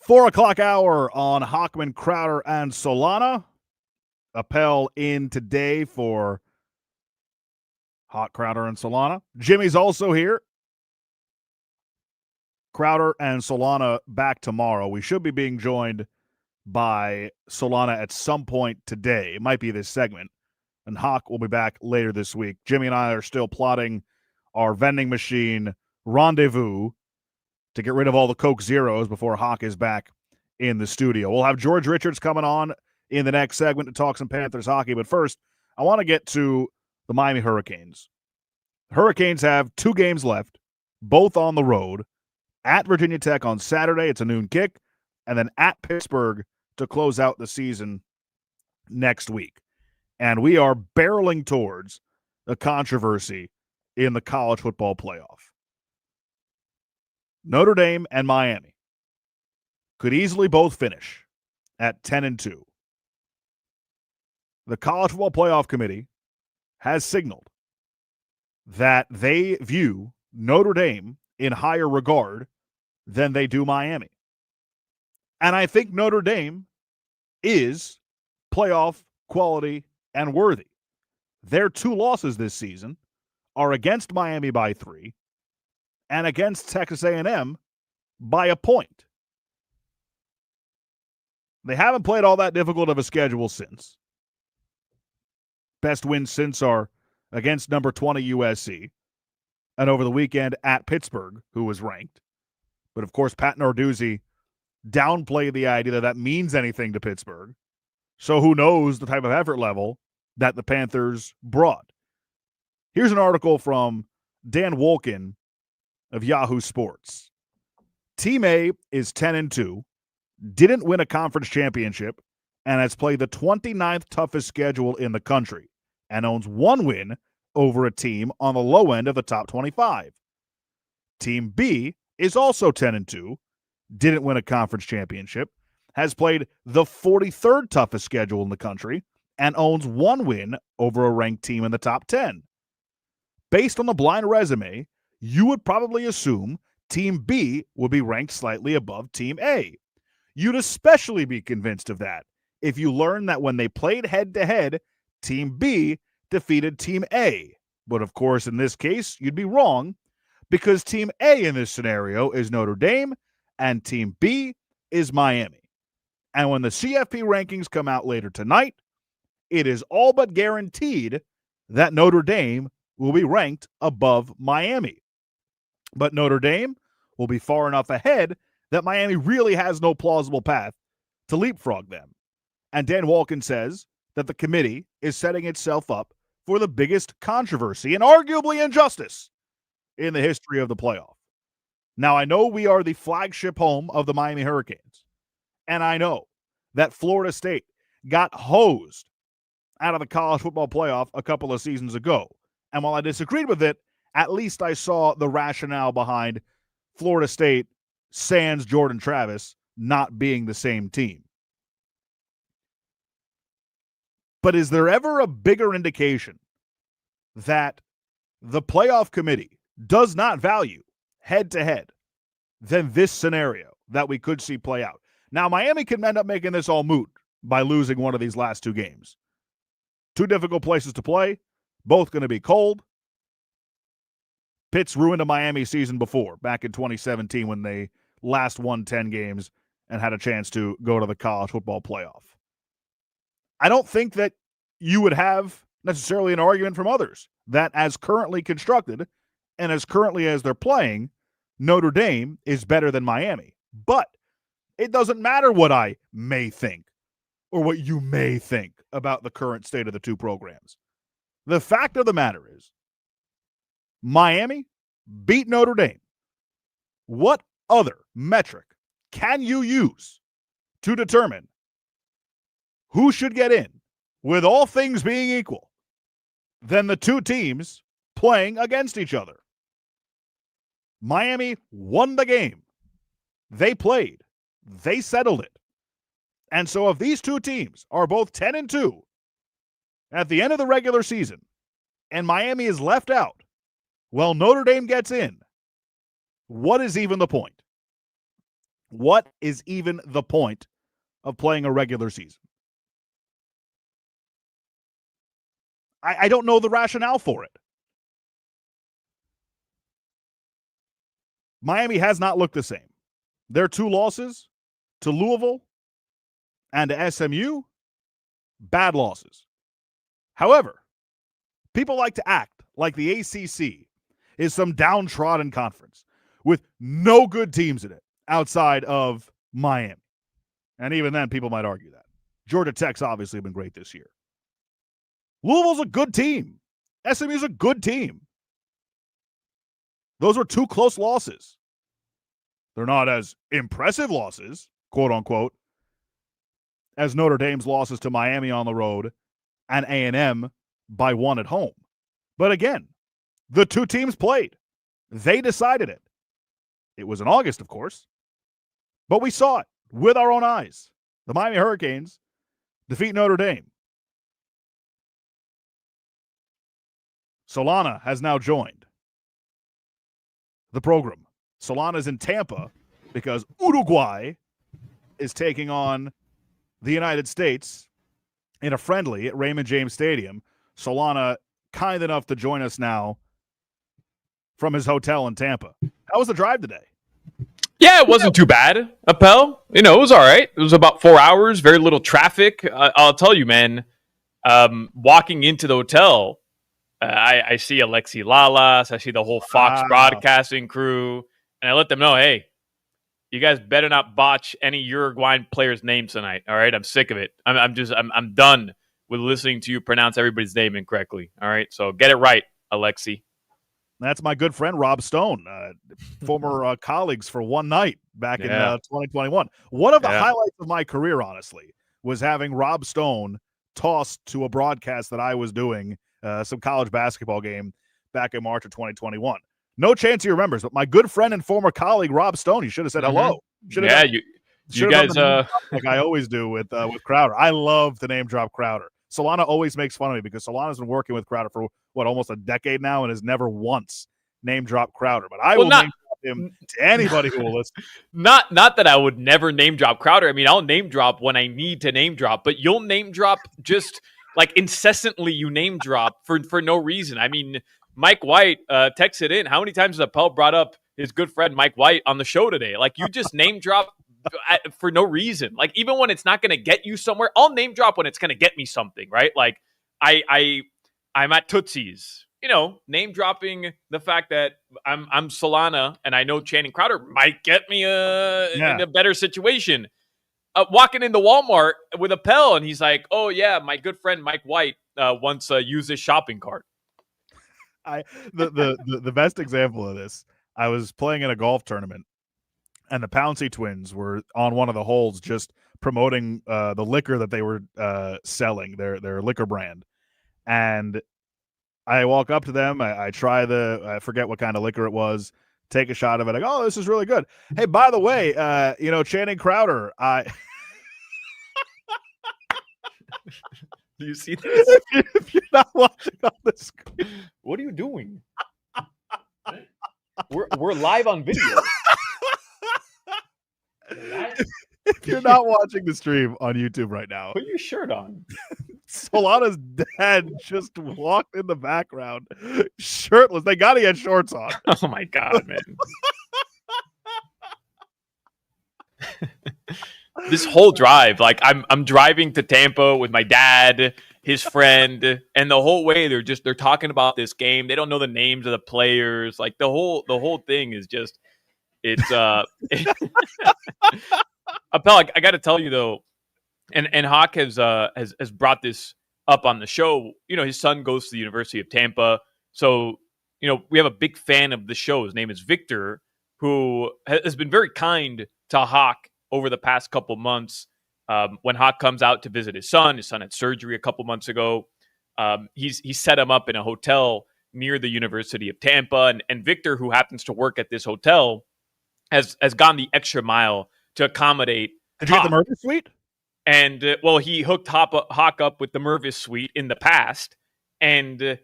4 o'clock hour on Hochman, Crowder, and Solana. Appel in today for Hoch, Crowder, and Solana. Jimmy's also here. Crowder and Solana back tomorrow. We should be being joined by Solana at some point today. It might be this segment. And Hoch will be back later this week. Jimmy and I are still plotting our vending machine rendezvous to get rid of all the Coke Zeros before Hoch is back in the studio. We'll have George Richards coming on in the next segment to talk some Panthers hockey. But first, I want to get to the Miami Hurricanes. Hurricanes have 2 games left, both on the road. At Virginia Tech on Saturday, it's a noon kick, and then at Pittsburgh to close out the season next week. And we are barreling towards a controversy in the college football playoff. Notre Dame and Miami could easily both finish at 10-2. The College Football Playoff Committee has signaled that they view Notre Dame in higher regard than they do Miami. And I think Notre Dame is playoff quality and worthy. Their 2 losses this season are against Miami by 3 and against Texas A&M by a point. They haven't played all that difficult of a schedule since. Best wins since are against number 20 USC and over the weekend at Pittsburgh, who was ranked. But, of course, Pat Narduzzi downplayed the idea that that means anything to Pittsburgh. So who knows the type of effort level that the Panthers brought. Here's an article from Dan Wolkin of Yahoo Sports. Team A is 10-2, didn't win a conference championship, and has played the 29th toughest schedule in the country, and owns 1 win over a team on the low end of the top 25. Team B is also 10-2, didn't win a conference championship, has played the 43rd toughest schedule in the country, and owns 1 win over a ranked team in the top 10. Based on the blind resume, you would probably assume Team B would be ranked slightly above Team A. You'd especially be convinced of that if you learn that when they played head-to-head, Team B defeated Team A. But of course, in this case, you'd be wrong because Team A in this scenario is Notre Dame and Team B is Miami. And when the CFP rankings come out later tonight, it is all but guaranteed that Notre Dame will be ranked above Miami. But Notre Dame will be far enough ahead that Miami really has no plausible path to leapfrog them. And Dan Wolkin says that the committee is setting itself up for the biggest controversy and arguably injustice in the history of the playoff. Now, I know we are the flagship home of the Miami Hurricanes, and I know that Florida State got hosed out of the college football playoff a couple of seasons ago. And while I disagreed with it, at least I saw the rationale behind Florida State sans Jordan Travis not being the same team. But is there ever a bigger indication that the playoff committee does not value head-to-head than this scenario that we could see play out? Now, Miami can end up making this all moot by losing one of these last 2 games. 2 difficult places to play, both going to be cold. Pitt's ruined a Miami season before, back in 2017 when they last won 10 games and had a chance to go to the college football playoff. I don't think that you would have necessarily an argument from others that as currently constructed and as currently as they're playing, Notre Dame is better than Miami. But it doesn't matter what I may think or what you may think about the current state of the 2 programs. The fact of the matter is, Miami beat Notre Dame. What other metric can you use to determine who should get in, with all things being equal, than the 2 teams playing against each other? Miami won the game. They played. They settled it. And so if these 2 teams are both 10-2 at the end of the regular season and Miami is left out, well, Notre Dame gets in. What is even the point? What is even the point of playing a regular season? I don't know the rationale for it. Miami has not looked the same. Their 2 losses to Louisville and to SMU, bad losses. However, people like to act like the ACC is some downtrodden conference with no good teams in it outside of Miami. And even then, people might argue that. Georgia Tech's obviously been great this year. Louisville's a good team. SMU's a good team. Those were 2 close losses. They're not as impressive losses, quote unquote, as Notre Dame's losses to Miami on the road and A&M by 1 at home. But again, the 2 teams played. They decided it. It was in August, of course, but we saw it with our own eyes. The Miami Hurricanes defeat Notre Dame. Solana has now joined the program. Solana's in Tampa because Uruguay is taking on the United States in a friendly at Raymond James Stadium. Solana kind enough to join us now from his hotel in Tampa. How was the drive today? Yeah, it wasn't too bad, Appel. It was all right. It was about 4 hours, very little traffic. I'll tell you, man, walking into the hotel, I see Alexi Lalas, I see the whole Fox broadcasting crew, and I let them know, hey, you guys better not botch any Uruguayan players' names tonight. All right, I'm sick of it. I'm done with listening to you pronounce everybody's name incorrectly. All right, so get it right, Alexi. That's my good friend Rob Stone, former colleagues for one night back in 2021. One of the highlights of my career, honestly, was having Rob Stone tossed to a broadcast that I was doing, some college basketball game back in March of 2021. No chance he remembers, but my good friend and former colleague Rob Stone, you should have said hello. You guys, like I always do with Crowder. I love to name drop Crowder. Solana always makes fun of me because Solana's been working with Crowder for almost a decade now and has never once name dropped Crowder. But I will name drop him to anybody who will listen. Not that I would never name drop Crowder. I mean, I'll name drop when I need to name drop, but you'll name drop just like incessantly. You name drop for no reason. I mean, Mike White texted in. How many times has Appel brought up his good friend Mike White on the show today? Like, you just name drop for no reason. Like, even when it's not going to get you somewhere, I'll name drop when it's going to get me something, right? Like, I'm at Tootsie's, name dropping the fact that I'm Solana and I know Channing Crowder might get me in a better situation. Walking into Walmart with Appel, and he's like, "Oh yeah, my good friend Mike White once used his shopping cart." The best example of this, I was playing in a golf tournament, and the Pouncey twins were on one of the holes just promoting the liquor that they were selling, their liquor brand. And I walk up to them, I try I forget what kind of liquor it was, take a shot of it. I go, "Oh, this is really good. Hey, by the way, Channing Crowder, Do you see this? If you're not watching on the screen, what are you doing? We're live on video. If you're not watching the stream on YouTube right now, put your shirt on. Solana's dad just walked in the background, shirtless. They got to get shorts on. Oh my god, man! This whole drive, like I'm driving to Tampa with my dad, his friend, and the whole way they're talking about this game. They don't know the names of the players. Like the whole thing is just Appel, I got to tell you though, and Hoch has brought this up on the show. His son goes to the University of Tampa, so we have a big fan of the show. His name is Victor, who has been very kind to Hoch over the past couple months. When Hoch comes out to visit his son had surgery a couple months ago. He set him up in a hotel near the University of Tampa, and Victor, who happens to work at this hotel, has gone the extra mile to accommodate. Did you get the Mervis suite? And he hooked Hoch up with the Mervis suite in the past, and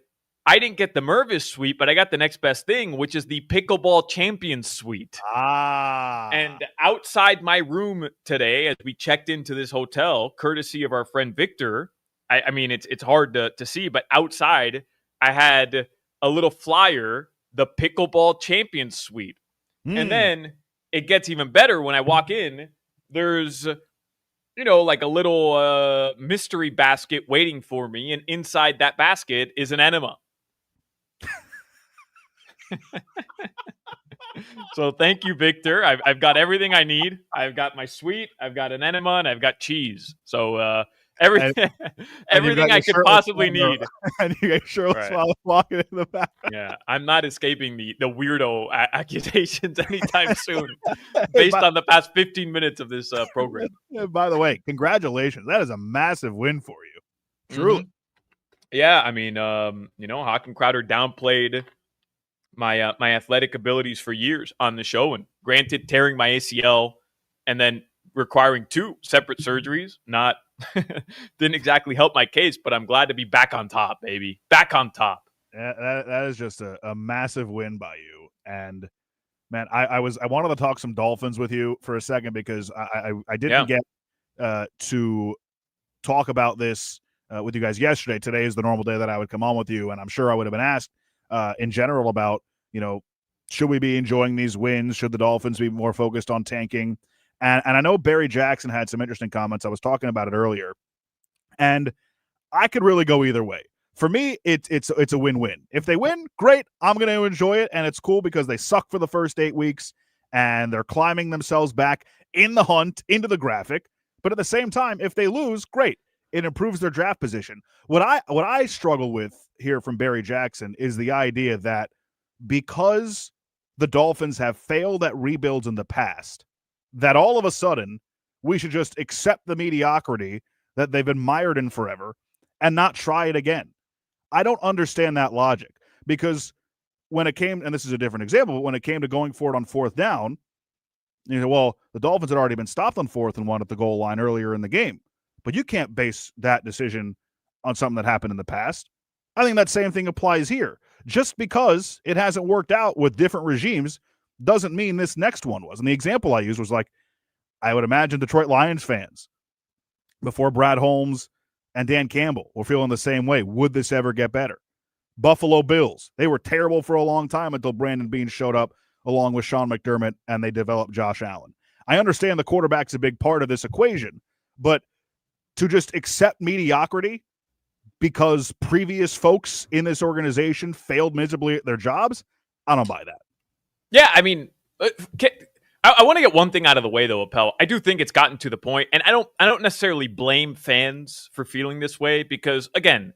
I didn't get the Mervis suite, but I got the next best thing, which is the Pickleball Champions suite. And outside my room today, as we checked into this hotel, courtesy of our friend Victor, I mean, it's hard to see, but outside I had a little flyer, the Pickleball Champions suite. And then it gets even better when I walk in. There's, like a little mystery basket waiting for me. And inside that basket is an enema. So thank you, Victor. I've got everything I need. I've got my suite, I've got an enema, and I've got cheese. So everything I could possibly need. And you got shirtless while walking in the back. Yeah, I'm not escaping the weirdo accusations anytime soon, based on the past 15 minutes of this program. By the way, congratulations. That is a massive win for you. Truly. Yeah, I mean, Hoch and Crowder downplayed my athletic abilities for years on the show, and granted, tearing my ACL and then requiring 2 separate surgeries didn't exactly help my case, but I'm glad to be back on top, baby. Back on top. Yeah, that is just a massive win by you. And man, I wanted to talk some Dolphins with you for a second because I didn't get to talk about this with you guys yesterday. Today is the normal day that I would come on with you, and I'm sure I would have been asked in general about, should we be enjoying these wins? Should the Dolphins be more focused on tanking? And I know Barry Jackson had some interesting comments. I was talking about it earlier, and I could really go either way. For me, it's a win-win. If they win, great. I'm going to enjoy it, and it's cool because they suck for the first 8 weeks, and they're climbing themselves back in the hunt, into the graphic. But at the same time, if they lose, great. It improves their draft position. What I struggle with here from Barry Jackson is the idea that because the Dolphins have failed at rebuilds in the past, that all of a sudden we should just accept the mediocrity that they've been mired in forever and not try it again. I don't understand that logic, because when it came, and this is a different example, but when it came to going for it on 4th down, well, the Dolphins had already been stopped on 4th and 1 at the goal line earlier in the game. But you can't base that decision on something that happened in the past. I think that same thing applies here. Just because it hasn't worked out with different regimes doesn't mean this next one was. And the example I used was like, I would imagine Detroit Lions fans before Brad Holmes and Dan Campbell were feeling the same way. Would this ever get better? Buffalo Bills, they were terrible for a long time until Brandon Beane showed up along with Sean McDermott and they developed Josh Allen. I understand the quarterback's a big part of this equation, but to just accept mediocrity because previous folks in this organization failed miserably at their jobs, I don't buy that. Yeah, I mean, I want to get one thing out of the way, though, Appel. I do think it's gotten to the point, and I don't necessarily blame fans for feeling this way because, again,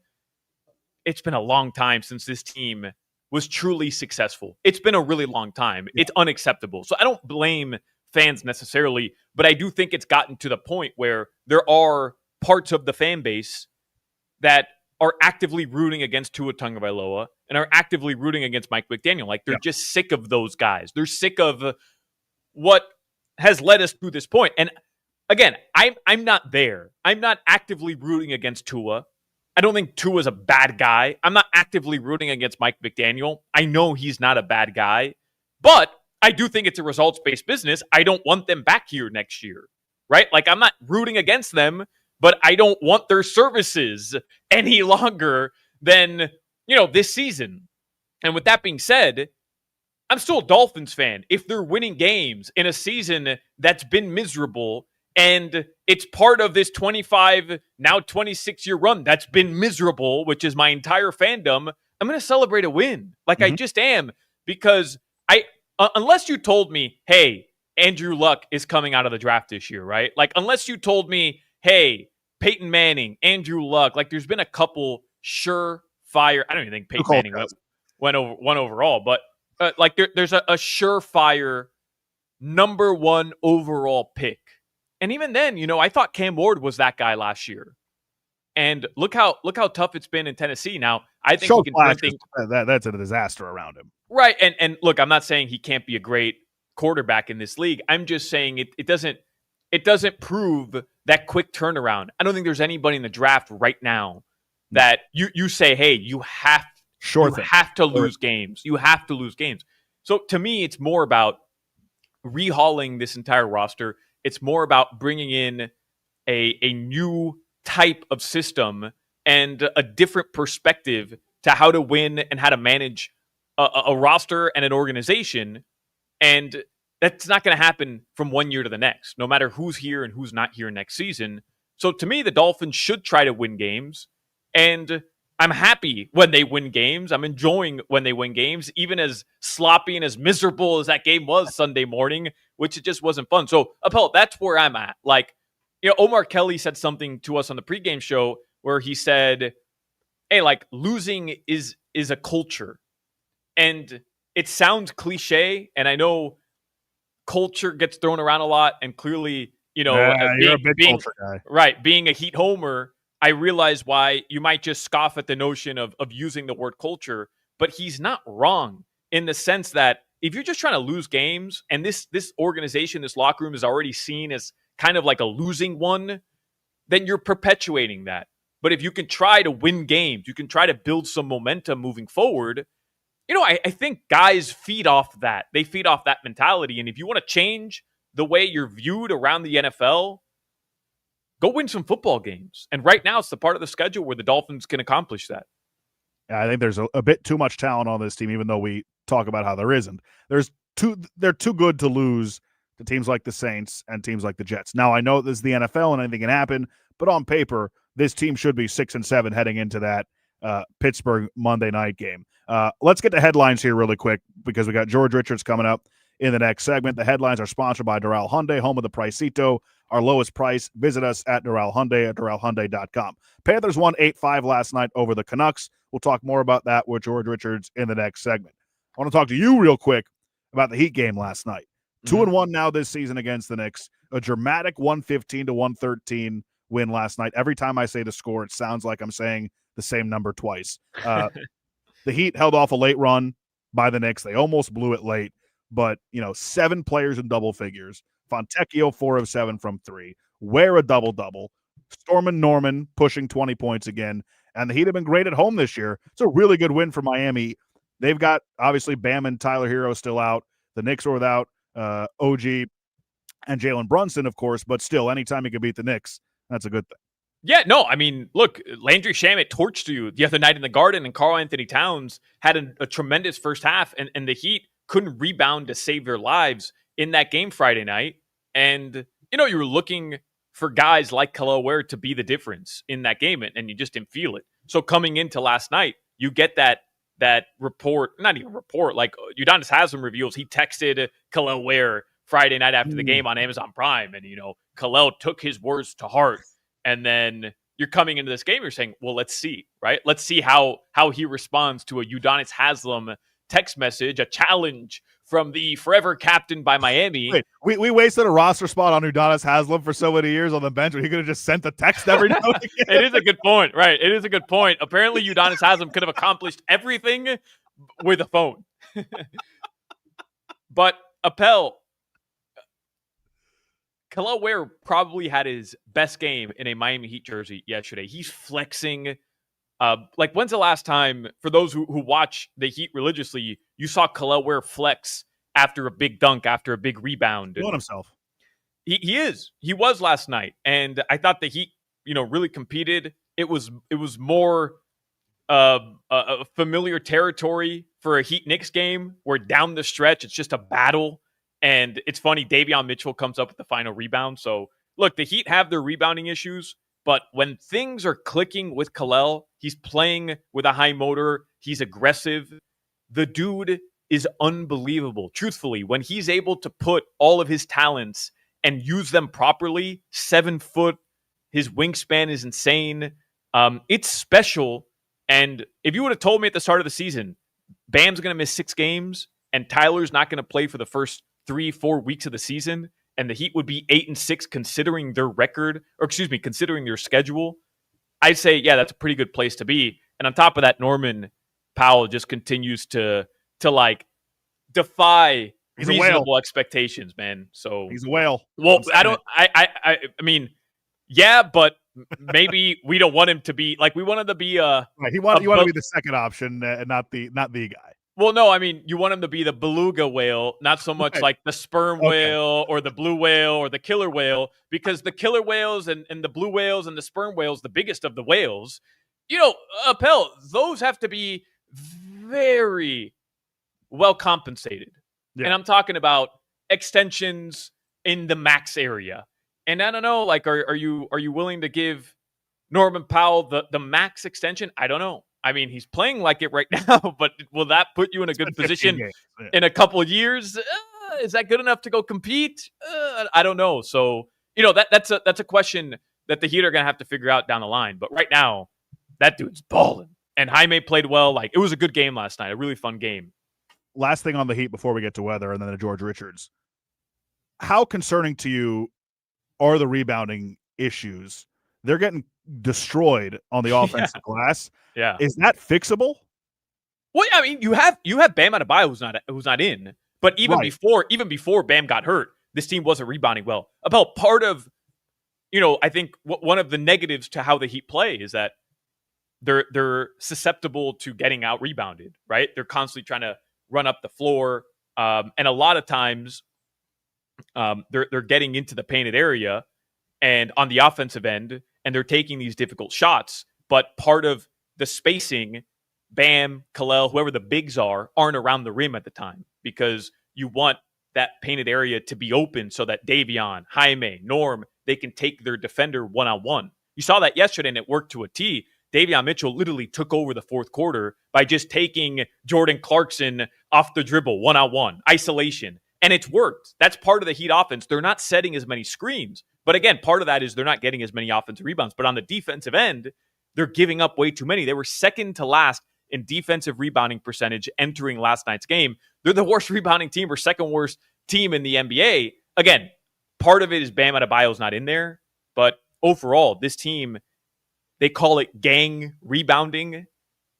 it's been a long time since this team was truly successful. It's been a really long time. It's unacceptable. So I don't blame fans necessarily, but I do think it's gotten to the point where there are parts of the fan base that are actively rooting against Tua Tagovailoa and are actively rooting against Mike McDaniel. Like, they're just sick of those guys. They're sick of what has led us to this point. And again, I'm not there. I'm not actively rooting against Tua. I don't think Tua's a bad guy. I'm not actively rooting against Mike McDaniel. I know he's not a bad guy, but I do think it's a results-based business. I don't want them back here next year, right? Like, I'm not rooting against them, but I don't want their services any longer than, this season. And with that being said, I'm still a Dolphins fan. If they're winning games in a season that's been miserable and it's part of this 25, now 26-year run that's been miserable, which is my entire fandom, I'm going to celebrate a win. Like, I just am, because unless you told me, hey, Andrew Luck is coming out of the draft this year, right? Like, unless you told me, hey, Peyton Manning, Andrew Luck, like, there's been a couple surefire. I don't even think Peyton Manning went over one overall, but there's a surefire number 1 overall pick. And even then, I thought Cam Ward was that guy last year. And look how tough it's been in Tennessee. Now, I think he can turn things. That's a disaster around him. Right. And look, I'm not saying he can't be a great quarterback in this league. I'm just saying it doesn't prove that quick turnaround. I don't think there's anybody in the draft right now that you say, hey, you have Sure you thing. have to lose games. You have to lose games. So to me, it's more about rehauling this entire roster. It's more about bringing in a new type of system and a different perspective to how to win and how to manage a roster and an organization. And that's not going to happen from one year to the next, no matter who's here and who's not here next season. So to me, the Dolphins should try to win games. And I'm happy when they win games. I'm enjoying when they win games, even as sloppy and as miserable as that game was Sunday morning, which it just wasn't fun. So, Appel, that's where I'm at. Like, Omar Kelly said something to us on the pregame show where he said, hey, like, losing is a culture. And it sounds cliche, and I know culture gets thrown around a lot, and clearly, you're a big culture guy. Right, being a Heat homer, I realize why you might just scoff at the notion of using the word culture, but he's not wrong in the sense that if you're just trying to lose games, and this organization, this locker room is already seen as kind of like a losing one, then you're perpetuating that. But if you can try to win games, you can try to build some momentum moving forward. I think guys feed off that. They feed off that mentality. And if you want to change the way you're viewed around the NFL, go win some football games. And right now, it's the part of the schedule where the Dolphins can accomplish that. Yeah, I think there's a bit too much talent on this team, even though we talk about how there isn't. They're too good to lose to teams like the Saints and teams like the Jets. Now, I know this is the NFL and anything can happen, but on paper, this team should be 6-7 heading into that Pittsburgh Monday night game. Let's get the headlines here really quick because we got George Richards coming up in the next segment. The headlines are sponsored by Doral Hyundai, home of the Pricito, our lowest price. Visit us at Doral Hyundai at DoralHyundai.com. Panthers won 8-5 last night over the Canucks. We'll talk more about that with George Richards in the next segment. I want to talk to you real quick about the Heat game last night. 2-1 now this season against the Knicks. A dramatic 115-113 win last night. Every time I say the score, it sounds like I'm saying the same number twice. The Heat held off a late run by the Knicks. They almost blew it late, but 7 players in double figures. Fontecchio 4 of 7 from 3. Ware a double-double. Stormin Norman pushing 20 points again. And the Heat have been great at home this year. It's a really good win for Miami. They've got, obviously, Bam and Tyler Hero still out. The Knicks are without OG and Jalen Brunson, of course, but still, anytime you can beat the Knicks, that's a good thing. Yeah, no, I mean, look, Landry Shamet torched you the other night in the Garden, and Karl Anthony Towns had a tremendous first half, and the Heat couldn't rebound to save their lives in that game Friday night. And, you were looking for guys like Kel'el Ware to be the difference in that game, and you just didn't feel it. So coming into last night, you get that report, not even report, like Udonis Haslem reveals he texted Kel'el Ware Friday night after the game on Amazon Prime, and, Kel'el took his words to heart. And then you're coming into this game, you're saying, well, let's see, right? Let's see how he responds to a Udonis Haslem text message, a challenge from the forever captain by Miami. Wait, we wasted a roster spot on Udonis Haslem for so many years on the bench when he could have just sent the text every now and again. It is a good point, right? It is a good point. Apparently, Udonis Haslem could have accomplished everything with a phone. But, Appel, Kel'el Ware probably had his best game in a Miami Heat jersey yesterday. He's flexing. When's the last time, for those who watch the Heat religiously, you saw Kel'el Ware flex after a big dunk, after a big rebound? Doing himself. He is. He was last night. And I thought the Heat, really competed. It was more a familiar territory for a Heat Knicks game where down the stretch, it's just a battle. And it's funny, Davion Mitchell comes up with the final rebound. So, look, the Heat have their rebounding issues, but when things are clicking with Kel'el, he's playing with a high motor, he's aggressive. The dude is unbelievable. Truthfully, when he's able to put all of his talents and use them properly, 7 foot, his wingspan is insane. It's special. And if you would have told me at the start of the season, Bam's going to miss 6 games and Tyler's not going to play for the first 3-4 weeks of the season, and the Heat would be 8-6 considering their record, considering their schedule, I'd say, yeah, that's a pretty good place to be. And on top of that, Norman Powell just continues to defy reasonable expectations, man. So he's a whale. Well, I mean, yeah, but maybe we don't want him to be like we want him to be right. You want to be the second option and not the guy. Well, no, I mean, you want him to be the beluga whale, not so much like the sperm whale or the blue whale or the killer whale, because the killer whales and the blue whales and the sperm whales, the biggest of the whales, Appel, those have to be very well compensated. Yeah. And I'm talking about extensions in the max area. And I don't know, like, are you willing to give Norman Powell the max extension? I don't know. I mean, he's playing like it right now, but will that put you in a good position in a couple of years? Is that good enough to go compete? I don't know. So, that's a question that the Heat are going to have to figure out down the line. But right now, that dude's balling. And Jaime played well. Like, it was a good game last night, a really fun game. Last thing on the Heat before we get to weather and then to George Richards. How concerning to you are the rebounding issues? They're getting destroyed on the offensive glass. Yeah. Is that fixable? Well, I mean, you have Bam Adebayo who's not in, but even before Bam got hurt, this team wasn't rebounding well. About part of, I think one of the negatives to how the Heat play is that they're susceptible to getting out rebounded, right? They're constantly trying to run up the floor, and a lot of times, they're getting into the painted area, and on the offensive end, and they're taking these difficult shots. But part of the spacing, Bam, Kalel, whoever the bigs aren't around the rim at the time because you want that painted area to be open so that Davion, Jaime, Norm, they can take their defender one-on-one. You saw that yesterday, and it worked to a T. Davion Mitchell literally took over the fourth quarter by just taking Jordan Clarkson off the dribble, one-on-one, isolation. And it's worked. That's part of the Heat offense. They're not setting as many screens. But again, part of that is they're not getting as many offensive rebounds. But on the defensive end, they're giving up way too many. They were second to last in defensive rebounding percentage entering last night's game. They're the worst rebounding team or second worst team in the NBA. Again, part of it is Bam Adebayo's not in there. But overall, this team, they call it gang rebounding.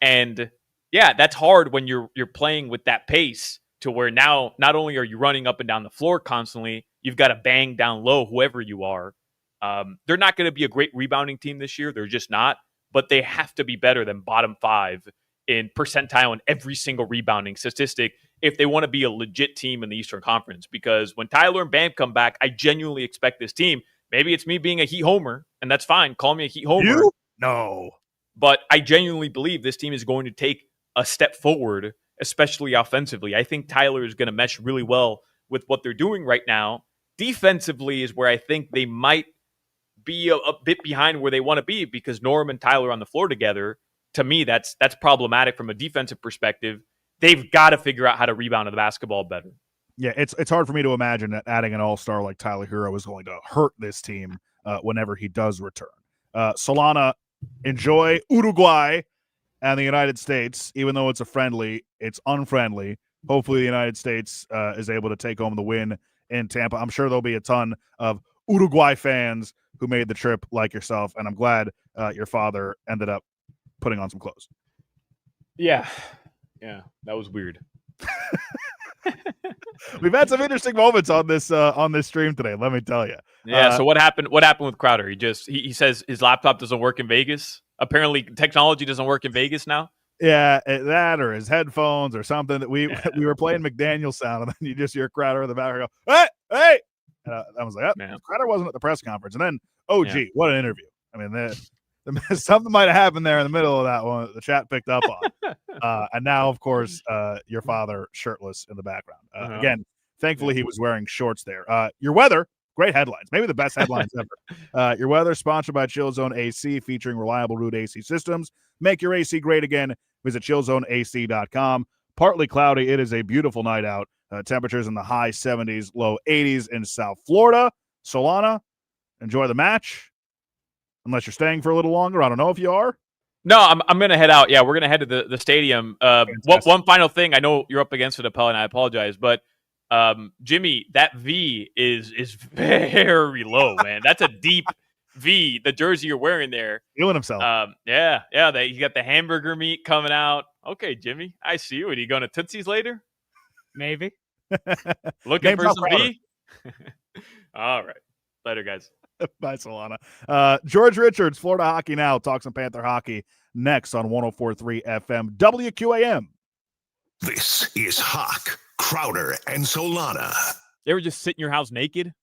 And yeah, that's hard when you're playing with that pace to where now not only are you running up and down the floor constantly, you've got to bang down low, whoever you are. They're not going to be a great rebounding team this year. They're just not. But they have to be better than bottom 5 in percentile in every single rebounding statistic if they want to be a legit team in the Eastern Conference. Because when Tyler and Bam come back, I genuinely expect this team, maybe it's me being a Heat homer, and that's fine. Call me a Heat homer. You? No. But I genuinely believe this team is going to take a step forward, especially offensively. I think Tyler is going to mesh really well with what they're doing right now. Defensively is where I think they might be a bit behind where they want to be because Norm and Tyler on the floor together, to me, that's problematic from a defensive perspective. They've got to figure out how to rebound the basketball better. Yeah, it's hard for me to imagine that adding an all-star like Tyler Hero is going to hurt this team whenever he does return. Solana, enjoy Uruguay and the United States. Even though it's a friendly, it's unfriendly. Hopefully the United States is able to take home the win in Tampa. I'm sure there'll be a ton of Uruguay fans who made the trip like yourself, and I'm glad your father ended up putting on some clothes. Yeah, that was weird. We've had some interesting moments on this stream today. Let me tell you. Yeah. So what happened? What happened with Crowder? He says his laptop doesn't work in Vegas. Apparently, technology doesn't work in Vegas now. Yeah, that or his headphones or something that we were playing McDaniel sound, and then you just hear Crowder in the background go, hey. And I was like, Crowder wasn't at the press conference. And then, what an interview. I mean, something might have happened there in the middle of that one that the chat picked up on. And now, of course, your father shirtless in the background. Again, thankfully he was wearing shorts there. Your weather, great headlines. Maybe the best headlines ever. Your weather sponsored by Chill Zone AC, featuring reliable root AC systems. Make your AC great again. Visit chillzoneac.com. Partly cloudy. It is a beautiful night out. Temperatures in the high 70s, low 80s in South Florida. Solana, enjoy the match. Unless you're staying for a little longer. I don't know if you are. No, I'm going to head out. Yeah, we're going to head to the stadium. One final thing. I know you're up against it, Appel, and I apologize. But, Jimmy, that V is very low, man. That's a deep V, the jersey you're wearing there. Feeling himself. Yeah. You got the hamburger meat coming out. Okay, Jimmy, I see you. Are you going to Tootsie's later? Maybe. Looking for some V? All right. Later, guys. Bye, Solana. George Richards, Florida Hockey Now, talks some Panther hockey next on 104.3 FM WQAM. This is Hoch, Crowder, and Solana. You ever just sit in your house naked?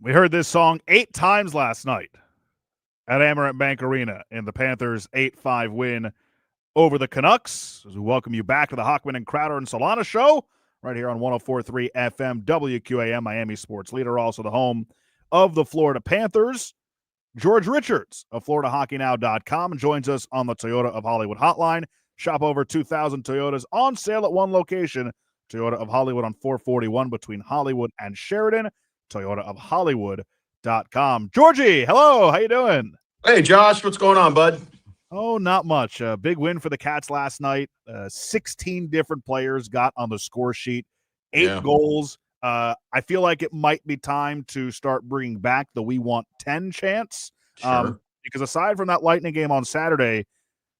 We heard this song 8 times last night at Amerant Bank Arena in the Panthers' 8-5 win over the Canucks. As we welcome you back to the Hochman and Crowder and Solana show right here on 104.3 FM WQAM, Miami sports leader, also the home of the Florida Panthers. George Richards of FloridaHockeyNow.com joins us on the Toyota of Hollywood hotline. Shop over 2,000 Toyotas on sale at one location, Toyota of Hollywood on 441 between Hollywood and Sheridan, ToyotaofHollywood.com. Georgie, hello, how you doing? Hey, Josh, what's going on, bud? Oh, not much. A big win for the Cats last night. 16 different players got on the score sheet, 8 goals. I feel like it might be time to start bringing back the "we want 10" chants. Sure. Because aside from that Lightning game on Saturday,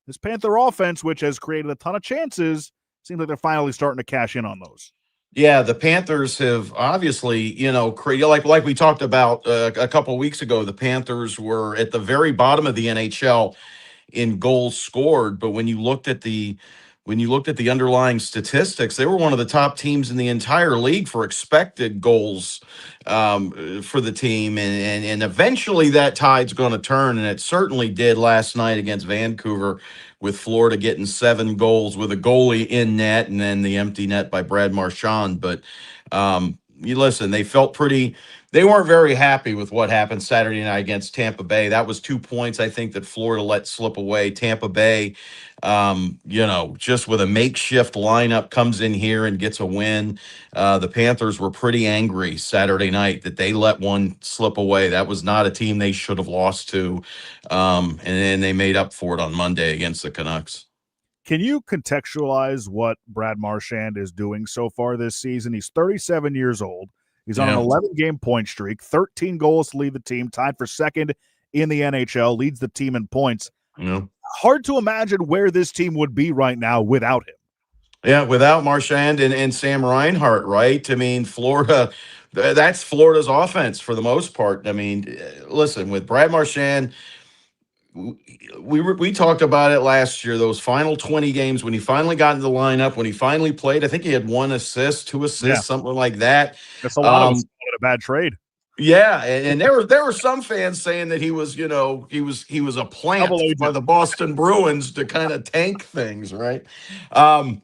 this Panther offense, which has created a ton of chances, seems like they're finally starting to cash in on those. Yeah, the Panthers have obviously, like we talked about a couple weeks ago, the Panthers were at the very bottom of the NHL in goals scored, but when you looked at the underlying statistics, they were one of the top teams in the entire league for expected goals for the team, and eventually that tide's going to turn, and it certainly did last night against Vancouver, with Florida getting 7 goals with a goalie in net and then the empty net by Brad Marchand. But you listen, they weren't very happy with what happened Saturday night against Tampa Bay. That was 2 points, I think, that Florida let slip away. Tampa Bay, just with a makeshift lineup, comes in here and gets a win. The Panthers were pretty angry Saturday night that they let one slip away. That was not a team they should have lost to. And then they made up for it on Monday against the Canucks. Can you contextualize what Brad Marchand is doing so far this season? He's 37 years old. He's on an 11-game point streak, 13 goals to lead the team, tied for second in the NHL, leads the team in points. Hard to imagine where this team would be right now without him. Yeah, without Marchand and Sam Reinhart, right? I mean, Florida, that's Florida's offense for the most part. I mean, listen, with Brad Marchand, we talked about it last year, those final 20 games when he finally got into the lineup, when he finally played. I think he had 1 assist, 2 assists, something like that. That's a lot of a bad trade. Yeah, and there were some fans saying that he was a plant by the Boston Bruins to kind of tank things, right? And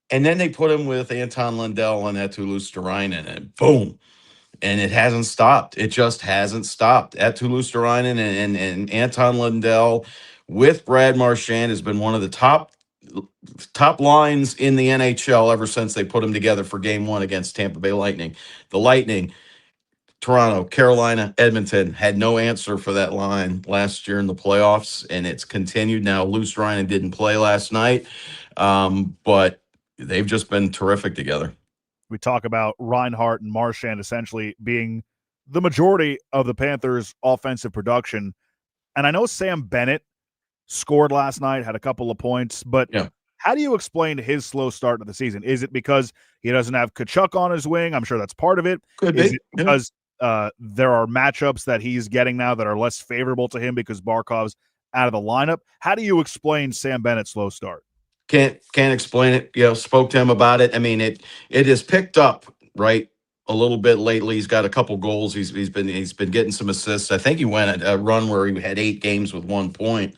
then they put him with Anton Lundell and Eetu Luostarinen, and boom. And it hasn't stopped. It just hasn't stopped. Eetu Luostarinen and Anton Lundell with Brad Marchand has been one of the top lines in the NHL ever since they put them together for Game 1 against Tampa Bay Lightning. The Lightning, Toronto, Carolina, Edmonton had no answer for that line last year in the playoffs, and it's continued. Now, Luostarinen didn't play last night, but they've just been terrific together. We talk about Reinhart and Marchand essentially being the majority of the Panthers' offensive production. And I know Sam Bennett scored last night, had a couple of points, but how do you explain his slow start to the season? Is it because he doesn't have Tkachuk on his wing? I'm sure that's part of it. Is it because there are matchups that he's getting now that are less favorable to him because Barkov's out of the lineup? How do you explain Sam Bennett's slow start? Can't explain it. Spoke to him about it. I mean, it has picked up, right, a little bit lately. He's got a couple goals. He's been getting some assists. I think he went a run where he had 8 games with 1 point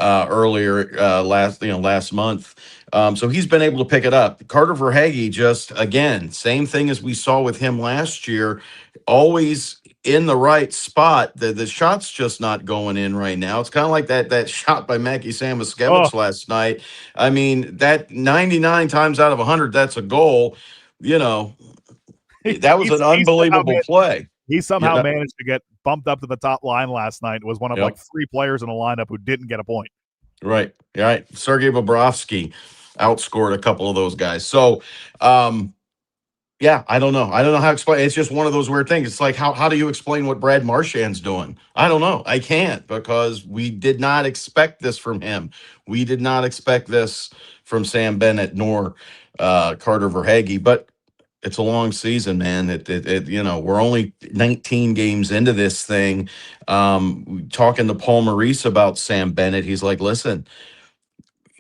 earlier last month. So he's been able to pick it up. Carter Verhaeghe, just again, same thing as we saw with him last year, always in the right spot. The shot's just not going in right now. It's kind of like that shot by Mackie Samoskevich last night. I mean, that 99 times out of 100, that's a goal. That was an unbelievable play. He somehow managed to get bumped up to the top line last night. It was one of like 3 players in the lineup who didn't get a point. Right. Sergei Bobrovsky outscored a couple of those guys. So, I don't know. I don't know how to explain. It's just one of those weird things. It's like, how do you explain what Brad Marchand's doing? I don't know. I can't, because we did not expect this from him. We did not expect this from Sam Bennett nor Carter Verhaeghe. But it's a long season, man. We're only 19 games into this thing. Talking to Paul Maurice about Sam Bennett, he's like, listen,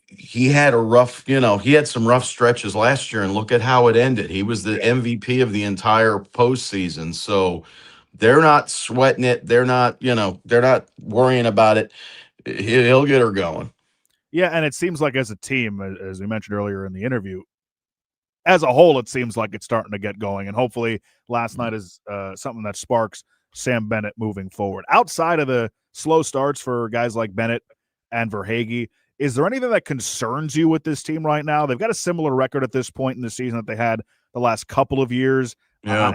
he had some rough stretches last year, and look at how it ended. He was the MVP of the entire postseason. So, They're not sweating it. They're not, they're not worrying about it. He'll get her going. Yeah, and it seems like as a team, as we mentioned earlier in the interview, as a whole, it seems like it's starting to get going. And hopefully last night is something that sparks Sam Bennett moving forward. Outside of the slow starts for guys like Bennett and Verhaeghe, is there anything that concerns you with this team right now? They've got a similar record at this point in the season that they had the last couple of years. Yeah.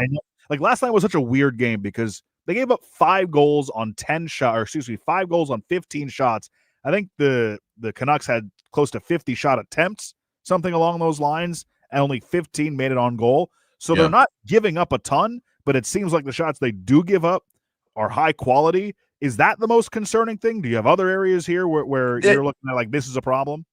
Like last night was such a weird game because they gave up 5 goals on 10 shots, or excuse me, 5 goals on 15 shots. I think the Canucks had close to 50 shot attempts, something along those lines, and only 15 made it on goal. So they're not giving up a ton, but it seems like the shots they do give up are high quality. Is that the most concerning thing? Do you have other areas here where you're looking at like this is a problem?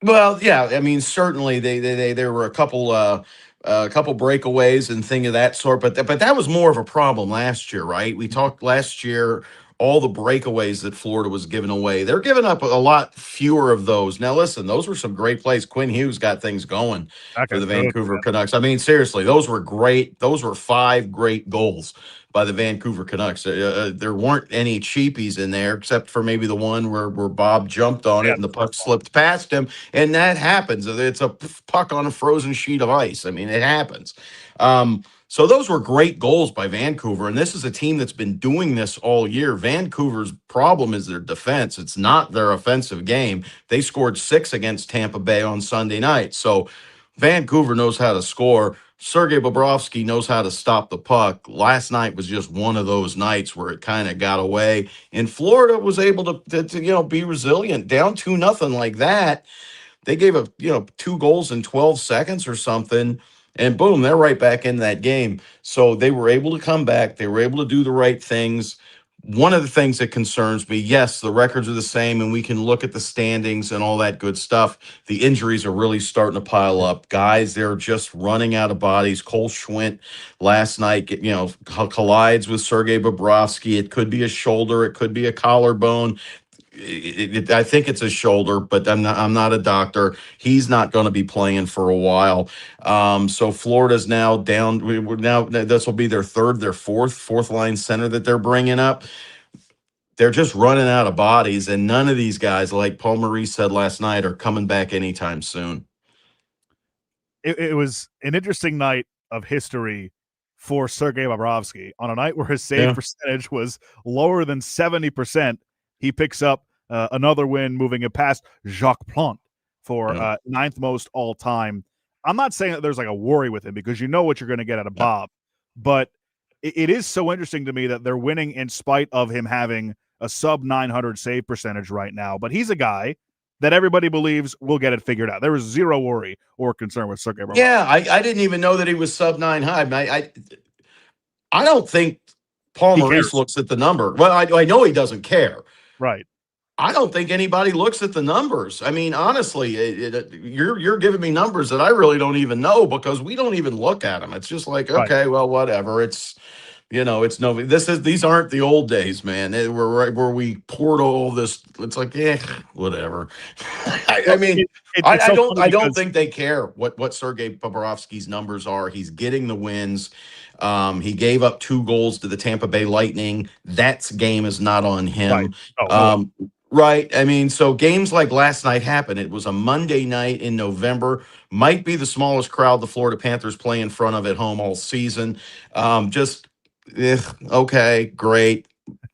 Well, yeah, I mean, certainly there were a couple breakaways and thing of that sort, but that was more of a problem last year, right? We talked last year all the breakaways that Florida was giving away. They're giving up a lot fewer of those. Now, listen, those were some great plays. Quinn Hughes got things going for the Vancouver Canucks. I mean, seriously, those were great. Those were 5 great goals by the Vancouver Canucks. There weren't any cheapies in there except for maybe the one where Bob jumped on it and the puck slipped past him. And that happens. It's a puck on a frozen sheet of ice. I mean, it happens. So those were great goals by Vancouver. And this is a team that's been doing this all year. Vancouver's problem is their defense. It's not their offensive game. They scored 6 against Tampa Bay on Sunday night. So Vancouver knows how to score. Sergei Bobrovsky knows how to stop the puck. Last night was just one of those nights where it kind of got away. And Florida was able to be resilient. Down 2-0 like that. They gave up, 2 goals in 12 seconds or something, and boom, they're right back in that game. So they were able to come back. They were able to do the right things. One of the things that concerns me, yes, the records are the same, and we can look at the standings and all that good stuff. The injuries are really starting to pile up. Guys, they're just running out of bodies. Cole Schwint last night, collides with Sergei Bobrovsky. It could be a shoulder. It could be a collarbone. I think it's a shoulder, but I'm not a doctor. He's not going to be playing for a while. So Florida's now down. This will be their fourth line center that they're bringing up. They're just running out of bodies, and none of these guys, like Paul Maurice said last night, are coming back anytime soon. It was an interesting night of history for Sergei Bobrovsky on a night where his save percentage was lower than 70%. He picks up another win, moving it past Jacques Plante for 9th most all time. I'm not saying that there's like a worry with him because you know what you're going to get out of Bob, but it is so interesting to me that they're winning in spite of him having a sub 900 save percentage right now. But he's a guy that everybody believes will get it figured out. There was zero worry or concern with Sergei Bobrovsky. Yeah, I didn't even know that he was sub 900. I don't think Paul Maurice looks at the number. Well, I know he doesn't care. Right. I don't think anybody looks at the numbers. I mean, honestly, you're giving me numbers that I really don't even know because we don't even look at them. It's just like, okay, well, whatever. It's, these aren't the old days, man. Where we poured all this. It's like, whatever. I mean, I don't think they care what Sergei Bobrovsky's numbers are. He's getting the wins. He gave up 2 goals to the Tampa Bay Lightning. That game is not on him. Right. Right. I mean, so games like last night happened. It was a Monday night in November. Might be the smallest crowd the Florida Panthers play in front of at home all season. Okay, great.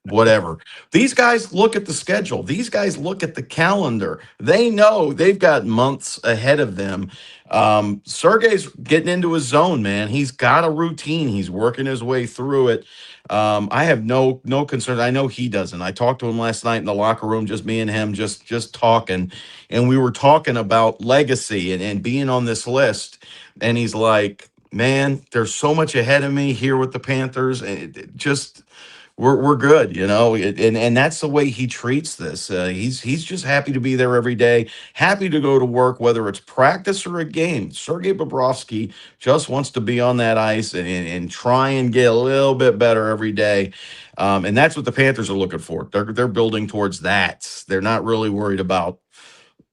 Whatever. These guys look at the schedule. These guys look at the calendar. They know they've got months ahead of them. Sergei's getting into his zone, man. He's got a routine. He's working his way through it. I have no concern. I know he doesn't. I talked to him last night in the locker room, just me and him, just talking. And we were talking about legacy and being on this list. And he's like, man, there's so much ahead of me here with the Panthers. And we're good, and that's the way he treats this. He's just happy to be there every day, happy to go to work, whether it's practice or a game. Sergei Bobrovsky just wants to be on that ice and try and get a little bit better every day. And that's what the Panthers are looking for. They're building towards that. They're not really worried about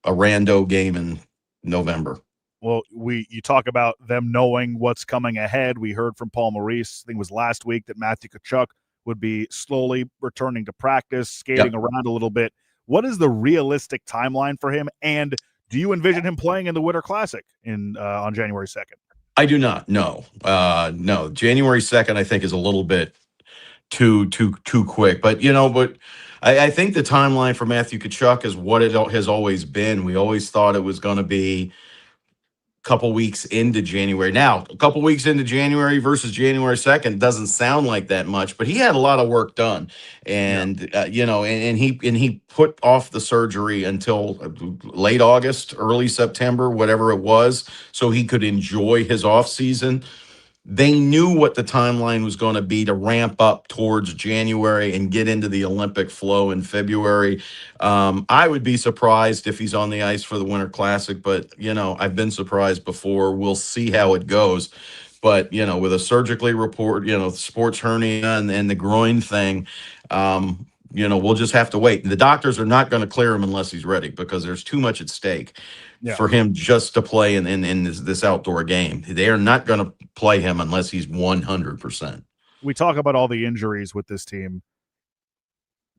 a rando game in November. Well, you talk about them knowing what's coming ahead. We heard from Paul Maurice, I think it was last week, that Matthew Tkachuk would be slowly returning to practice, skating around a little bit. What is the realistic timeline for him? And do you envision him playing in the Winter Classic on January 2nd? I do not. No. No. January 2nd, I think, is a little bit too quick. But I think the timeline for Matthew Tkachuk is what it has always been. We always thought it was going to be couple weeks into January. Now, a couple weeks into January versus January 2nd doesn't sound like that much, but he had a lot of work done. And he put off the surgery until late August, early September, whatever it was, so he could enjoy his off season. They knew what the timeline was going to be to ramp up towards January and get into the Olympic flow in February. I would be surprised if he's on the ice for the Winter Classic, but, I've been surprised before. We'll see how it goes. But, with a surgically sports hernia and the groin thing, we'll just have to wait. The doctors are not going to clear him unless he's ready because there's too much at stake for him just to play in this outdoor game. They are not going to play him unless he's 100%. We talk about all the injuries with this team.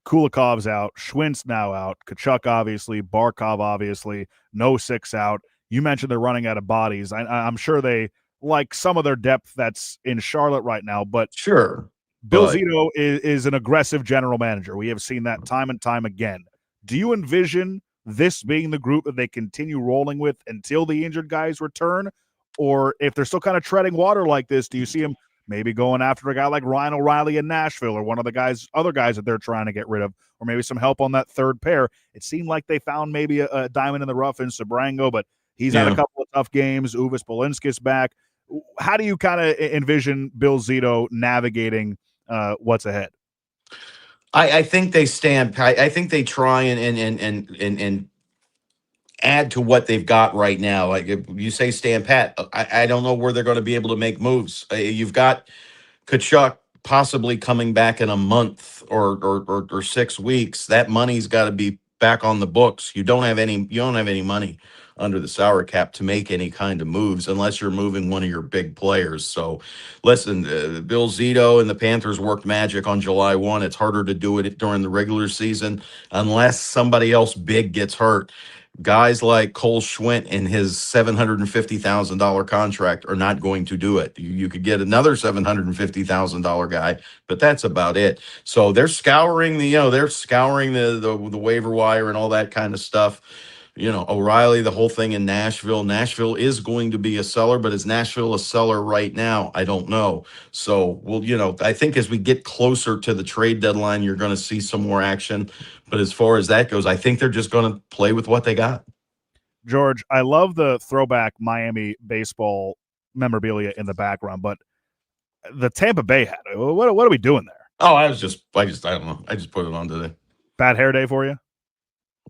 Kulikov's out, Schwintz now out, Tkachuk obviously, Barkov obviously, Nosek out. You mentioned they're running out of bodies. I'm sure they like some of their depth that's in Charlotte right now, but sure. Bill Zito is an aggressive general manager. We have seen that time and time again. Do you envision this being the group that they continue rolling with until the injured guys return? Or if they're still kind of treading water like this, do you see him maybe going after a guy like Ryan O'Reilly in Nashville or one of the other guys that they're trying to get rid of, or maybe some help on that third pair? It seemed like they found maybe a diamond in the rough in Sabrango, but he's had a couple of tough games. Uvis Polinskis back. How do you kind of envision Bill Zito navigating what's ahead? I think they stand. I think they try and add to what they've got right now. Like if you say stand pat, I don't know where they're going to be able to make moves. You've got Tkachuk possibly coming back in a month or 6 weeks. That money's got to be back on the books. You don't have any money under the salary cap to make any kind of moves unless you're moving one of your big players. So listen, Bill Zito and the Panthers worked magic on July 1. It's harder to do it during the regular season unless somebody else big gets hurt. Guys like Cole Schwint and his $750,000 contract are not going to do it. You could get another $750,000 guy, but that's about it. So they're scouring the waiver wire and all that kind of stuff. O'Reilly, the whole thing in Nashville. Nashville is going to be a seller, but is Nashville a seller right now? I don't know. So, I think as we get closer to the trade deadline, you're going to see some more action. But as far as that goes, I think they're just going to play with what they got. George, I love the throwback Miami baseball memorabilia in the background, but the Tampa Bay hat, what are we doing there? Oh, I don't know. I just put it on today. Bad hair day for you?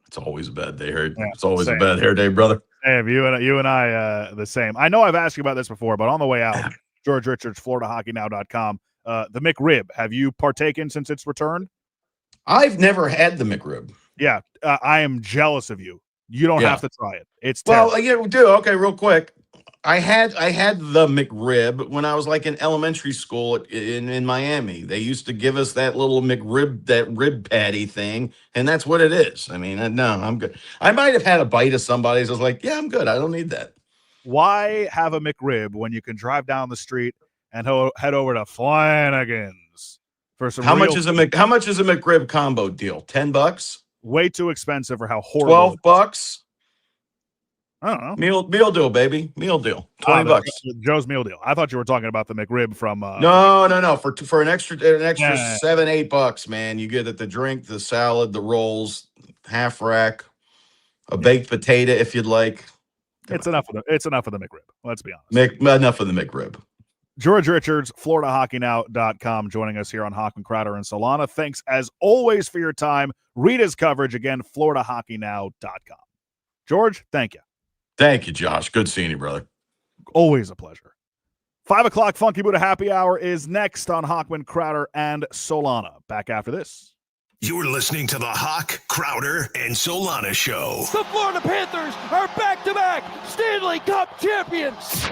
It's always a bad day. It's always a bad hair day, brother. Hey, you and I the same. I know I've asked you about this before, but on the way out, George Richards, FloridaHockeyNow.com. The McRib, have you partaken since its return? I've never had the McRib. Yeah, I am jealous of you. You don't have to try it. It's terrible. Okay, real quick. I had the McRib when I was like in elementary school in Miami. They used to give us that little McRib, that rib patty thing, and that's what it is. I mean, no, I'm good. I might have had a bite of somebody's. I was like, yeah, I'm good. I don't need that. Why have a McRib when you can drive down the street and head over to Flanagan's for some? How much is a McRib combo deal? $10? Way too expensive for how horrible. $12? I don't know. Meal deal, baby. Meal deal. $20. Joe's meal deal. I thought you were talking about the McRib from. No. For an extra $7-8, man. You get the drink, the salad, the rolls, half rack, a baked potato if you'd like. It's enough of the McRib. Let's be honest. Enough of the McRib. George Richards, FloridaHockeyNow.com, joining us here on Hoch and Crowder and Solana. Thanks as always for your time. Read his coverage again, FloridaHockeyNow.com. George, thank you. Thank you, Josh. Good seeing you, brother. Always a pleasure. 5 o'clock Funky Buddha Happy Hour is next on Hochman, Crowder, and Solana. Back after this. You're listening to the Hoch, Crowder, and Solana Show. The Florida Panthers are back-to-back Stanley Cup champions.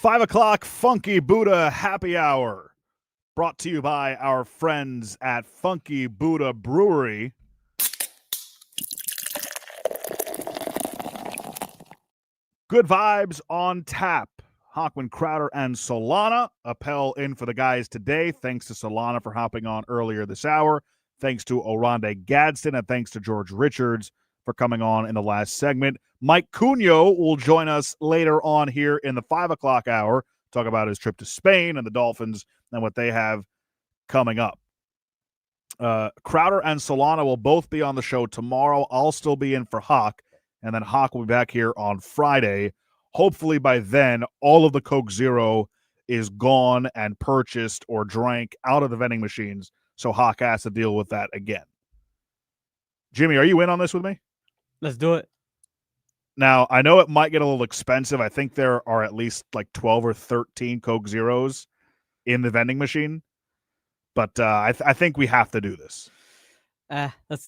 5 o'clock Funky Buddha Happy Hour, brought to you by our friends at Funky Buddha Brewery. Good vibes on tap. Hochman, Crowder, and Solana. Appel in for the guys today. Thanks to Solana for hopping on earlier this hour. Thanks to Oronde Gadsden, and thanks to George Richards for coming on in the last segment. Mike Cunha will join us later on here in the 5 o'clock hour, talk about his trip to Spain and the Dolphins and what they have coming up. Crowder and Solana will both be on the show tomorrow. I'll still be in for Hoch, and then Hoch will be back here on Friday. Hopefully by then, all of the Coke Zero is gone and purchased or drank out of the vending machines, so Hoch has to deal with that again. Jimmy, are you in on this with me? Let's do it. Now, I know it might get a little expensive. I think there are at least like 12 or 13 Coke Zeros in the vending machine, but I think we have to do this. Let's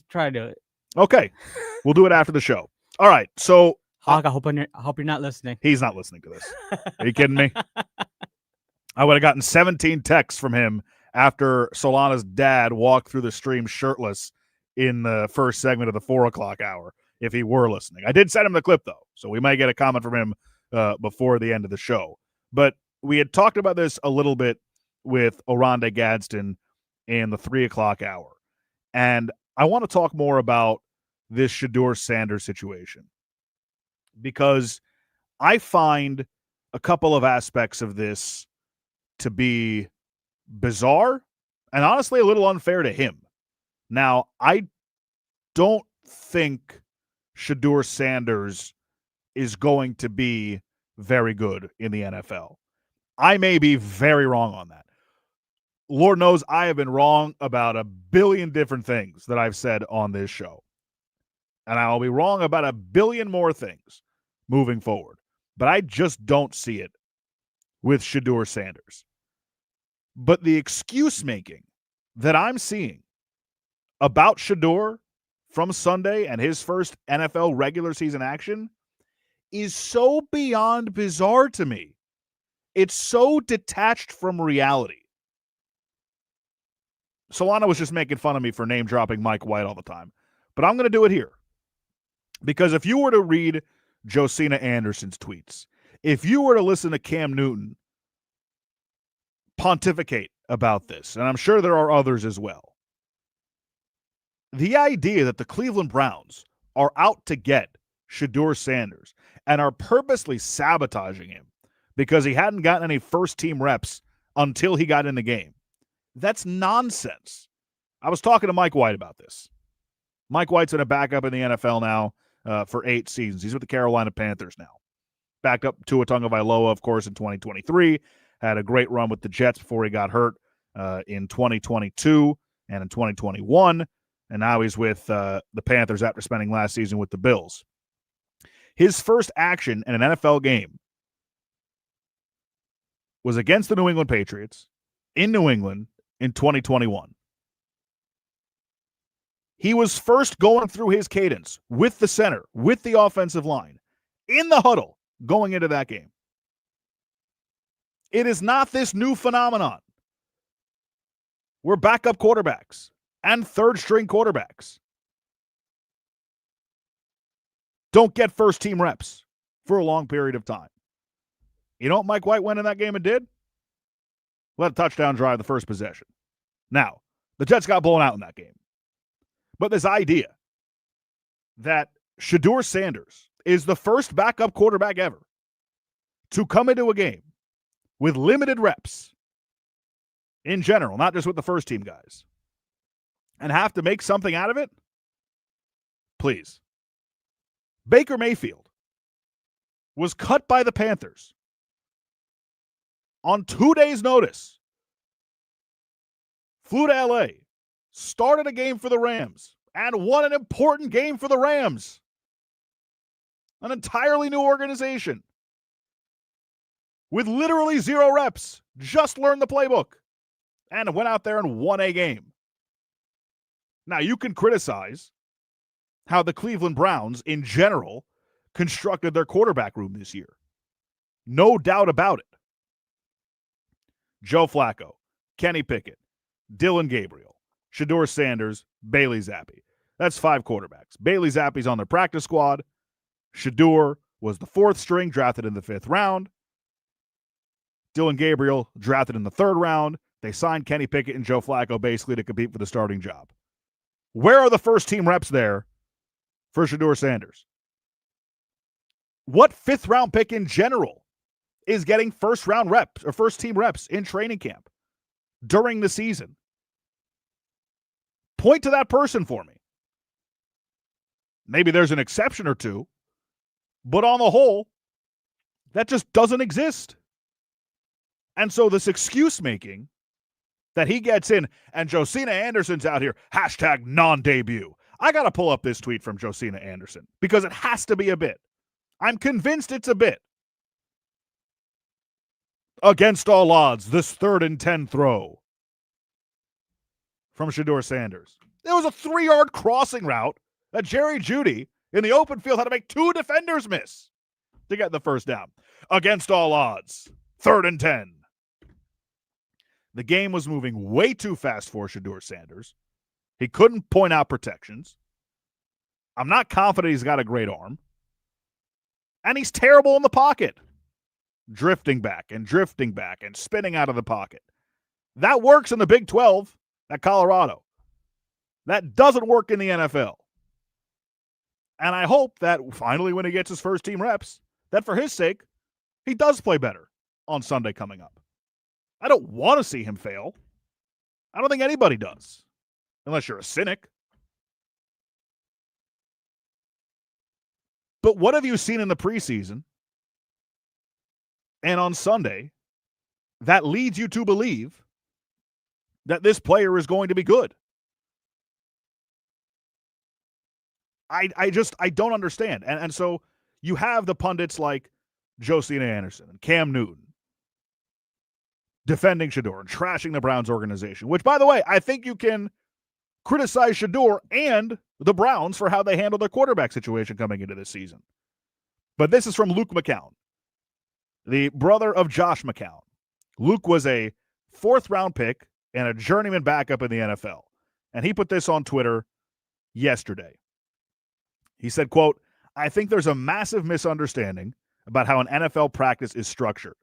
try to do it. Okay, we'll do it after the show. All right, so Hoch, I hope you're not listening. He's not listening to this. Are you kidding me? I would have gotten 17 texts from him after Solana's dad walked through the stream shirtless in the first segment of the 4 o'clock hour if he were listening. I did send him the clip, though, so we might get a comment from him before the end of the show. But we had talked about this a little bit with Oronde Gadsden in the 3 o'clock hour. And I want to talk more about this Shedeur Sanders situation, because I find a couple of aspects of this to be bizarre and honestly a little unfair to him. Now, I don't think Shedeur Sanders is going to be very good in the NFL. I may be very wrong on that. Lord knows I have been wrong about a billion different things that I've said on this show. And I'll be wrong about a billion more things moving forward. But I just don't see it with Shedeur Sanders. But the excuse making that I'm seeing about Shedeur from Sunday and his first NFL regular season action is so beyond bizarre to me. It's so detached from reality. Solana was just making fun of me for name dropping Mike White all the time. But I'm going to do it here. Because if you were to read Josina Anderson's tweets, if you were to listen to Cam Newton pontificate about this, and I'm sure there are others as well, the idea that the Cleveland Browns are out to get Shedeur Sanders and are purposely sabotaging him because he hadn't gotten any first-team reps until he got in the game, that's nonsense. I was talking to Mike White about this. Mike White's been a backup in the NFL now for 8 seasons. He's with the Carolina Panthers now. Backed up Tua Tagovailoa, of course, in 2023. Had a great run with the Jets before he got hurt in 2022 and in 2021. And now he's with the Panthers after spending last season with the Bills. His first action in an NFL game was against the New England Patriots in New England in 2021. He was first going through his cadence with the center, with the offensive line, in the huddle going into that game. It is not this new phenomenon where backup quarterbacks and third-string quarterbacks don't get first-team reps for a long period of time. You know what Mike White went in that game and did? Let a touchdown drive the first possession. Now, the Jets got blown out in that game. But this idea that Shedeur Sanders is the first backup quarterback ever to come into a game with limited reps in general, not just with the first-team guys, and have to make something out of it? Please. Baker Mayfield was cut by the Panthers on 2 days' notice. Flew to L.A., started a game for the Rams, and won an important game for the Rams. An entirely new organization with literally 0 reps, just learned the playbook, and went out there and won a game. Now, you can criticize how the Cleveland Browns, in general, constructed their quarterback room this year. No doubt about it. Joe Flacco, Kenny Pickett, Dylan Gabriel, Shedeur Sanders, Bailey Zappi. That's 5 quarterbacks. Bailey Zappi's on their practice squad. Shedeur was the 4th string, drafted in the 5th round. Dylan Gabriel drafted in the 3rd round. They signed Kenny Pickett and Joe Flacco basically to compete for the starting job. Where are the first-team reps there for Shedeur Sanders? What 5th-round pick in general is getting first-round reps or first-team reps in training camp during the season? Point to that person for me. Maybe there's an exception or two, but on the whole, that just doesn't exist. And so this excuse making that he gets in, and Josina Anderson's out here, hashtag non-debut. I got to pull up this tweet from Josina Anderson because it has to be a bit. I'm convinced it's a bit. Against all odds, this 3rd and 10 throw from Shedeur Sanders. It was a 3-yard crossing route that Jerry Jeudy in the open field had to make 2 defenders miss to get the first down. Against all odds, 3rd and 10. The game was moving way too fast for Shedeur Sanders. He couldn't point out protections. I'm not confident he's got a great arm. And he's terrible in the pocket. Drifting back and spinning out of the pocket. That works in the Big 12 at Colorado. That doesn't work in the NFL. And I hope that finally when he gets his first team reps, that for his sake, he does play better on Sunday coming up. I don't want to see him fail. I don't think anybody does, unless you're a cynic. But what have you seen in the preseason and on Sunday that leads you to believe that this player is going to be good? I don't understand. And so you have the pundits like Josina Anderson and Cam Newton defending Shedeur and trashing the Browns organization, which, by the way, I think you can criticize Shedeur and the Browns for how they handled their quarterback situation coming into this season. But this is from Luke McCown, the brother of Josh McCown. Luke was a 4th-round pick and a journeyman backup in the NFL. And he put this on Twitter yesterday. He said, quote, I think there's a massive misunderstanding about how an NFL practice is structured.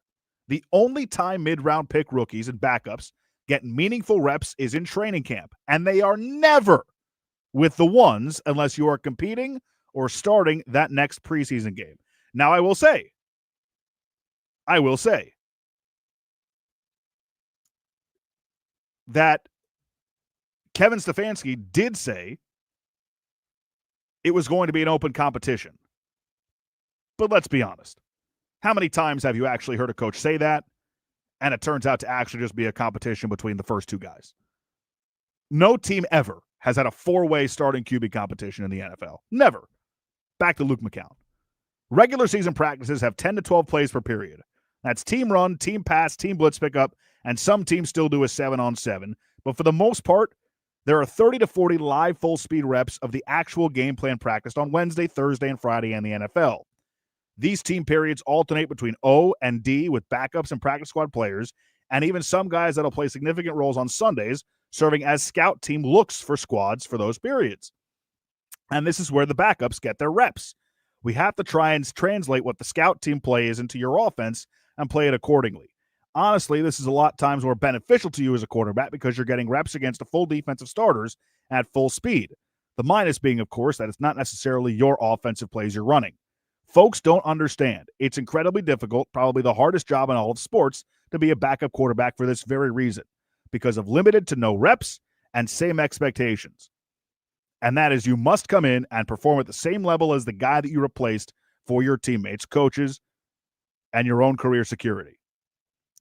The only time mid-round pick rookies and backups get meaningful reps is in training camp, and they are never with the ones unless you are competing or starting that next preseason game. Now, I will say that Kevin Stefanski did say it was going to be an open competition. But let's be honest. How many times have you actually heard a coach say that, and it turns out to actually just be a competition between the first 2 guys? No team ever has had a 4-way starting QB competition in the NFL. Never. Back to Luke McCown. Regular season practices have 10 to 12 plays per period. That's team run, team pass, team blitz pickup, and some teams still do a 7-on-7. But for the most part, there are 30 to 40 live full-speed reps of the actual game plan practiced on Wednesday, Thursday, and Friday in the NFL. These team periods alternate between O and D with backups and practice squad players, and even some guys that'll play significant roles on Sundays, serving as scout team looks for squads for those periods. And this is where the backups get their reps. We have to try and translate what the scout team plays into your offense and play it accordingly. Honestly, this is a lot of times more beneficial to you as a quarterback because you're getting reps against a full defensive starters at full speed. The minus being, of course, that it's not necessarily your offensive plays you're running. Folks don't understand. It's incredibly difficult, probably the hardest job in all of sports, to be a backup quarterback for this very reason, because of limited to no reps and same expectations. And that is you must come in and perform at the same level as the guy that you replaced for your teammates, coaches, and your own career security.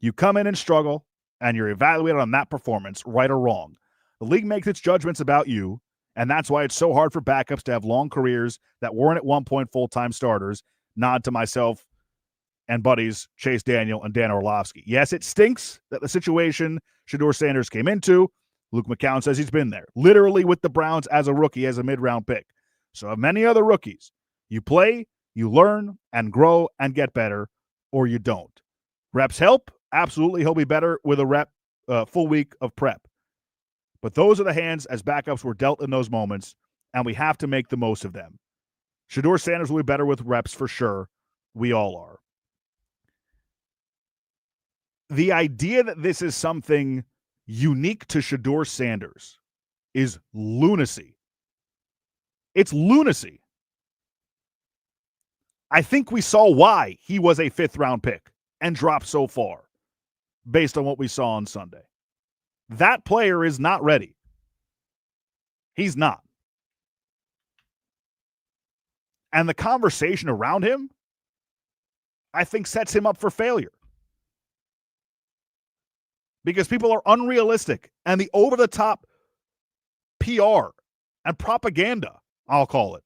You come in and struggle, and you're evaluated on that performance, right or wrong. The league makes its judgments about you, and that's why it's so hard for backups to have long careers that weren't at one point full-time starters. Nod to myself and buddies Chase Daniel and Dan Orlovsky. Yes, it stinks that the situation Shedeur Sanders came into, Luke McCown says he's been there, literally with the Browns as a rookie, as a mid-round pick. So have many other rookies. You play, you learn, and grow, and get better, or you don't. Reps help. Absolutely, he'll be better with a full week of prep. But those are the hands as backups were dealt in those moments, and we have to make the most of them. Shedeur Sanders will be better with reps for sure. We all are. The idea that this is something unique to Shedeur Sanders is lunacy. It's lunacy. I think we saw why he was a 5th-round pick and dropped so far based on what we saw on Sunday. That player is not ready. He's not. And the conversation around him, I think, sets him up for failure. Because people are unrealistic, and the over-the-top PR and propaganda, I'll call it,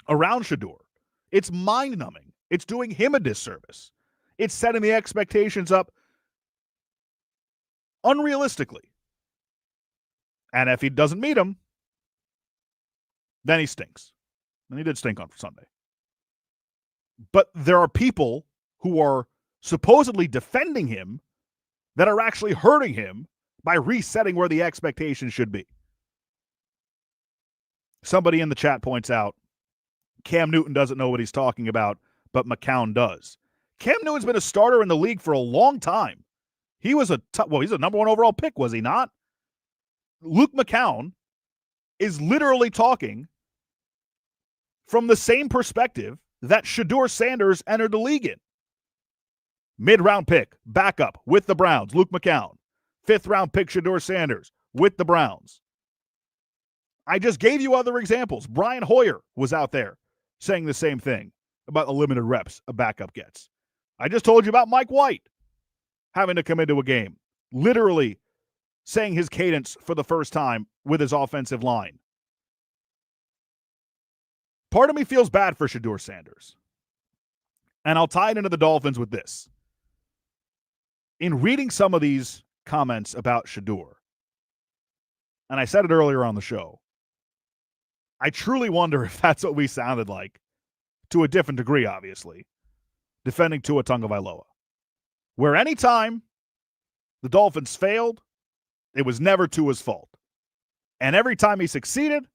around Shedeur, it's mind-numbing. It's doing him a disservice. It's setting the expectations up unrealistically. And if he doesn't meet him, then he stinks. And he did stink on Sunday. But there are people who are supposedly defending him that are actually hurting him by resetting where the expectations should be. Somebody in the chat points out, Cam Newton doesn't know what he's talking about, but McCown does. Cam Newton's been a starter in the league for a long time. He was he's a number 1 overall pick, was he not? Luke McCown is literally talking from the same perspective that Shedeur Sanders entered the league in. Mid-round pick, backup with the Browns, Luke McCown. 5th-round pick, Shedeur Sanders with the Browns. I just gave you other examples. Brian Hoyer was out there saying the same thing about the limited reps a backup gets. I just told you about Mike White having to come into a game, literally saying his cadence for the first time with his offensive line. Part of me feels bad for Shedeur Sanders. And I'll tie it into the Dolphins with this. In reading some of these comments about Shedeur, and I said it earlier on the show, I truly wonder if that's what we sounded like, to a different degree, obviously, defending Tua Tagovailoa. Where anytime the Dolphins failed, it was never Tua's fault. And every time he succeeded,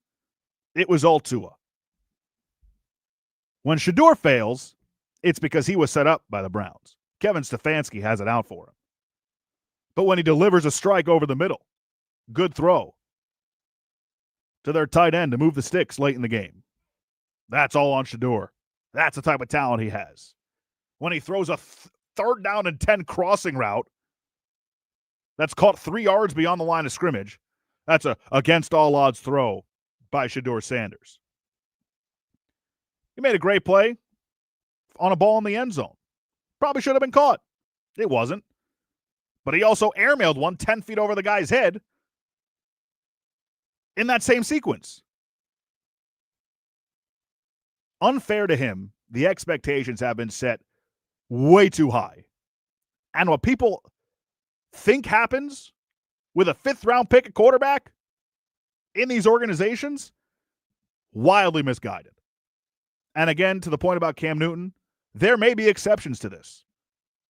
it was all Tua. When Shedeur fails, it's because he was set up by the Browns. Kevin Stefanski has it out for him. But when he delivers a strike over the middle, good throw to their tight end to move the sticks late in the game, that's all on Shedeur. That's the type of talent he has. When he throws a 3rd down and 10 crossing route that's caught 3 yards beyond the line of scrimmage, that's a against all odds throw by Shedeur Sanders. He made a great play on a ball in the end zone. Probably should have been caught. It wasn't. But he also airmailed one 10 feet over the guy's head in that same sequence. Unfair to him, the expectations have been set way too high. And what people think happens with a 5th-round pick at quarterback in these organizations, wildly misguided. And again, to the point about Cam Newton, there may be exceptions to this.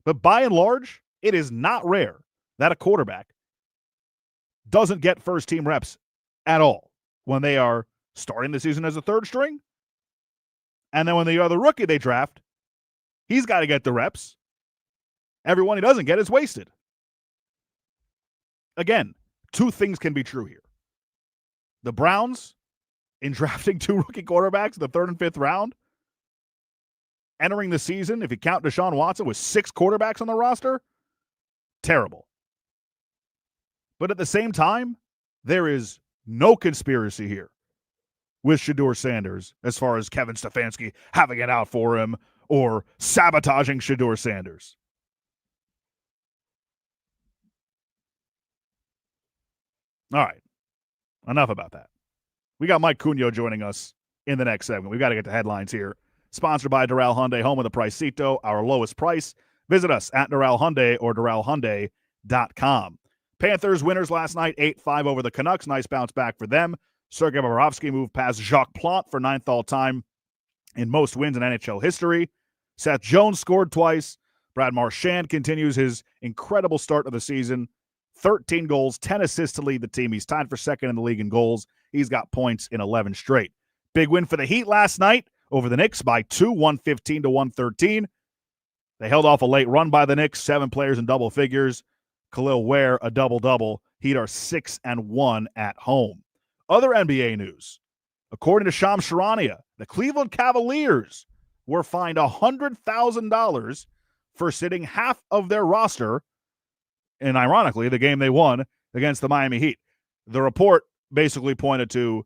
But by and large, it is not rare that a quarterback doesn't get first-team reps at all when they are starting the season as a 3rd string. And then when they are the rookie they draft, he's got to get the reps. Everyone he doesn't get is wasted. Again, 2 things can be true here. The Browns, in drafting 2 rookie quarterbacks in the 3rd and 5th round, entering the season, if you count Deshaun Watson, with 6 quarterbacks on the roster, terrible. But at the same time, there is no conspiracy here with Shedeur Sanders as far as Kevin Stefanski having it out for him or sabotaging Shedeur Sanders. All right. Enough about that. We got Mike Cunio joining us in the next segment. We've got to get to headlines here. Sponsored by Doral Hyundai, home of the Pricito, our lowest price. Visit us at Doral Hyundai or DoralHyundai.com. Panthers winners last night, 8-5 over the Canucks. Nice bounce back for them. Sergei Bobrovsky moved past Jacques Plante for 9th all-time in most wins in NHL history. Seth Jones scored twice. Brad Marchand continues his incredible start of the season. 13 goals, 10 assists to lead the team. He's tied for second in the league in goals. He's got points in 11 straight. Big win for the Heat last night over the Knicks by 2, 115 to 113. They held off a late run by the Knicks, 7 players in double figures. Khalil Ware, a double-double. Heat are 6-1 at home. Other NBA news. According to Shams Charania, the Cleveland Cavaliers were fined $100,000 for sitting half of their roster in, ironically, the game they won against the Miami Heat. The report basically pointed to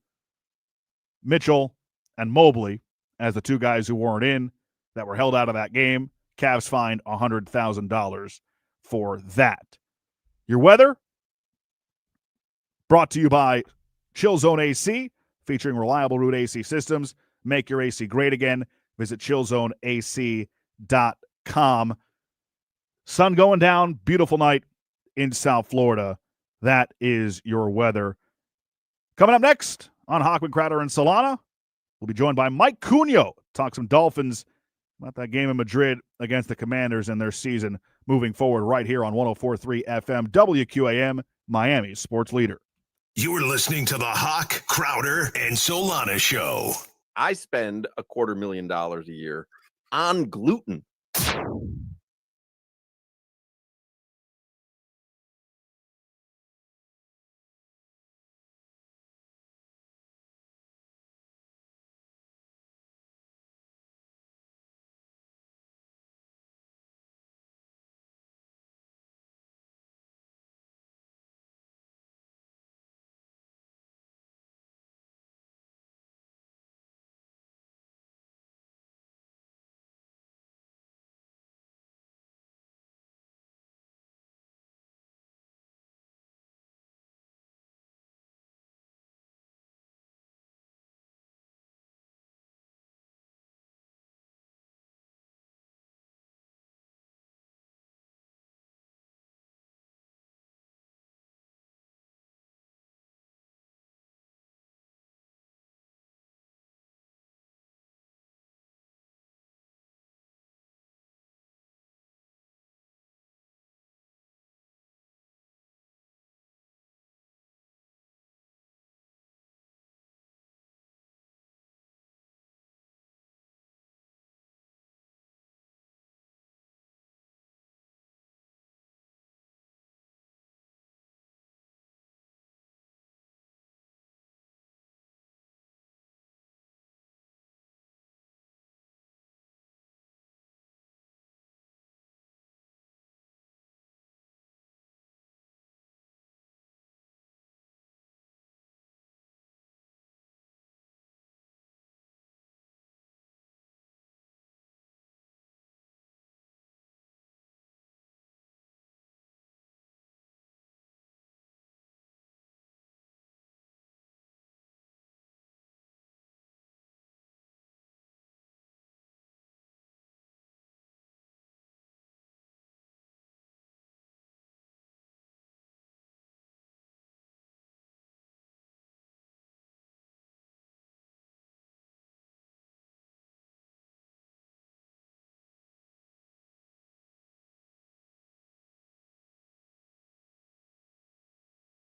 Mitchell and Mobley as the 2 guys who weren't in that were held out of that game. Cavs fined $100,000 for that. Your weather brought to you by Chill Zone AC, featuring reliable root AC systems. Make your AC great again. Visit chillzoneac.com. Sun going down, beautiful night in South Florida. That is your weather. Coming up next on Hochman, Crowder, and Solana, we'll be joined by Mike Cunio. Talk some Dolphins about that game in Madrid against the Commanders and their season moving forward right here on 104.3 FM WQAM, Miami's sports leader. You're listening to the Hoch, Crowder, and Solana show. I spend $250,000 a year on gluten.